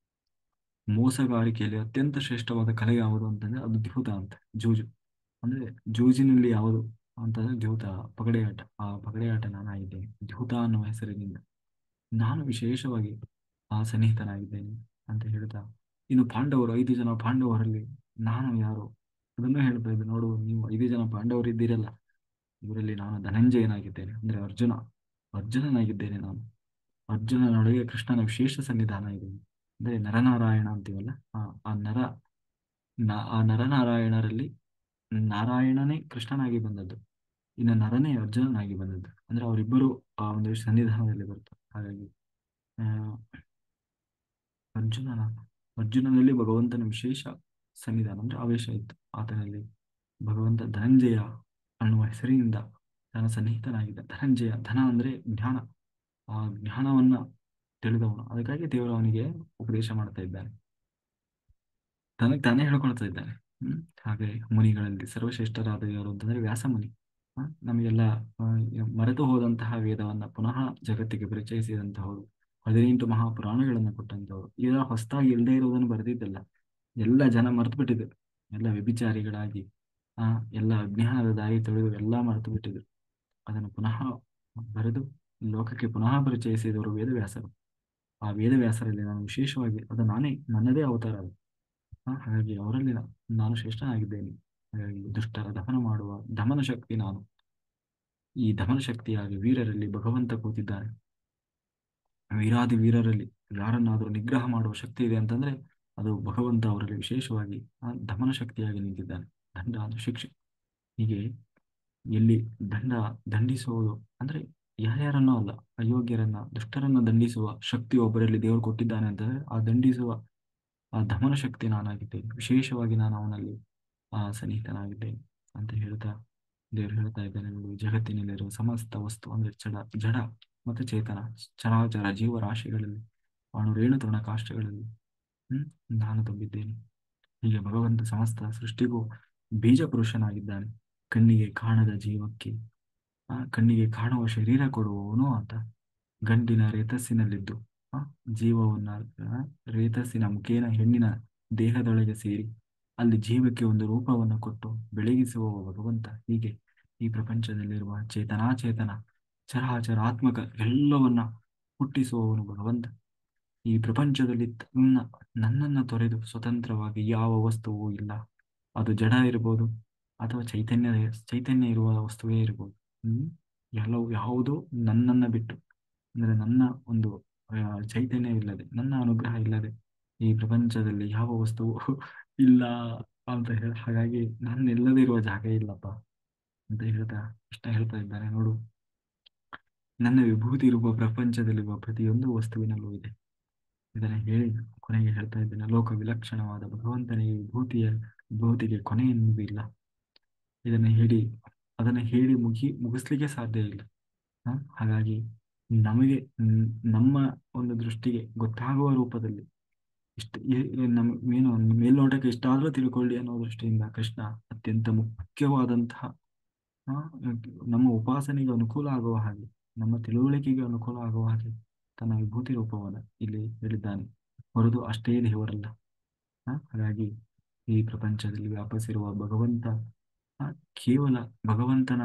ಮೋಸಗಾರಿಕೆಯಲ್ಲಿ ಅತ್ಯಂತ ಶ್ರೇಷ್ಠವಾದ ಕಲೆ ಯಾವುದು ಅಂತಂದ್ರೆ ಅದು ದ್ಯೂತ ಅಂತ. ಜೂಜು ಅಂದ್ರೆ ಜೂಜಿನಲ್ಲಿ ಯಾವುದು ಅಂತಂದ್ರೆ ದ್ಯೂತ, ಪಗಡೆಯಾಟ. ಆ ಪಗಡೆಯಾಟ ನಾನಾಗಿದ್ದೇನೆ ದ್ಯೂತ ಅನ್ನುವ ಹೆಸರಿನಿಂದ. ನಾನು ವಿಶೇಷವಾಗಿ ಸನ್ನಿಹಿತನಾಗಿದ್ದೇನೆ ಅಂತ ಹೇಳ್ತಾ, ಇನ್ನು ಪಾಂಡವರು 5 ಜನ ಪಾಂಡವರಲ್ಲಿ ನಾನು ಯಾರು ಅದನ್ನು ಹೇಳ್ತಾ ಇದ್ದೆ ನೋಡು. ನೀವು 5 ಜನ ಪಾಂಡವರು ಇದ್ದೀರಲ್ಲ, ಇವರಲ್ಲಿ ನಾನು ಧನಂಜಯನಾಗಿದ್ದೇನೆ, ಅಂದ್ರೆ ಅರ್ಜುನನಾಗಿದ್ದೇನೆ ನಾನು. ಅರ್ಜುನನೊಳಗೆ ಕೃಷ್ಣನ ವಿಶೇಷ ಸನ್ನಿಧಾನ ಇದೆ. ಅಂದ್ರೆ ನರನಾರಾಯಣ ಅಂತೀವಲ್ಲ, ಆ ನರನಾರಾಯಣರಲ್ಲಿ ನಾರಾಯಣನೇ ಕೃಷ್ಣನಾಗಿ ಬಂದದ್ದು, ಇನ್ನು ನರನೇ ಅರ್ಜುನನಾಗಿ ಬಂದದ್ದು. ಅಂದ್ರೆ ಅವರಿಬ್ಬರು ಆ ಒಂದು ಸನ್ನಿಧಾನದಲ್ಲಿ ಬರ್ತಾರೆ. ಹಾಗಾಗಿ ಆ ಅರ್ಜುನನಲ್ಲಿ ಭಗವಂತನ ವಿಶೇಷ ಸನ್ನಿಧಾನ ಅಂದ್ರೆ ಆವೇಶ ಇತ್ತು ಆತನಲ್ಲಿ. ಭಗವಂತ ಧನಂಜಯ ಅನ್ನುವ ಹೆಸರಿನಿಂದ ತನ್ನ ಸನ್ನಿಹಿತನಾಗಿದ್ದ. ಧನಂಜಯ, ಧನ ಅಂದ್ರೆ ಜ್ಞಾನ, ಆ ಜ್ಞಾನವನ್ನ ತಿಳಿದವನು. ಅದಕ್ಕಾಗಿ ದೇವರು ಅವನಿಗೆ ಉಪದೇಶ ಮಾಡ್ತಾ ಇದ್ದಾನೆ, ತನಗೆ ತಾನೇ ಹೇಳ್ಕೊಳ್ತಾ ಇದ್ದಾನೆ. ಹಾಗೆ ಮುನಿಗಳಲ್ಲಿ ಸರ್ವಶ್ರೇಷ್ಠರಾದ ಯಾರು ಅಂತಂದ್ರೆ ವ್ಯಾಸ ಮುನಿ. ನಮಗೆಲ್ಲ ಮರೆತು ಹೋದಂತಹ ವೇದವನ್ನ ಪುನಃ ಜಗತ್ತಿಗೆ ಪರಿಚಯಿಸಿದಂತಹವರು, 18 ಮಹಾಪುರಾಣಗಳನ್ನು ಕೊಟ್ಟಂತವ್ರು. ಈಗ ಹೊಸದಾಗಿ ಇಲ್ಲದೆ ಇರುವುದನ್ನು ಬರೆದಿದ್ದಲ್ಲ, ಎಲ್ಲ ಜನ ಮರೆತು ಬಿಟ್ಟಿದ್ರು. ಎಲ್ಲ ವ್ಯಭಿಚಾರಿಗಳಾಗಿ ಎಲ್ಲ ಅಜ್ಞಾನದ ದಾರಿ ತೊಳೆದು ಎಲ್ಲ ಮರೆತು ಬಿಟ್ಟಿದ್ರು. ಅದನ್ನು ಪುನಃ ಬರೆದು ಲೋಕಕ್ಕೆ ಪುನಃ ಪರಿಚಯಿಸಿದವರು ವೇದವ್ಯಾಸರು. ಆ ವೇದವ್ಯಾಸರಲ್ಲಿ ನಾನು ವಿಶೇಷವಾಗಿ ಅದು ನನ್ನದೇ ಅವತಾರ ಅದು. ಹಾಗಾಗಿ ಅವರಲ್ಲಿ ನಾನು ಶ್ರೇಷ್ಠನಾಗಿದ್ದೇನೆ. ಹಾಗಾಗಿ ದುಷ್ಟರ ದಮನ ಮಾಡುವ ದಮನ ಶಕ್ತಿ ನಾನು. ಈ ದಮನ ಶಕ್ತಿಯಾಗಿ ವೀರರಲ್ಲಿ ಭಗವಂತ ಕೂತಿದ್ದಾನೆ. ವೀರಾದಿ ವೀರರಲ್ಲಿ ಯಾರನ್ನಾದರೂ ನಿಗ್ರಹ ಮಾಡುವ ಶಕ್ತಿ ಇದೆ ಅಂತಂದ್ರೆ ಅದು ಭಗವಂತ ಅವರಲ್ಲಿ ವಿಶೇಷವಾಗಿ ದಮನ ಶಕ್ತಿಯಾಗಿ ನಿಂತಿದ್ದಾನೆ. ದಂಡ ಅಂದ್ರೆ ಶಿಕ್ಷೆ. ಹೀಗೆ ಎಲ್ಲಿ ದಂಡಿಸುವುದು ಅಂದ್ರೆ ಯಾರ್ಯಾರನ್ನೂ ಅಲ್ಲ, ಅಯೋಗ್ಯರನ್ನ ದುಷ್ಟರನ್ನ ದಂಡಿಸುವ ಶಕ್ತಿ ಒಬ್ಬರಲ್ಲಿ ದೇವರು ಕೊಟ್ಟಿದ್ದಾನೆ ಅಂತಂದ್ರೆ ಆ ದಂಡಿಸುವ ಆ ದಮನ ಶಕ್ತಿ ನಾನಾಗಿದ್ದೇನೆ. ವಿಶೇಷವಾಗಿ ನಾನು ಅವನಲ್ಲಿ ಸನ್ನಿಹಿತನಾಗಿದ್ದೇನೆ ಅಂತ ಹೇಳ್ತಾ ದೇವರು ಹೇಳ್ತಾ ಇದ್ದಾನೆ. ಜಗತ್ತಿನಲ್ಲಿರುವ ಸಮಸ್ತ ವಸ್ತು ಅಂದ್ರೆ ಜಡ ಮತ್ತು ಚೇತನ ಚರಾಚರ ಜೀವರಾಶಿಗಳಲ್ಲಿ ರೇಣು ತೃಣ ಕಾಷ್ಟಗಳಲ್ಲಿ ನಾನು ತುಂಬಿದ್ದೇನೆ. ಹೀಗೆ ಭಗವಂತ ಸಮಸ್ತ ಸೃಷ್ಟಿಗೂ ಬೀಜ ಪುರುಷನಾಗಿದ್ದಾನೆ. ಕಣ್ಣಿಗೆ ಕಾಣದ ಜೀವಕ್ಕೆ ಕಣ್ಣಿಗೆ ಕಾಣುವ ಶರೀರ ಕೊಡುವವನು ಆತ. ಗಂಡಿನ ರೇತಸ್ಸಿನಲ್ಲಿದ್ದು ಜೀವವನ್ನ ರೇತಸ್ಸಿನ ಮುಖೇನ ಹೆಣ್ಣಿನ ದೇಹದೊಳಗೆ ಸೇರಿ ಅಲ್ಲಿ ಜೀವಕ್ಕೆ ಒಂದು ರೂಪವನ್ನು ಕೊಟ್ಟು ಬೆಳಗಿಸುವ ಭಗವಂತ. ಹೀಗೆ ಈ ಪ್ರಪಂಚದಲ್ಲಿರುವ ಚೇತನಾಚೇತನ ಚರಾಚರಾತ್ಮಕ ಎಲ್ಲವನ್ನ ಹುಟ್ಟಿಸುವವನು ಭಗವಂತ. ಈ ಪ್ರಪಂಚದಲ್ಲಿ ನನ್ನನ್ನು ತೊರೆದು ಸ್ವತಂತ್ರವಾಗಿ ಯಾವ ವಸ್ತುವೂ ಇಲ್ಲ. ಅದು ಜಡ ಇರ್ಬೋದು ಅಥವಾ ಚೈತನ್ಯ ಇರುವ ವಸ್ತುವೇ ಇರ್ಬೋದು. ಯಾವುದೋ ನನ್ನನ್ನು ಬಿಟ್ಟು ಅಂದ್ರೆ ನನ್ನ ಒಂದು ಚೈತನ್ಯವಿಲ್ಲದೆ, ನನ್ನ ಅನುಗ್ರಹ ಇಲ್ಲದೆ ಈ ಪ್ರಪಂಚದಲ್ಲಿ ಯಾವ ವಸ್ತುವು ಇಲ್ಲ ಅಂತ ಹಾಗಾಗಿ ನನ್ನೆಲ್ಲದೇ ಇರುವ ಜಾಗ ಇಲ್ಲಪ್ಪ ಅಂತ ಹೇಳ್ತಾ ಇದ್ದಾನೆ ನೋಡು. ನನ್ನ ವಿಭೂತಿ ಇರುವ ಪ್ರಪಂಚದಲ್ಲಿರುವ ಪ್ರತಿಯೊಂದು ವಸ್ತುವಿನಲ್ಲೂ ಇದೆ. ಇದನ್ನ ಹೇಳಿ ಕೊನೆಗೆ ಹೇಳ್ತಾ ಇದ್ದೇನೆ, ಲೋಕ ವಿಲಕ್ಷಣವಾದ ಭಗವಂತನ ಈ ವಿಭೂತಿಗೆ ಕೊನೆ ಎನ್ನುವುದು ಇಲ್ಲ. ಅದನ್ನ ಹೇಳಿ ಮುಗಿಸ್ಲಿಕ್ಕೆ ಸಾಧ್ಯ ಇಲ್ಲ. ಹಾಗಾಗಿ ನಮಗೆ ನಮ್ಮ ಒಂದು ದೃಷ್ಟಿಗೆ ಗೊತ್ತಾಗುವ ರೂಪದಲ್ಲಿ ಮೇಲ್ನೋಟಕ್ಕೆ ಇಷ್ಟಾದ್ರೂ ತಿಳ್ಕೊಳ್ಳಿ ಅನ್ನೋ ದೃಷ್ಟಿಯಿಂದ ಕೃಷ್ಣ ಅತ್ಯಂತ ಮುಖ್ಯವಾದಂತಹ ನಮ್ಮ ಉಪಾಸನೆಗೆ ಅನುಕೂಲ ಆಗುವ ಹಾಗೆ, ನಮ್ಮ ತಿಳುವಳಿಕೆಗೆ ಅನುಕೂಲ ಆಗುವ ಹಾಗೆ ತನ್ನ ವಿಭೂತಿ ರೂಪವನ್ನು ಇಲ್ಲಿ ಹೇಳಿದ್ದಾನೆ. ಹೊರದು ಅಷ್ಟೇ ದೇವರಲ್ಲ. ಹಾಗಾಗಿ ಈ ಪ್ರಪಂಚದಲ್ಲಿ ವ್ಯಾಪಿಸಿರುವ ಭಗವಂತ ಕೇವಲ ಭಗವಂತನ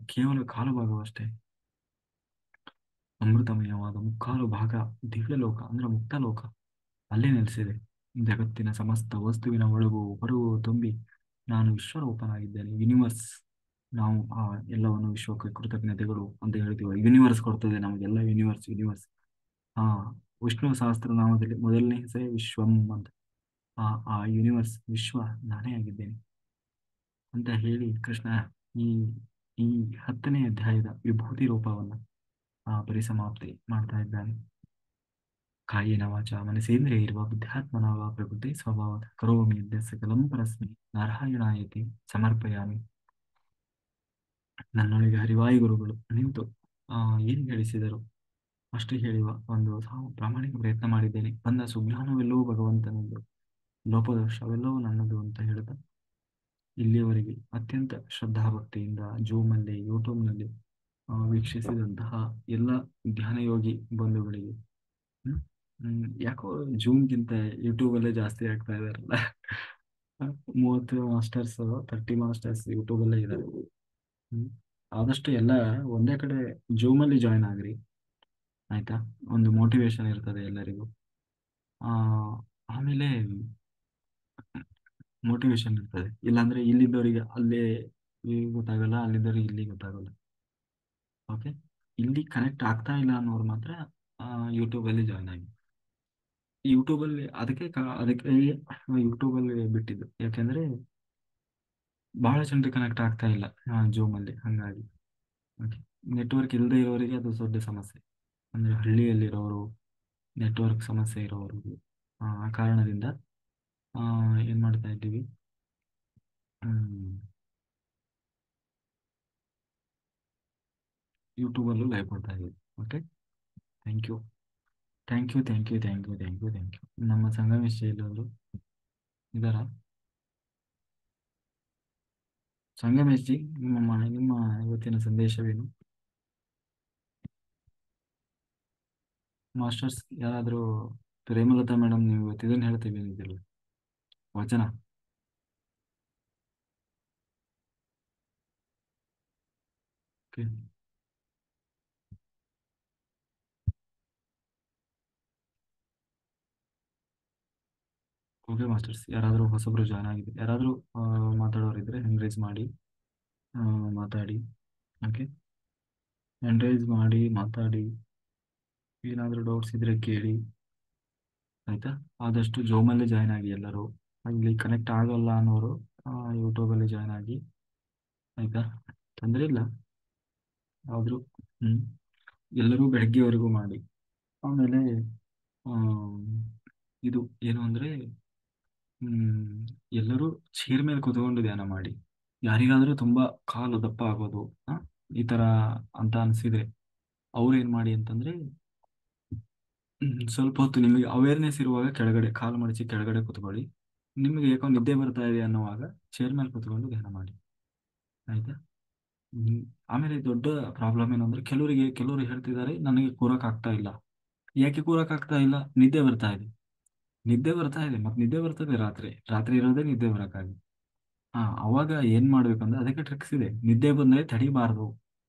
ಕೇವಲ ಕಾಲು ಭಾಗವಷ್ಟೇ. ಅಮೃತಮಯವಾದ ಮುಕ್ಕಾಲು ಭಾಗ ದಿವ್ಯಲೋಕ ಅಂದ್ರೆ ಮುಕ್ತ ಲೋಕ, ಅಲ್ಲೇ ನೆಲೆಸಿದೆ. ಜಗತ್ತಿನ ಸಮಸ್ತ ವಸ್ತುವಿನ ಒಳಗೂ ಹೊರಗೂ ತುಂಬಿ ನಾನು ವಿಶ್ವರೂಪನಾಗಿದ್ದೇನೆ. ಯೂನಿವರ್ಸ್. ನಾವು ಎಲ್ಲವನ್ನು ವಿಶ್ವಕ್ಕೆ ಕೃತಜ್ಞತೆಗಳು ಅಂತ ಹೇಳ್ತೀವಿ. ಯೂನಿವರ್ಸ್ ಕೊಡ್ತದೆ ನಮಗೆಲ್ಲ. ಯೂನಿವರ್ಸ್ ವಿಷ್ಣು ಸಹಸ್ರನಾಮದಲ್ಲಿ ಮೊದಲನೇ ಹೆಸರೇ ವಿಶ್ವಂ ಅಂತ. ಆ ಆ ಯೂನಿವರ್ಸ್ ವಿಶ್ವ ನಾನೇ ಆಗಿದ್ದೇನೆ ಅಂತ ಹೇಳಿ ಕೃಷ್ಣ ಈ ಈ 10ನೇ ಅಧ್ಯಾಯದ ವಿಭೂತಿ ರೂಪವನ್ನ ಪರಿಸಮಾಪ್ತಿ ಮಾಡ್ತಾ ಇದ್ದಾನೆ. ಕಾಯೇನ ವಾಚ ಮನಸೇಂದ್ರಿಯ ಇರುವ ಬುದ್ಧಾತ್ಮನ ವಾ ಪ್ರಕೃತಿ ಸ್ವಭಾವ ಕರೋಮಿ ಯದ್ಯತ್ ಸಕಲಂ ಪರಸ್ಮೈ ನಾರಾಯಣಾಯತಿ ಸಮರ್ಪಯಾಮಿ. ನನ್ನೊಳಗೆ ಹರಿವಾಯು ಗುರುಗಳು ನಿಂತು ಏನು ಹೇಳಿಸಿದರು ಅಷ್ಟು ಹೇಳುವ ಒಂದು ಪ್ರಾಮಾಣಿಕ ಪ್ರಯತ್ನ ಮಾಡಿದ್ದೇನೆ. ಬಂದ ಸುಜ್ಞಾನವೆಲ್ಲವೂ ಭಗವಂತನದ್ದು, ಲೋಪದೋಷವೆಲ್ಲವೂ ನನ್ನದು ಅಂತ ಹೇಳ್ತಾ ಇಲ್ಲಿಯವರೆಗೆ ಅತ್ಯಂತ ಶ್ರದ್ಧಾಭಕ್ತಿಯಿಂದ ಜೂಮಲ್ಲಿ ಯೂಟ್ಯೂಬ್ನಲ್ಲಿ ವೀಕ್ಷಿಸಿದಂತಹ ಎಲ್ಲ ಧ್ಯಾನಯೋಗಿ ಬಂಧುಗಳಿಗೆ ಯಾಕೋ ಜೂಮ್ಗಿಂತ ಯೂಟ್ಯೂಬಲ್ಲೇ ಜಾಸ್ತಿ ಆಗ್ತಾ ಇದಾರಲ್ಲ. 30 ಮಾಸ್ಟರ್ಸ್ 30 ಮಾಸ್ಟರ್ಸ್ ಯೂಟ್ಯೂಬಲ್ಲೇ ಇದ್ದಾರೆ. ಆದಷ್ಟು ಎಲ್ಲ ಒಂದೇ ಕಡೆ ಜೂಮಲ್ಲಿ ಜಾಯ್ನ್ ಆಗ್ರಿ ಆಯ್ತಾ. ಒಂದು ಮೋಟಿವೇಶನ್ ಇರ್ತದೆ ಎಲ್ಲರಿಗೂ. ಆ ಆಮೇಲೆ ಮೋಟಿವೇಶನ್ ಇರ್ತದೆ. ಇಲ್ಲಾಂದ್ರೆ ಇಲ್ಲಿದ್ದವರಿಗೆ ಅಲ್ಲೇ ಗೊತ್ತಾಗಲ್ಲ, ಅಲ್ಲಿದ್ದವರಿಗೆ ಇಲ್ಲಿ ಗೊತ್ತಾಗಲ್ಲ. ಓಕೆ, ಇಲ್ಲಿ ಕನೆಕ್ಟ್ ಆಗ್ತಾ ಇಲ್ಲ ಅನ್ನೋರು ಮಾತ್ರ ಯೂಟ್ಯೂಬಲ್ಲಿ ಜಾಯ್ನ್ ಆಗಿ. ಯೂಟ್ಯೂಬಲ್ಲಿ ಅದಕ್ಕೆ ಯೂಟ್ಯೂಬಲ್ಲಿ ಬಿಟ್ಟಿದ್ದು ಯಾಕೆಂದ್ರೆ ಬಹಳ ಜನರಿಗೆ ಕನೆಕ್ಟ್ ಆಗ್ತಾ ಇಲ್ಲ ಜೂಮಲ್ಲಿ. ಹಾಗಾಗಿ ಓಕೆ, ನೆಟ್ವರ್ಕ್ ಇಲ್ಲದೆ ಇರೋರಿಗೆ ಅದು ದೊಡ್ಡ ಸಮಸ್ಯೆ. ಅಂದರೆ ಹಳ್ಳಿಯಲ್ಲಿರೋರು, ನೆಟ್ವರ್ಕ್ ಸಮಸ್ಯೆ ಇರೋರು, ಆ ಕಾರಣದಿಂದ ಏನು ಮಾಡ್ತಾ ಇದ್ದೀವಿ, ಯೂಟ್ಯೂಬಲ್ಲೂ ಲೈವ್ ಕೊಡ್ತಾ ಇದ್ದೀವಿ. Okay, thank you thank you thank you thank you thank you thank you. ನಮ್ಮ ಸಂಗಮೇಶ್ ಜೈಲವರು ಇದ್ದಾರಾ? ಸಂಗಮೇಶ್ ಜಿ, ನಿಮ್ಮ ಇವತ್ತಿನ ಸಂದೇಶವೇನು? ಮಾಸ್ಟರ್ಸ್ ಯಾರಾದರೂ? ಪ್ರೇಮಲತಾ ಮೇಡಮ್, ನೀವು ಇವತ್ತು ಇದನ್ನು ಹೇಳ್ತೀವಿ ಅಂದಿಲ್ಲ ವಚನ. ಓಕೆ ಓಕೆ ಮಾಸ್ಟರ್ಸ್, ಯಾರಾದರೂ ಹೊಸಬ್ರು ಜಾಯ್ನ್ ಆಗಿದೆ, ಯಾರಾದರೂ ಮಾತಾಡೋರಿದ್ರೆ ಹ್ಯಾಂಡ್ ರೈಸ್ ಮಾಡಿ ಮಾತಾಡಿ. ಓಕೆ, ಹ್ಯಾಂಡ್ ರೈಸ್ ಮಾಡಿ ಮಾತಾಡಿ. ಏನಾದರೂ ಡೌಟ್ಸ್ ಇದ್ರೆ ಕೇಳಿ ಆಯ್ತಾ. ಆದಷ್ಟು ಜೋಮಲ್ಲಿ ಜಾಯ್ನ್ ಆಗಿ ಎಲ್ಲರೂ. ಇಲ್ಲಿ ಕನೆಕ್ಟ್ ಆಗಲ್ಲ ಅನ್ನೋರು ಯೂಟ್ಯೂಬಲ್ಲಿ ಜಾಯ್ನ್ ಆಗಿ ಆಯ್ತಾ, ತೊಂದರೆ ಇಲ್ಲ. ಆದರೂ ಎಲ್ಲರೂ ಬೆಳಗ್ಗೆವರೆಗೂ ಮಾಡಿ. ಆಮೇಲೆ ಇದು ಏನು ಅಂದರೆ ಎಲ್ಲರೂ ಚೇರ್ ಮೇಲೆ ಕೂತ್ಕೊಂಡು ಧ್ಯಾನ ಮಾಡಿ. ಯಾರಿಗಾದರೂ ತುಂಬ ಕಾಲು ದಪ್ಪ ಆಗೋದು ಈ ಥರ ಅಂತ ಅನಿಸಿದ್ರೆ ಅವ್ರು ಏನು ಮಾಡಿ ಅಂತಂದರೆ ಸ್ವಲ್ಪ ಹೊತ್ತು ನಿಮಗೆ ಅವೇರ್ನೆಸ್ ಇರುವಾಗ ಕೆಳಗಡೆ ಕಾಲು ಮಡಚಿ ಕೆಳಗಡೆ ಕೂತ್ಕೊಳ್ಳಿ. ನಿಮಗೆ ಯಾಕೋ ನಿದ್ದೆ ಬರ್ತಾ ಇದೆ ಅನ್ನುವಾಗ ಚೇರ್ ಮೇಲೆ ಕೂತ್ಕೊಂಡು ಧ್ಯಾನ ಮಾಡಿ ಆಯ್ತಾ. ಆಮೇಲೆ ದೊಡ್ಡ ಪ್ರಾಬ್ಲಮ್ ಏನಂದ್ರೆ ಕೆಲವರು ಹೇಳ್ತಿದ್ದಾರೆ ನನಗೆ ಕೂರಕ್ ಆಗ್ತಾ ಇಲ್ಲ. ಯಾಕೆ ಕೂರಕ್ ಆಗ್ತಾ ಇಲ್ಲ? ನಿದ್ದೆ ಬರ್ತಾ ಇದೆ. ನಿದ್ದೆ ಬರ್ತಾ ಇದೆ, ಮತ್ತೆ ನಿದ್ದೆ ಬರ್ತದೆ ರಾತ್ರಿ ರಾತ್ರಿ ಇರೋದೇ ನಿದ್ದೆ ಬರಕ್ಕಾಗಿ. ಅವಾಗ ಏನ್ ಮಾಡ್ಬೇಕಂದ್ರೆ ಅದಕ್ಕೆ ಟ್ರಿಕ್ಸ್ ಇದೆ. ನಿದ್ದೆ ಬಂದ್ರೆ ತಡಿಬಾರ್ದು,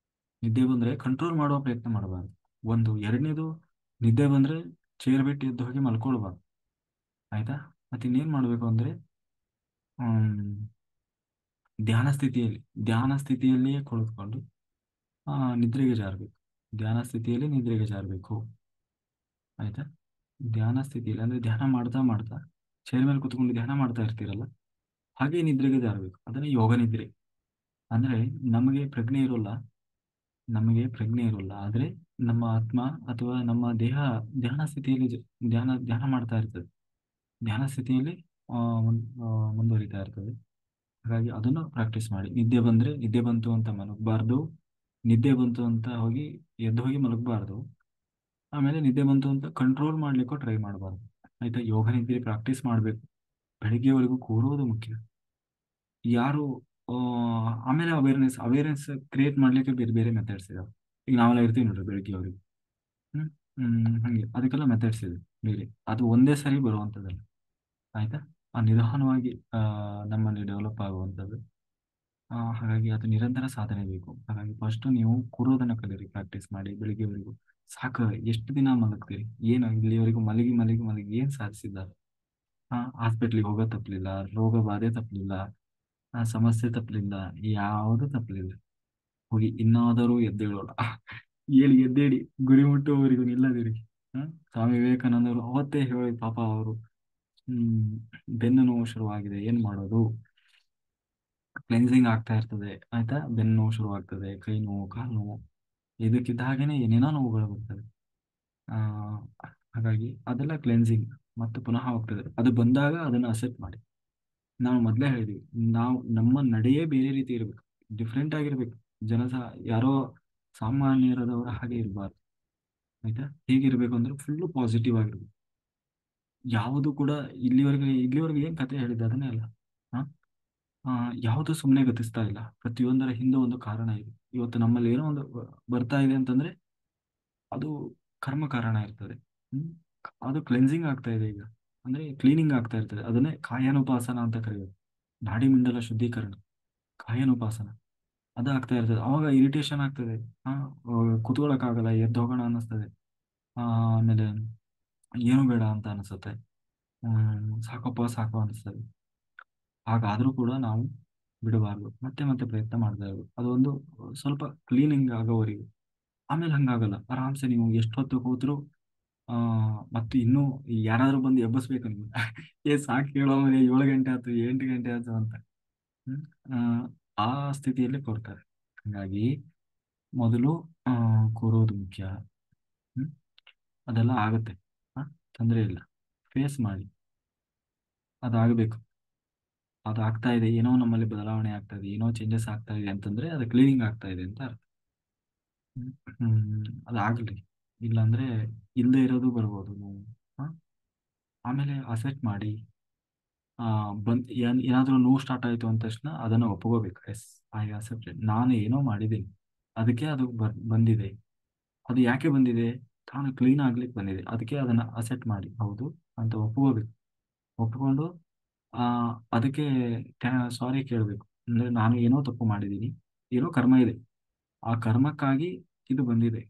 ನಿದ್ದೆ ಬಂದ್ರೆ ಕಂಟ್ರೋಲ್ ಮಾಡುವ ಪ್ರಯತ್ನ ಮಾಡಬಾರ್ದು. ಒಂದು ಎರಡನೇದು, ನಿದ್ದೆ ಬಂದ್ರೆ ಚೇರ್ ಬಿಟ್ಟು ಎದ್ದು ಹೋಗಿ ಮಲ್ಕೊಳ್ಬಾರ್ದು ಆಯ್ತಾ. ಮತ್ತೆ ಇನ್ನೇನ್ ಮಾಡ್ಬೇಕು ಅಂದ್ರೆ ಧ್ಯಾನ ಸ್ಥಿತಿಯಲ್ಲಿಯೇ ಕುಳಿತುಕೊಂಡು ನಿದ್ರೆಗೆ ಜಾರಬೇಕು. ಧ್ಯಾನ ಸ್ಥಿತಿಯಲ್ಲಿ ನಿದ್ರೆಗೆ ಜಾರಬೇಕು ಆಯ್ತಾ. ಧ್ಯಾನ ಸ್ಥಿತಿಯಲ್ಲಿ ಅಂದ್ರೆ ಧ್ಯಾನ ಮಾಡ್ತಾ ಮಾಡ್ತಾ ಚೇರ್ ಮೇಲೆ ಕುತ್ಕೊಂಡು ಧ್ಯಾನ ಮಾಡ್ತಾ ಇರ್ತೀರಲ್ಲ, ಹಾಗೆ ನಿದ್ರೆಗೆ ಜಾರಬೇಕು. ಅದನ್ನ ಯೋಗ ನಿದ್ರೆ. ಅಂದ್ರೆ ನಮಗೆ ಪ್ರಜ್ಞೆ ಇರೋಲ್ಲ ಆದ್ರೆ ನಮ್ಮ ಆತ್ಮ ಅಥವಾ ನಮ್ಮ ದೇಹ ಧ್ಯಾನ ಸ್ಥಿತಿಯಲ್ಲಿ ಧ್ಯಾನ ಮಾಡ್ತಾ ಇರ್ತದೆ. ಧ್ಯಾನ ಸ್ಥಿತಿಯಲ್ಲಿ ಮುಂದುವರಿತಾ ಇರ್ತದೆ. ಹಾಗಾಗಿ ಅದನ್ನು ಪ್ರಾಕ್ಟೀಸ್ ಮಾಡಿ. ನಿದ್ದೆ ಬಂತು ಅಂತ ಮಲಗಬಾರ್ದು. ನಿದ್ದೆ ಬಂತು ಅಂತ ಹೋಗಿ ಎದ್ದು ಹೋಗಿ ಮಲಗಬಾರ್ದು. ಆಮೇಲೆ ನಿದ್ದೆ ಬಂತು ಅಂತ ಕಂಟ್ರೋಲ್ ಮಾಡ್ಲಿಕ್ಕೂ ಟ್ರೈ ಮಾಡಬಾರ್ದು ಆಯ್ತಾ. ಯೋಗ ನಿದ್ರೆ ಪ್ರಾಕ್ಟೀಸ್ ಮಾಡಬೇಕು. ಬೆಳಿಗ್ಗೆವರೆಗೂ ಕೂರೋದು ಮುಖ್ಯ. ಯಾರು ಆಮೇಲೆ ಅವೇರ್ನೆಸ್ ಕ್ರಿಯೇಟ್ ಮಾಡ್ಲಿಕ್ಕೆ ಬೇರೆ ಬೇರೆ ಮೆಥಡ್ಸ್ ಇದಾವೆ. ಈಗ ನಾವೆಲ್ಲ ಇರ್ತೀವಿ ನೋಡ್ರಿ ಬೆಳಿಗ್ಗೆವರೆಗೂ. ಹಂಗೆ ಅದಕ್ಕೆಲ್ಲ ಮೆಥಡ್ಸ್ ಇದೆ ಬೇರೆ. ಅದು ಒಂದೇ ಸರಿ ಬರುವಂಥದ್ದಲ್ಲ ಆಯ್ತಾ. ನಿಧಾನವಾಗಿ ನಮ್ಮಲ್ಲಿ ಡೆವಲಪ್ ಆಗುವಂಥದ್ದು. ಹಾಗಾಗಿ ಅದು ನಿರಂತರ ಸಾಧನೆ ಬೇಕು. ಹಾಗಾಗಿ ಫಸ್ಟ್ ನೀವು ಕೂರೋದನ್ನ ಕಲೀರಿ, ಪ್ರಾಕ್ಟೀಸ್ ಮಾಡಿ ಬೆಳಿಗ್ಗೆವರೆಗೂ. ಸಾಕು, ಎಷ್ಟು ದಿನ ಮಲಗ್ತೀರಿ? ಏನು ಇಲ್ಲಿವರೆಗೂ ಮಲಗಿ ಮಲಗಿ ಮಲಗಿ ಏನು ಸಾಧಿಸಿದ್ದಾರೆ? ಹಾಸ್ಪಿಟ್ಲಿಗೆ ಹೋಗೋ ತಪ್ಪಲಿಲ್ಲ, ರೋಗ ಬಾಧೆ ತಪ್ಪಲಿಲ್ಲ, ಸಮಸ್ಯೆ ತಪ್ಪಲಿಲ್ಲ, ಯಾವುದು ತಪ್ಪಲಿಲ್ಲ. ಹೋಗಿ ಇನ್ನಾದರೂ ಎದ್ದೇಳೋಣ. ಎದ್ದೇಳಿ ಗುರಿ ಮುಟ್ಟುವವರೆಗೂ ನಿಲ್ಲದಿರಿ ಸ್ವಾಮಿ ವಿವೇಕಾನಂದರು ಅವತ್ತೇ ಹೇಳಿ ಪಾಪ ಅವರು ಹ್ಮ್ ಬೆನ್ನು ನೋವು ಶುರುವಾಗಿದೆ, ಏನ್ ಮಾಡೋದು? ಕ್ಲೆನ್ಸಿಂಗ್ ಆಗ್ತಾ ಇರ್ತದೆ ಆಯ್ತಾ, ಬೆನ್ನು ನೋವು ಶುರುವಾಗ್ತದೆ, ಕೈ ನೋವು, ಕಾಲು ನೋವು, ಇದಕ್ಕಿದ್ದ ಹಾಗೇನೆ ಏನೇನೋ ನೋವುಗಳು ಬರ್ತದೆ. ಆ ಹಾಗಾಗಿ ಅದೆಲ್ಲ ಕ್ಲೆನ್ಸಿಂಗ್ ಮತ್ತೆ ಪುನಃ ಹೋಗ್ತದೆ. ಅದು ಬಂದಾಗ ಅದನ್ನ ಅಸೆಪ್ಟ್ ಮಾಡಿ. ನಾವು ಮೊದಲೇ ಹೇಳಿದ್ವಿ, ನಾವು ನಮ್ಮ ನಡೆಯೇ ಬೇರೆ ರೀತಿ ಇರಬೇಕು, ಡಿಫ್ರೆಂಟ್ ಆಗಿರ್ಬೇಕು. ಯಾರೋ ಸಾಮಾನ್ಯರದವರ ಹಾಗೆ ಇರಬಾರ್ದು. ಆಯ್ತಾ? ಹೇಗಿರ್ಬೇಕು ಅಂದ್ರೆ ಫುಲ್ಲು ಪಾಸಿಟಿವ್ ಆಗಿರ್ಬೇಕು. ಯಾವುದು ಕೂಡ ಇಲ್ಲಿವರೆಗೆ ಏನ್ ಕತೆ ಹೇಳಿದ್ದೆ ಅದನ್ನೇ ಅಲ್ಲ. ಹಾ ಯಾವುದು ಸುಮ್ಮನೆ ಗತಿಸ್ತಾ ಇಲ್ಲ. ಪ್ರತಿಯೊಂದರ ಹಿಂದೆ ಒಂದು ಕಾರಣ ಇದೆ. ಇವತ್ತು ನಮ್ಮಲ್ಲಿ ಏನೋ ಒಂದು ಬರ್ತಾ ಇದೆ ಅಂತಂದ್ರೆ ಅದು ಕರ್ಮ ಕಾರಣ ಇರ್ತದೆ. ಹ್ಮ್ ಅದು ಕ್ಲೆನ್ಸಿಂಗ್ ಆಗ್ತಾ ಇದೆ ಈಗ, ಅಂದ್ರೆ ಕ್ಲೀನಿಂಗ್ ಆಗ್ತಾ ಇರ್ತದೆ. ಅದನ್ನೇ ಕಾಯಾನುಪಾಸನ ಅಂತ ಕರೆಯೋದು. ನಾಡಿಮಿಂಡಲ ಶುದ್ಧೀಕರಣ, ಕಾಯಾನುಪಾಸನ ಅದು ಆಗ್ತಾ ಇರ್ತದೆ. ಅವಾಗ ಇರಿಟೇಷನ್ ಆಗ್ತದೆ. ಆ ಕುತ್ಕೊಳಕ್ಕಾಗಲ್ಲ, ಎದ್ದು ಹೋಗೋಣ ಅನ್ನಿಸ್ತದೆ. ಆಮೇಲೆ ಏನು ಬೇಡ ಅಂತ ಅನಿಸುತ್ತೆ. ಸಾಕಪ್ಪ ಸಾಕು ಅನಿಸ್ತದೆ. ಹಾಗಾದ್ರೂ ಕೂಡ ನಾವು ಬಿಡಬಾರ್ದು, ಮತ್ತೆ ಮತ್ತೆ ಪ್ರಯತ್ನ ಮಾಡ್ತಾ ಇರ್ಬೇಕು. ಅದೊಂದು ಸ್ವಲ್ಪ ಕ್ಲೀನಿಂಗ್ ಆಗೋವರೆಗೂ. ಆಮೇಲೆ ಹಂಗಾಗಲ್ಲ, ಆರಾಮ್ಸೆ ನೀವು ಎಷ್ಟೊತ್ತು ಹೋದ್ರು ಆ ಮತ್ತೆ ಇನ್ನೂ ಯಾರಾದ್ರೂ ಬಂದು ಎಬ್ಬಸ್ಬೇಕು ನೀವು. ಸಾಕು ಹೇಳೋ ಮೇಲೆ 7 ಗಂಟೆ ಆಯ್ತು, 8 ಗಂಟೆ ಆಯ್ತು ಅಂತ. ಹ್ಮ್ ಆ ಸ್ಥಿತಿಯಲ್ಲಿ ಕೊಡ್ತಾರೆ. ಹಾಗಾಗಿ ಮೊದಲು ಕೂರೋದು ಮುಖ್ಯ. ಹ್ಮ್ ಅದೆಲ್ಲ ಆಗುತ್ತೆ. ಆ, ತೊಂದ್ರೆ ಇಲ್ಲ, ಫೇಸ್ ಮಾಡಿ. ಅದಾಗಬೇಕು. ಅದು ಆಗ್ತಾ ಇದೆ, ಏನೋ ನಮ್ಮಲ್ಲಿ ಬದಲಾವಣೆ ಆಗ್ತಾ ಇದೆ, ಏನೋ ಚೇಂಜಸ್ ಆಗ್ತಾ ಇದೆ ಅಂತಂದ್ರೆ ಅದು ಕ್ಲೀನಿಂಗ್ ಆಗ್ತಾ ಇದೆ ಅಂತ ಅರ್ಥ. ಅದಾಗಲಿ. ಇಲ್ಲಾಂದ್ರೆ ಇಲ್ಲದೆ ಇರೋದು ಬರ್ಬೋದು ನಾವು. ಹ? ಆಮೇಲೆ ಅಸೆಟ್ ಮಾಡಿ. ಆ ಏನಾದ್ರೂ ನೋವು ಸ್ಟಾರ್ಟ್ ಆಯ್ತು ಅಂದ ತಕ್ಷಣ ಅದನ್ನ ಒಪ್ಕೋಬೇಕು. ಎಸ್, ಐ ಅಸೆಪ್ಟೆಡ್, ನಾನು ಏನೋ ಮಾಡಿದ್ದೀನಿ, ಅದಕ್ಕೆ ಅದು ಬಂದಿದೆ. ಅದು ಯಾಕೆ ಬಂದಿದೆ? ತಾನು ಕ್ಲೀನ್ ಆಗ್ಲಿಕ್ಕೆ ಬಂದಿದೆ, ಅದಕ್ಕೆ ಅದನ್ನ ಅಸೆಟ್ ಮಾಡಿ ಹೌದು ಅಂತ ಒಪ್ಕೋಬೇಕು. ಒಪ್ಕೊಂಡು ಆ ಅದಕ್ಕೆ ಸಾರಿ ಕೇಳಬೇಕು. ಅಂದ್ರೆ ನಾನು ಏನೋ ತಪ್ಪು ಮಾಡಿದ್ದೀನಿ, ಏನೋ ಕರ್ಮ ಇದೆ, ಆ ಕರ್ಮಕ್ಕಾಗಿ ಇದು ಬಂದಿದೆ.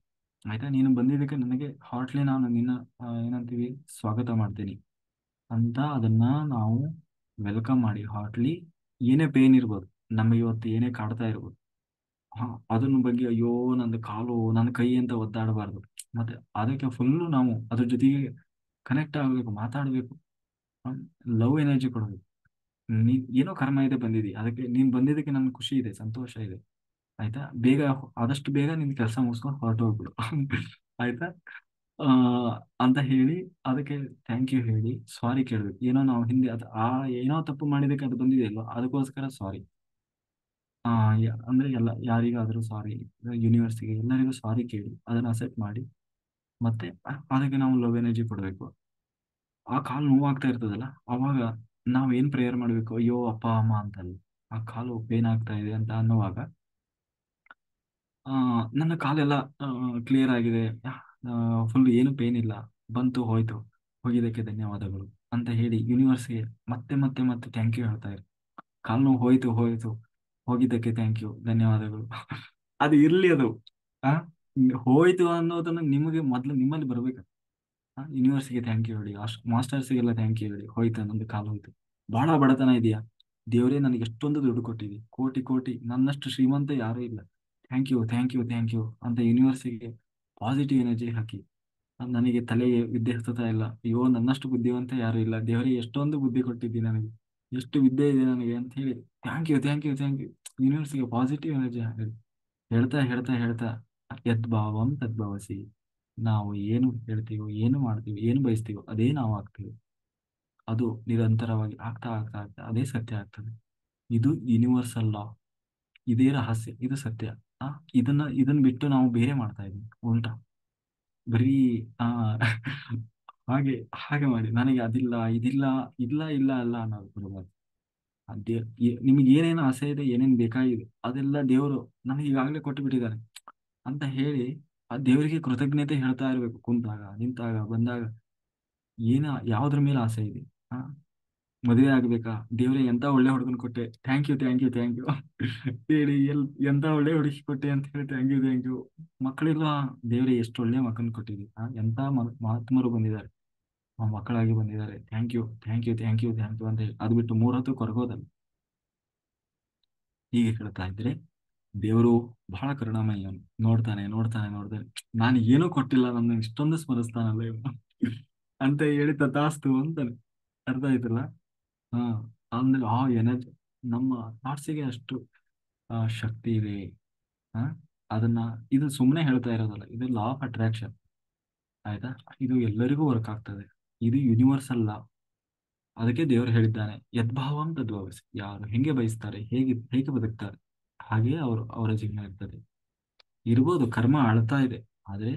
ಆಯ್ತಾ? ನೀನು ಬಂದಿದ್ದಕ್ಕೆ ನನಗೆ ಹಾರ್ಟ್ಲಿ ನಾನು ನಿನ್ನ ಏನಂತೀವಿ, ಸ್ವಾಗತ ಮಾಡ್ತೀನಿ ಅಂತ ಅದನ್ನ ನಾವು ವೆಲ್ಕಮ್ ಮಾಡಿ ಹಾರ್ಟ್ಲಿ. ಏನೇ ಪೇನ್ ಇರ್ಬೋದು, ನಮಗೆ ಇವತ್ತು ಏನೇ ಕಾಡ್ತಾ ಇರ್ಬೋದು, ಹಾ ಅದನ್ನ ಬಗ್ಗೆ ಅಯ್ಯೋ ನಂದು ಕಾಲು ನನ್ನ ಕೈ ಅಂತ ಒದ್ದಾಡಬಾರ್ದು. ಮತ್ತೆ ಅದಕ್ಕೆ ಫುಲ್ಲು ನಾವು ಅದ್ರ ಜೊತೆಗೆ ಕನೆಕ್ಟ್ ಆಗಬೇಕು, ಮಾತಾಡಬೇಕು, ಲವ್ ಎನರ್ಜಿ ಕೊಡಬೇಕು. ನೀನ್ ಏನೋ ಕರ್ಮ ಇದೆ ಬಂದಿದಿ, ಅದಕ್ಕೆ ನೀನ್ ಬಂದಿದ್ದಕ್ಕೆ ನನ್ಗೆ ಖುಷಿ ಇದೆ, ಸಂತೋಷ ಇದೆ. ಆಯ್ತಾ? ಬೇಗ, ಆದಷ್ಟು ಬೇಗ ನಿನ್ ಕೆಲಸ ಮುಗಿಸ್ಕೊಂಡು ಹೊರಟು ಹೋಗ್ಬಿಡು. ಆಯ್ತಾ? ಆ ಅಂತ ಹೇಳಿ ಅದಕ್ಕೆ ಥ್ಯಾಂಕ್ ಯು ಹೇಳಿ ಸಾರಿ ಕೇಳ್ಬೇಕು. ಏನೋ ನಾವು ಹಿಂದೆ ಏನೋ ತಪ್ಪು ಮಾಡಿದಕ್ಕೆ ಅದು ಬಂದಿದೆ ಅಲ್ವಾ, ಅದಕ್ಕೋಸ್ಕರ ಸಾರಿ. ಅಂದ್ರೆ ಯಾರಿಗಾದ್ರೂ ಸಾರಿ, ಯೂನಿವರ್ಸಿಗೆ ಎಲ್ಲರಿಗೂ ಸಾರಿ ಕೇಳಿ ಅದನ್ನ ಅಸೆಪ್ಟ್ ಮಾಡಿ. ಮತ್ತೆ ಅದಕ್ಕೆ ನಾವು ಲವ್ ಎನರ್ಜಿ ಕೊಡಬೇಕು. ಆ ಕಾಲು ನೋವಾಗ್ತಾ ಇರ್ತದಲ್ಲ, ಅವಾಗ ನಾವ್ ಏನ್ ಪ್ರೇಯರ್ ಮಾಡ್ಬೇಕು? ಅಯ್ಯೋ ಅಪ್ಪ ಅಮ್ಮ ಅಂತಲ್ಲ, ಆ ಕಾಲು ಪೇನ್ ಆಗ್ತಾ ಇದೆ ಅಂತ ಅನ್ನುವಾಗ ಆ ನನ್ನ ಕಾಲೆಲ್ಲ ಕ್ಲಿಯರ್ ಆಗಿದೆ, ಫುಲ್ ಏನು ಪೇನ್ ಇಲ್ಲ, ಬಂತು ಹೋಯ್ತು, ಹೋಗಿದ್ದಕ್ಕೆ ಧನ್ಯವಾದಗಳು ಅಂತ ಹೇಳಿ ಯೂನಿವರ್ಸ್ಗೆ ಮತ್ತೆ ಮತ್ತೆ ಮತ್ತೆ ಥ್ಯಾಂಕ್ ಯು ಹೇಳ್ತಾ ಇರಿ. ಕಾಲು ನೋವು ಹೋಯ್ತು ಹೋಯ್ತು, ಹೋಗಿದ್ದಕ್ಕೆ ಥ್ಯಾಂಕ್ ಯು ಧನ್ಯವಾದಗಳು. ಅದು ಇರ್ಲಿ ಅದು. ಆ ಹೋಯ್ತು ಅನ್ನೋದನ್ನ ನಿಮಗೆ ಮೊದ್ಲು ನಿಮ್ಮಲ್ಲಿ ಬರ್ಬೇಕು. ಯೂನಿವರ್ಸಿಗೆ ಥ್ಯಾಂಕ್ ಯು ಹೇಳಿ, ಮಾಸ್ಟರ್ಸಿಗೆಲ್ಲ ಥ್ಯಾಂಕ್ ಯು ಹೇಳಿ, ಹೋಯ್ತು ನಮ್ದು ಕಾಲು ಹೋಯ್ತು. ಬಹಳ ಬಡತನ ಇದೆಯಾ, ದೇವರೇ ನನಗೆ ಎಷ್ಟೊಂದು ದುಡ್ಡು ಕೊಟ್ಟಿದೆ, ಕೋಟಿ ಕೋಟಿ, ನನ್ನಷ್ಟು ಶ್ರೀಮಂತ ಯಾರೂ ಇಲ್ಲ, thank you thank you thank you ಅಂತ ಯೂನಿವರ್ಸಿಗೆ ಪಾಸಿಟಿವ್ ಎನರ್ಜಿ ಹಾಕಿ. ನನಗೆ ತಲೆಗೆ ವಿದ್ಯೆ ಹತ್ತುತ್ತಾ ಇಲ್ಲ, ಅಯ್ಯೋ ನನ್ನಷ್ಟು ಬುದ್ಧಿವಂತ ಯಾರು ಇಲ್ಲ, ದೇವರೇ ಎಷ್ಟೊಂದು ಬುದ್ಧಿ ಕೊಟ್ಟಿದ್ದಿ ನನಗೆ, ಎಷ್ಟು ವಿದ್ಯೆ ಇದೆ ನನಗೆ ಅಂತ ಹೇಳಿ thank you thank you thank you ಯೂನಿವರ್ಸಿಗೆ ಪಾಸಿಟಿವ್ ಎನರ್ಜಿ ಹಾಕಿ. ಹೇಳ್ತಾ ಹೇಳ್ತಾ ಹೇಳ್ತಾ ಯದ್ಭಾವಂ ತದ್ಭವಸಿ. ನಾವು ಏನು ಹೇಳ್ತೀವೋ, ಏನು ಮಾಡ್ತೀವಿ, ಏನು ಬಯಸ್ತೀವೋ ಅದೇ ನಾವು ಆಗ್ತೀವಿ. ಅದು ನಿರಂತರವಾಗಿ ಆಗ್ತಾ ಆಗ್ತಾ ಆಗ್ತಾ ಅದೇ ಸತ್ಯ ಆಗ್ತದೆ. ಇದು ಯೂನಿವರ್ಸಲ್ ಲಾ, ಇದೇ ರಹಸ್ಯ, ಇದು ಸತ್ಯ. ಆ ಇದನ್ನ ಬಿಟ್ಟು ನಾವು ಬೇರೆ ಮಾಡ್ತಾ ಇದ್ವಿ ಉಲ್ಟಾ. ಬರೀ ಆ ಹಾಗೆ ಹಾಗೆ ಮಾಡಿ ನನಗೆ ಅದಿಲ್ಲ ಇದಿಲ್ಲ, ಇಲ್ಲ ಇಲ್ಲ ಅಲ್ಲ ಅನ್ನೋದು ಬರಬಾರ್ದು. ನಿಮ್ಗೆ ಏನೇನು ಆಸೆ ಇದೆ, ಏನೇನು ಬೇಕಾಗಿದೆ ಅದೆಲ್ಲ ದೇವರು ನನಗೆ ಈಗಾಗಲೇ ಕೊಟ್ಟು ಬಿಟ್ಟಿದ್ದಾನೆ ಅಂತ ಹೇಳಿ ಆ ದೇವರಿಗೆ ಕೃತಜ್ಞತೆ ಹೇಳ್ತಾ ಇರ್ಬೇಕು. ಕುಂತಾಗ, ನಿಂತಾಗ, ಬಂದಾಗ, ಯಾವ್ದ್ರ ಮೇಲೆ ಆಸೆ ಇದೆ. ಆ ಮದುವೆ ಆಗ್ಬೇಕಾ, ದೇವ್ರೆ ಎಂತ ಒಳ್ಳೆ ಹುಡುಗನ್ ಕೊಟ್ಟೆ, thank you thank you thank you ಹೇಳಿ ಎಂತ ಒಳ್ಳೆ ಹುಡುಗಿ ಕೊಟ್ಟೆ ಅಂತ ಹೇಳಿ ಥ್ಯಾಂಕ್ ಯು ಥ್ಯಾಂಕ್ ಯು. ಮಕ್ಕಳಿಲ್ವಾ, ದೇವ್ರೆ ಎಷ್ಟು ಒಳ್ಳೆ ಮಕ್ಕಳನ್ನ ಕೊಟ್ಟಿದ್ವಿ, ಎಂತ ಮಹಾತ್ಮರು ಬಂದಿದ್ದಾರೆ, ಮಕ್ಕಳಾಗಿ ಬಂದಿದ್ದಾರೆ, thank you thank you thank you thank you ಅಂತ ಹೇಳಿ ಅದು ಬಿಟ್ಟು 3 ಹೊತ್ತು ಕೊರಗೋದಲ್ಲ. ಹೀಗೆ ಹೇಳ್ತಾ ಇದ್ರೆ ದೇವರು ಬಹಳ ಕರುಣಾಮಯಿ ಅವನು. ನೋಡ್ತಾನೆ ನೋಡ್ತಾನೆ ನೋಡ್ತಾನೆ, ನಾನು ಏನೂ ಕೊಟ್ಟಿಲ್ಲ, ನನ್ನ ಇಷ್ಟೊಂದು ಸ್ಮರಿಸ್ತಾನಲ್ಲ ಇವನು ಅಂತ ಹೇಳಿ ತಥಾಸ್ತು ಅಂತಾನೆ. ಅರ್ಥ ಆಯ್ತಲ್ಲ? ಹಾ. ಅಂದ್ರೆ ಆ ಎನರ್ಜಿ, ನಮ್ಮ ಥಾಟ್ಸಿಗೆ ಅಷ್ಟು ಶಕ್ತಿ ಇದೆ. ಹಾ. ಅದನ್ನ, ಇದು ಸುಮ್ಮನೆ ಹೇಳ್ತಾ ಇರೋದಲ್ಲ, ಇದು ಲಾ ಆಫ್ ಅಟ್ರಾಕ್ಷನ್. ಆಯ್ತಾ? ಇದು ಎಲ್ಲರಿಗೂ ವರ್ಕ್ ಆಗ್ತದೆ. ಇದು ಯೂನಿವರ್ಸಲ್ ಲಾ. ಅದಕ್ಕೆ ದೇವರು ಹೇಳಿದ್ದಾನೆ, ಯದ್ಭಾವಂ ತದ್ಭವಸಿ. ಯಾರು ಹೆಂಗೆ ಬಯಸ್ತಾರೆ, ಹೇಗೆ ಹೇಗೆ ಬದುಕ್ತಾರೆ, ಹಾಗೆಯೇ ಅವರ ಜೀವನ ಇರ್ತದೆ. ಇರ್ಬೋದು ಕರ್ಮ ಆಳ್ತಾ ಇದೆ, ಆದ್ರೆ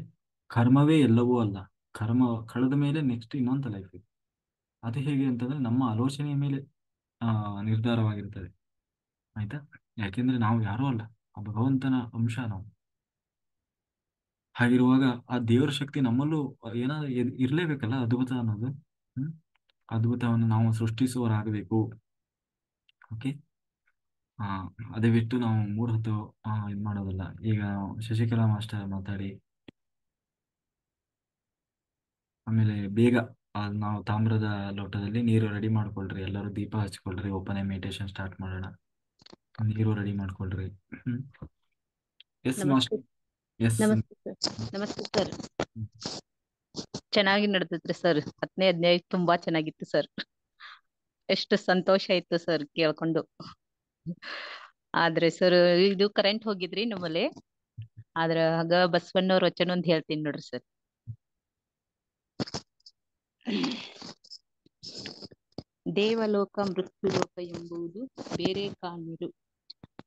ಕರ್ಮವೇ ಎಲ್ಲವೂ ಅಲ್ಲ. ಕರ್ಮ ಕಳೆದ ಮೇಲೆ ನೆಕ್ಸ್ಟ್ ಇನ್ನೊಂದು ಲೈಫ್ ಇದೆ. ಅದು ಹೇಗೆ ಅಂತಂದ್ರೆ ನಮ್ಮ ಆಲೋಚನೆಯ ಮೇಲೆ ನಿರ್ಧಾರವಾಗಿರ್ತದೆ. ಆಯ್ತಾ? ಯಾಕೆಂದ್ರೆ ನಾವು ಯಾರೂ ಅಲ್ಲ, ಆ ಭಗವಂತನ ಅಂಶ ನಾವು. ಹಾಗಿರುವಾಗ ಆ ದೇವರ ಶಕ್ತಿ ನಮ್ಮಲ್ಲೂ ಏನಾದ್ರು ಇರ್ಲೇಬೇಕಲ್ಲ, ಅದ್ಭುತ ಅನ್ನೋದು. ಹ್ಮ್. ಅದ್ಭುತವನ್ನು ನಾವು ಸೃಷ್ಟಿಸುವವರಾಗಬೇಕು. ಓಕೆ. ಹಾ. ಅದೇ ಬಿಟ್ಟು ನಾವು ಮೂರ್ ಹೊತ್ತು ಇದ್ ಮಾಡೋದಲ್ಲ. ಈಗ ಶಶಿಕಲಾ ಮಾಸ್ಟರ್ ಮಾತಾಡಿ, ಆಮೇಲೆ ಬೇಗ ನಾವು ತಾಮ್ರದ ಲೋಟದಲ್ಲಿ ನೀರು ರೆಡಿ ಮಾಡ್ಕೊಳ್ರಿ, ಎಲ್ಲರೂ ದೀಪ ಹಚ್ಕೊಳ್ರಿ, ಓಪನ್ ಮೆಡಿಟೇಷನ್ ಸ್ಟಾರ್ಟ್ ಮಾಡೋಣ. ನೀರು ರೆಡಿ ಮಾಡ್ಕೊಳ್ರಿ. ಹ್ಮ್. ಎಸ್ ನಮಸ್ತೆ. ಮಾಸ್ಟರ್. ಎಸ್. ನಮಸ್ತೆ ಸರ್. ನಮಸ್ತೆ ಸರ್. ಚೆನ್ನಾಗಿ ನಡೆದಿದ್ರಿ ಸರ್. 10ನೇ ಅಧ್ಯಾಯ ತುಂಬಾ ಚೆನ್ನಾಗಿತ್ತು ಸರ್. ಎಷ್ಟು ಸಂತೋಷ ಆಯ್ತು ಸರ್ ಕೇಳ್ಕೊಂಡು. ಆದ್ರೆ ಸರ್ ಇದು ಕರೆಂಟ್ ಹೋಗಿದ್ರಿ ನಮ್ಮಲ್ಲಿ. ಆದ್ರ ಆಗ ಬಸವಣ್ಣವ್ರ ವಚನ ಒಂದ್ ಹೇಳ್ತೀನಿ ನೋಡ್ರಿ ಸರ್. ದೇವಲೋಕ ಮೃತ್ಯುಲೋಕ ಎಂಬುದು ಬೇರೆ ಕಾಣಿರು.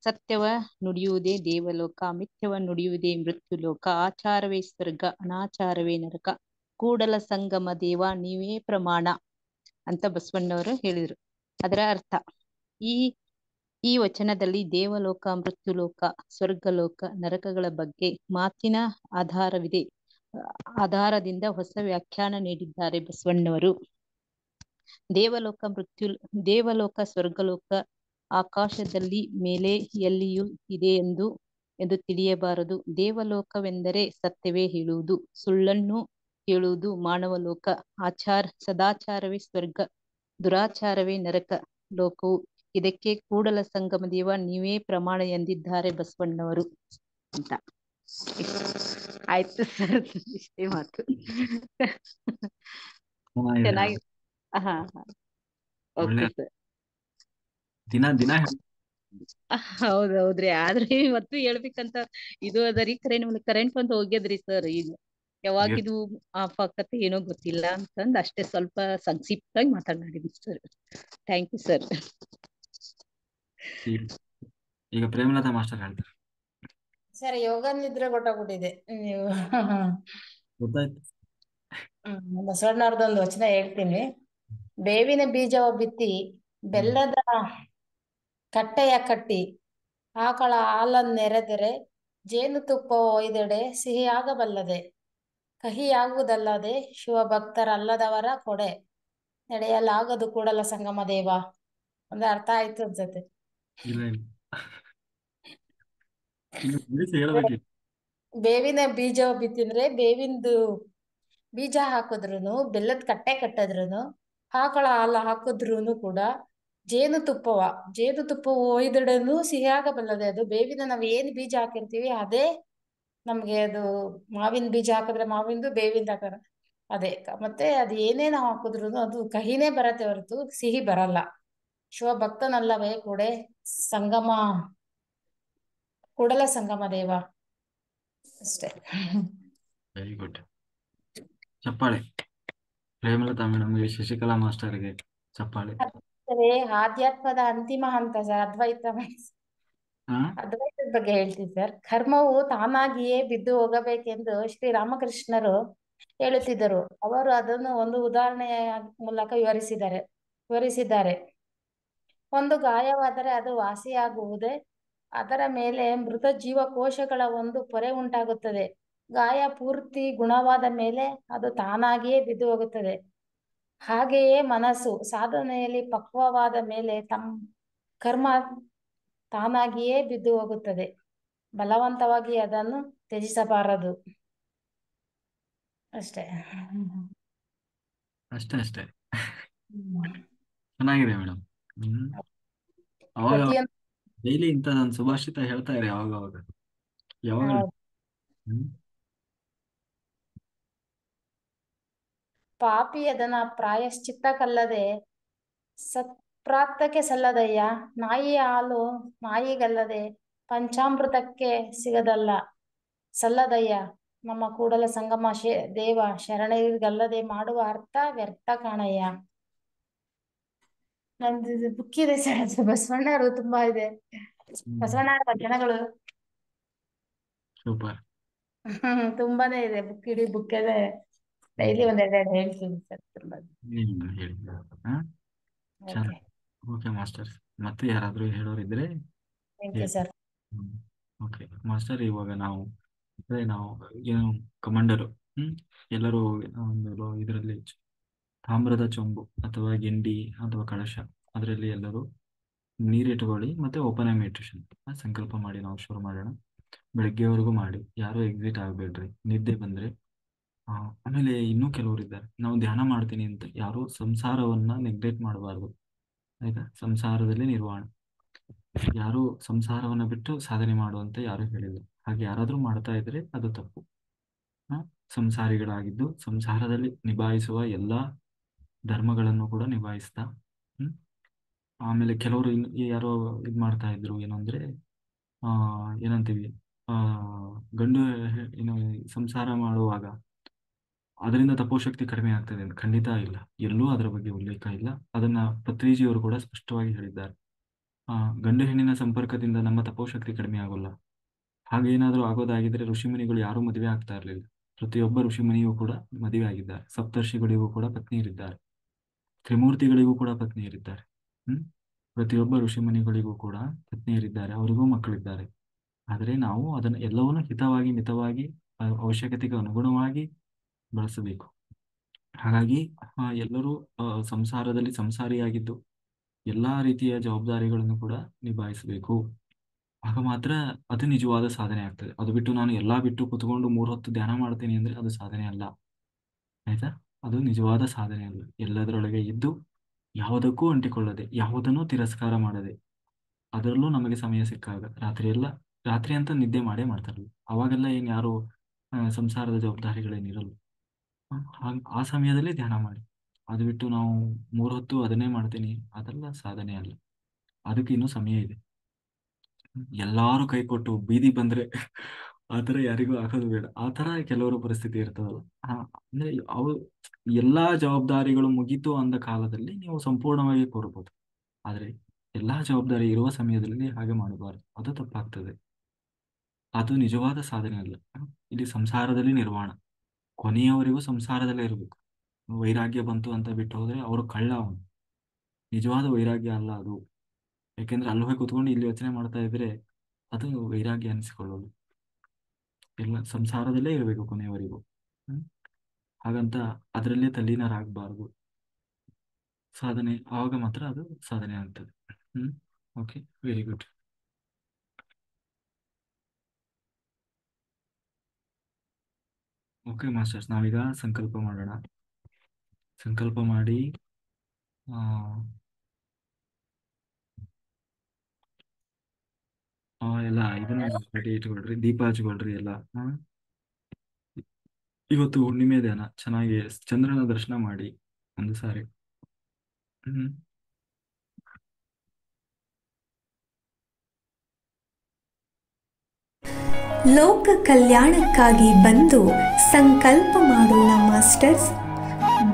ಸತ್ಯವ ನುಡಿಯುವುದೇ ದೇವಲೋಕ, ಮಿಥ್ಯವ ನುಡಿಯುವುದೇ ಮೃತ್ಯುಲೋಕ. ಆಚಾರವೇ ಸ್ವರ್ಗ, ಅನಾಚಾರವೇ ನರಕ. ಕೂಡಲ ಸಂಗಮ ದೇವ ನೀವೇ ಪ್ರಮಾಣ ಅಂತ ಬಸವಣ್ಣವರು ಹೇಳಿದ್ರು. ಅದರ ಅರ್ಥ, ಈ ಈ ವಚನದಲ್ಲಿ ದೇವಲೋಕ, ಮೃತ್ಯುಲೋಕ, ಸ್ವರ್ಗಲೋಕ, ನರಕಗಳ ಬಗ್ಗೆ ಮಾತಿನ ಆಧಾರವಿದೆ. ಆಧಾರದಿಂದ ಹೊಸ ವ್ಯಾಖ್ಯಾನ ನೀಡಿದ್ದಾರೆ ಬಸವಣ್ಣವರು. ದೇವಲೋಕ ದೇವಲೋಕ, ಸ್ವರ್ಗಲೋಕ ಆಕಾಶದಲ್ಲಿ ಮೇಲೆ ಎಲ್ಲಿಯೂ ಇದೆ ಎಂದು ತಿಳಿಯಬಾರದು. ದೇವಲೋಕವೆಂದರೆ ಸತ್ಯವೇ ಹೇಳುವುದು, ಸುಳ್ಳನ್ನು ಹೇಳುವುದು ಮಾನವ ಲೋಕ. ಸದಾಚಾರವೇ ಸ್ವರ್ಗ, ದುರಾಚಾರವೇ ನರಕ ಲೋಕವು. ಇದಕ್ಕೆ ಕೂಡಲ ಸಂಗಮ ದೇವ ನೀವೇ ಪ್ರಮಾಣ ಎಂದಿದ್ದಾರೆ ಬಸವಣ್ಣವರು ಅಂತ. ಆಯ್ತು ಸರ್, ಇಷ್ಟೇ ಮಾತು. ಚೆನ್ನಾಗಿ. ಹಾ ಹಾ. ಒಳ್ಳೆ ಓಕೆ ಸರ್. ದಿನ ದಿನ ಹೌದೌದ್ರಿ. ಆದ್ರೆ ಇವತ್ತು ಹೇಳ್ಬೇಕಂತ ಇದು ಅದರಿ. ಕರೆಂಟ್ ಒಂದು ಹೋಗ್ಯದ್ರಿ ಸರ್. ಈಗ ಯಾವಾಗಿದು ಆಫ್ ಆಕತ್ತೆ ಏನೋ ಗೊತ್ತಿಲ್ಲ ಅಂತಂದ್ ಅಷ್ಟೇ ಸ್ವಲ್ಪ ಸಂಕ್ಷಿಪ್ತವಾಗಿ ಮಾತನಾಡಿದ್ವಿ ಸರ್. Thank you sir. ಈಗ ಪ್ರೇಮಲತಾ ಮಾಸ್ಟರ್ ಹೇಳ್ತಾರೆ. ಸರ್ ಯೋಗ ನಿದ್ರೆ ಗೊತ್ತಾಗ್ಬಿಟ್ಟಿದೆ ನೀವು. ಗೊತ್ತಾಯ್ತು. ಬಸವಣ್ಣವ್ರದೊಂದು ವಚನ ಹೇಳ್ತೀನಿ. ಬೇವಿನ ಬೀಜವ ಬಿತ್ತಿ ಬೆಲ್ಲದ ಕಟ್ಟೆಯ ಕಟ್ಟಿ ಆಕಳ ಹಾಲನ್ನೆರೆದರೆ ಜೇನುತುಪ್ಪ ಒಯ್ದೆಡೆ ಸಿಹಿಯಾಗಬಲ್ಲದೆ, ಕಹಿಯಾಗುವುದಲ್ಲದೆ ಶಿವಭಕ್ತರಲ್ಲದವರ ಕೊಡೆ ನಡೆಯಲಾಗದು ಕೂಡಲ ಸಂಗಮ ದೇವ. ಒಂದು ಅರ್ಥ ಆಯ್ತು ಅನ್ಸತ್ತೆ. ಇಲ್ಲ ಇಲ್ಲ, ಇನ್ನು ತಿಳಿಸಿ ಹೇಳ್ಬೇಕಿತ್ತು. ಬೇವಿನ ಬೀಜವ ಬಿತ್ತಿದ್ರೆ ಬೇವಿಂದು ಬೀಜ ಹಾಕಿದ್ರುನು, ಬೆಲ್ಲದ ಕಟ್ಟೆ ಕಟ್ಟಿದ್ರುನು, ಆಕಳ ಹಾಲು ಹಾಕಿದ್ರುನು ಕೂಡ ಜೇನುತುಪ್ಪ ಒಯ್ದಡನು ಸಿಹಿಯಾಗಬಲ್ಲದೆ. ಅದು ಬೇವಿನ ನಾವ್ ಏನ್ ಬೀಜ ಹಾಕಿರ್ತೀವಿ ಅದೇ ನಮ್ಗೆ ಅದು. ಮಾವಿನ ಬೀಜ ಹಾಕಿದ್ರೆ ಮಾವಿಂದು, ಬೇವಿಂದ ಹಾಕಿದ್ರೆ ಅದೇ. ಮತ್ತೆ ಅದು ಏನೇ ನಾವು ಹಾಕಿದ್ರುನು ಅದು ಕಹಿನೇ ಬರತ್ತೆ ಹೊರತು ಸಿಹಿ ಬರಲ್ಲ. ಶಿವಭಕ್ತನಲ್ಲವೇ ಸಂಗಮ ಕೂಡಲ ಸಂಗಮ ದೇವ. ಅಷ್ಟೇ. Very good. ಚಪ್ಪಾಳೆ ಪ್ರೇಮಲತಾ ಮೇಡಮ್ಗೆ, ಶಶಿಕಲಾ ಮಾಸ್ಟರ್ಗೆ ಚಪ್ಪಾಳೆ. ಆಧ್ಯಾತ್ಮದ ಅಂತಿಮ ಹಂತ ಸರ್, ಹಾ. ಅದ್ವೈತದ ಬಗ್ಗೆ ಹೇಳ್ತೀನಿ ಸರ್. ಕರ್ಮವು ತಾನಾಗಿಯೇ ಬಿದ್ದು ಹೋಗಬೇಕೆಂದು ಶ್ರೀರಾಮಕೃಷ್ಣರು ಹೇಳುತ್ತಿದ್ದರು. ಅವರು ಅದನ್ನು ಒಂದು ಉದಾಹರಣೆಯ ಮೂಲಕ ವಿವರಿಸಿದ್ದಾರೆ. ಒಂದು ಗಾಯವಾದರೆ ಅದು ವಾಸಿಯಾಗುವುದೇ, ಅದರ ಮೇಲೆ ಮೃತ ಜೀವಕೋಶಗಳ ಒಂದು ಪೊರೆ ಉಂಟಾಗುತ್ತದೆ. ಗಾಯ ಪೂರ್ತಿ ಗುಣವಾದ ಮೇಲೆ ಅದು ತಾನಾಗಿಯೇ ಬಿದ್ದು ಹೋಗುತ್ತದೆ. ಹಾಗೆಯೇ ಮನಸ್ಸು ಸಾಧನೆಯಲ್ಲಿ ಪಕ್ವವಾದ ಮೇಲೆ ಕರ್ಮ ತಾನಾಗಿಯೇ ಬಿದ್ದು ಹೋಗುತ್ತದೆ. ಬಲವಂತವಾಗಿ ಅದನ್ನು ತ್ಯಜಿಸಬಾರದು. ಅಷ್ಟೇ. ಅಷ್ಟೇ ಅಷ್ಟೇ. ಚೆನ್ನಾಗಿದೆ ಮೇಡಮ್. ಅವಾಗ ಪ್ರತಿಯೊಂದು ಡೈಲಿ ಇಂಥ ನಾನು ಸುಭಾಷಿತ ಹೇಳ್ತಾ ಇರಿ ಯಾವಾಗ ಅವಾಗ ಯಾವಾಗ. ಹೌದು. ಹ್ಮ್ ಪಾಪಿ ಅದನ್ನ ಪ್ರಾಯಶ್ಚಿತ್ತಕ್ಕಲ್ಲದೆ ಸತ್ಪ್ರಾರ್ಥಕ್ಕೆ ಸಲ್ಲದಯ್ಯ. ನಾಯಿಯ ಹಾಲು ನಾಯಿಗಲ್ಲದೆ ಪಂಚಾಮೃತಕ್ಕೆ ಸಿಗದಲ್ಲ ಸಲ್ಲದಯ್ಯ. ನಮ್ಮ ಕೂಡಲ ಸಂಗಮ ದೇವ ಶರಣರಿಗಲ್ಲದೆ ಮಾಡುವ ಅರ್ಥ ವ್ಯರ್ಥ ಕಾಣಯ್ಯ. ನಂದು ಬುಕ್ ಇದೆ ಸರ್, ಬಸವಣ್ಣರು ತುಂಬಾ ಇದೆ. ಬಸವಣ್ಣರ ವಚನಗಳು ಸೂಪರ್. ತುಂಬಾನೇ ಇದೆ. ಬುಕ್ ಇಡೀ ಬುಕ್ ಇದೆ. ಡೈಲಿ ಒಂದೆರಡು ಹೇಳ್ತೀನಿ ಸರ್. ತುಂಬಾ ಹೇಳಿ. ಓಕೆ, ಚೆನ್ನಾಗಿ. ಓಕೆ ಮಾಸ್ಟರ್, ಮತ್ತೆ ಯಾರಾದ್ರೂ ಹೇಳೋರಿದ್ರೆ ಥ್ಯಾಂಕ್ ಯು ಹೇಳಿ. ಸರ್. ಓಕೆ ಮಾಸ್ಟರ್, ಇವಾಗ ನಾವು ನಾವು ಏನು ಕಮಾಂಡರು ಎಲ್ಲರೂ ಒಂದು ಇದರಲ್ಲಿ ತಾಮ್ರದ ಚೊಂಬು ಅಥವಾ ಗಿಂಡಿ ಅಥವಾ ಕಳಶ, ಅದರಲ್ಲಿ ಎಲ್ಲರೂ ನೀರಿಟ್ಟುಕೊಳ್ಳಿ ಮತ್ತೆ ಓಪನ್ ಆಗಿ ಮೆಡಿಟೇಷನ್ ಸಂಕಲ್ಪ ಮಾಡಿ ನಾವು ಶುರು ಮಾಡೋಣ. ಬೆಳಗ್ಗೆವರೆಗೂ ಮಾಡಿ, ಯಾರು ಎಕ್ಸಿಟ್ ಆಗಬೇಡ್ರಿ. ನಿದ್ದೆ ಬಂದ್ರೆ ಆಮೇಲೆ ಇನ್ನೂ ಕೆಲವರು ಇದ್ದಾರೆ, ನಾವು ಧ್ಯಾನ ಮಾಡ್ತೀನಿ ಅಂತ ಯಾರು ಸಂಸಾರವನ್ನ ನೆಗ್ಲೆಕ್ಟ್ ಮಾಡಬಾರ್ದು, ಆಯ್ತಾ? ಸಂಸಾರದಲ್ಲಿ ನಿರ್ವಹಣೆ, ಯಾರು ಸಂಸಾರವನ್ನ ಬಿಟ್ಟು ಸಾಧನೆ ಮಾಡುವಂತ ಯಾರು ಹೇಳಿಲ್ಲ. ಹಾಗೆ ಯಾರಾದ್ರೂ ಮಾಡ್ತಾ ಇದ್ರೆ ಅದು ತಪ್ಪು. ಸಂಸಾರಿಗಳಾಗಿದ್ದು ಸಂಸಾರದಲ್ಲಿ ನಿಭಾಯಿಸುವ ಎಲ್ಲಾ ಧರ್ಮಗಳನ್ನು ಕೂಡ ನಿಭಾಯಿಸ್ತಾ ಆಮೇಲೆ ಕೆಲವರು ಯಾರೋ ಇದ್ ಮಾಡ್ತಾ ಇದ್ರು, ಏನಂದ್ರೆ ಏನಂತೀವಿ, ಗಂಡು ಏನು ಸಂಸಾರ ಮಾಡುವಾಗ ಅದರಿಂದ ತಪೋಶಕ್ತಿ ಕಡಿಮೆ ಆಗ್ತದೆ ಅಂತ ಖಂಡಿತ ಇಲ್ಲ. ಎಲ್ಲೂ ಅದರ ಬಗ್ಗೆ ಉಲ್ಲೇಖ ಇಲ್ಲ. ಅದನ್ನ ಪತ್ರಿಜಿಯವರು ಕೂಡ ಸ್ಪಷ್ಟವಾಗಿ ಹೇಳಿದ್ದಾರೆ. ಗಂಡು ಹೆಣ್ಣಿನ ಸಂಪರ್ಕದಿಂದ ನಮ್ಮ ತಪೋಶಕ್ತಿ ಕಡಿಮೆ ಆಗೋಲ್ಲ. ಹಾಗೇನಾದ್ರೂ ಆಗೋದಾಗಿದ್ರೆ ಋಷಿಮುನಿಗಳು ಯಾರೂ ಮದುವೆ ಆಗ್ತಾ ಇರಲಿಲ್ಲ. ಪ್ರತಿಯೊಬ್ಬ ಋಷಿಮುನಿಯೂ ಕೂಡ ಮದುವೆ ಆಗಿದ್ದಾರೆ. ಸಪ್ತರ್ಷಿಗಳಿಗೂ ಕೂಡ ಪತ್ನಿಯರಿದ್ದಾರೆ. ತ್ರಿಮೂರ್ತಿಗಳಿಗೂ ಕೂಡ ಪತ್ನಿಯರಿದ್ದಾರೆ. ಪ್ರತಿಯೊಬ್ಬ ಋಷಿಮುನಿಗಳಿಗೂ ಕೂಡ ಪತ್ನಿಯರಿದ್ದಾರೆ, ಅವರಿಗೂ ಮಕ್ಕಳಿದ್ದಾರೆ. ಆದರೆ ನಾವು ಅದನ್ನು ಎಲ್ಲವನ್ನೂ ಹಿತವಾಗಿ ಮಿತವಾಗಿ ಅವಶ್ಯಕತೆಗೆ ಅನುಗುಣವಾಗಿ ಬಳಸಬೇಕು. ಹಾಗಾಗಿ ಎಲ್ಲರೂ ಸಂಸಾರದಲ್ಲಿ ಸಂಸಾರಿಯಾಗಿದ್ದು ಎಲ್ಲಾ ರೀತಿಯ ಜವಾಬ್ದಾರಿಗಳನ್ನು ಕೂಡ ನಿಭಾಯಿಸಬೇಕು. ಆಗ ಮಾತ್ರ ಅದು ನಿಜವಾದ ಸಾಧನೆ ಆಗ್ತದೆ. ಅದು ಬಿಟ್ಟು ನಾನು ಎಲ್ಲಾ ಬಿಟ್ಟು ಕುತ್ಕೊಂಡು 3 ಹೊತ್ತು ಧ್ಯಾನ ಮಾಡ್ತೀನಿ ಅಂದ್ರೆ ಅದು ಸಾಧನೆ ಅಲ್ಲ, ಆಯ್ತಾ? ಅದು ನಿಜವಾದ ಸಾಧನೆ ಅಲ್ಲ. ಎಲ್ಲದರೊಳಗೆ ಇದ್ದು ಯಾವುದಕ್ಕೂ ಅಂಟಿಕೊಳ್ಳದೆ, ಯಾವುದನ್ನೂ ತಿರಸ್ಕಾರ ಮಾಡದೆ, ಅದರಲ್ಲೂ ನಮಗೆ ಸಮಯ ಸಿಕ್ಕಾಗ ರಾತ್ರಿ ಅಂತ ನಿದ್ದೆ ಮಾಡ್ತಾರಲ್ಲ, ಅವಾಗೆಲ್ಲ ಏನ್ ಯಾರು ಸಂಸಾರದ ಜವಾಬ್ದಾರಿಗಳೇನಿರಲ್ಲ. ಆ ಸಮಯದಲ್ಲಿ ಧ್ಯಾನ ಮಾಡಿ. ಅದು ಬಿಟ್ಟು ನಾವು 3 ಹೊತ್ತು ಅದನ್ನೇ ಮಾಡ್ತೀನಿ, ಅದೆಲ್ಲ ಸಾಧನೆ ಅಲ್ಲ. ಅದಕ್ಕೆ ಇನ್ನೂ ಸಮಯ ಇದೆ. ಎಲ್ಲಾರು ಕೈ ಕೊಟ್ಟು ಬೀದಿ ಬಂದ್ರೆ ಆತರ ಯಾರಿಗೂ ಆಗೋದು ಬೇಡ. ಆತರ ಕೆಲವರು ಪರಿಸ್ಥಿತಿ ಇರ್ತದಲ್ಲ, ಅಂದ್ರೆ ಅವು ಎಲ್ಲಾ ಜವಾಬ್ದಾರಿಗಳು ಮುಗೀತು ಅಂದ ಕಾಲದಲ್ಲಿ ನೀವು ಸಂಪೂರ್ಣವಾಗಿ ಕೋರಬಹುದು. ಆದ್ರೆ ಎಲ್ಲಾ ಜವಾಬ್ದಾರಿ ಇರುವ ಸಮಯದಲ್ಲಿ ಹಾಗೆ ಮಾಡಬಾರದು, ಅದು ತಪ್ಪಾಗ್ತದೆ. ಅದು ನಿಜವಾದ ಸಾಧನೆ ಅಲ್ಲ. ಇಲ್ಲಿ ಸಂಸಾರದಲ್ಲಿ ನಿರ್ವಾಣ, ಕೊನೆಯವರೆಗೂ ಸಂಸಾರದಲ್ಲೇ ಇರಬೇಕು. ವೈರಾಗ್ಯ ಬಂತು ಅಂತ ಬಿಟ್ಟು ಹೋದ್ರೆ ಅವರು ಕಳ್ಳ. ಅವನು ನಿಜವಾದ ವೈರಾಗ್ಯ ಅಲ್ಲ ಅದು. ಯಾಕೆಂದ್ರೆ ಅಲ್ಲಿ ಹೋಗಿ ಕುತ್ಕೊಂಡು ಇಲ್ಲಿ ಯೋಚನೆ ಮಾಡ್ತಾ ಇದ್ರೆ ಅದು ವೈರಾಗ್ಯ ಅನಿಸಿಕೊಳ್ಳೋದು. ಎಲ್ಲ ಸಂಸಾರದಲ್ಲೇ ಇರಬೇಕು ಕೊನೆಯವರೆಗೂ. ಹಾಗಂತ ಅದರಲ್ಲೇ ತಲ್ಲೀನರಾಗಬಾರ್ದು. ಸಾಧನೆ ಆವಾಗ ಮಾತ್ರ ಅದು ಸಾಧನೆ ಆಗ್ತದೆ. Okay, very good. Okay masters, ನಾವೀಗ ಸಂಕಲ್ಪ ಮಾಡೋಣ. ಸಂಕಲ್ಪ ಮಾಡಿ ಎಲ್ಲ ಇದನ್ನ ರೆಡಿ ಇಟ್ಕೊಳ್ರಿ, ದೀಪ ಹಚ್ಕೊಳ್ರಿ ಎಲ್ಲ. ಇವತ್ತು ಹುಣ್ಣಿಮೆ ಧ್ಯಾನ, ಚೆನ್ನಾಗಿ ಚಂದ್ರನ ದರ್ಶನ ಮಾಡಿ ಒಂದು ಸಾರಿ. ಲೋಕ ಕಲ್ಯಾಣಕ್ಕಾಗಿ ಬಂದು ಸಂಕಲ್ಪ ಮಾಡೋಣ ಮಾಸ್ಟರ್ಸ್.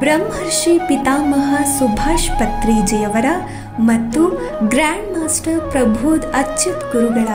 ಬ್ರಹ್ಮರ್ಷಿ ಪಿತಾಮಹ ಸುಭಾಷ್ ಪತ್ರಿಜಿಯವರ ಮತ್ತು ಗ್ರ್ಯಾಂಡ್ ಮಾಸ್ಟರ್ ಪ್ರಬೋಧ್ ಅಚ್ಯುತ್ ಗುರುಗಳ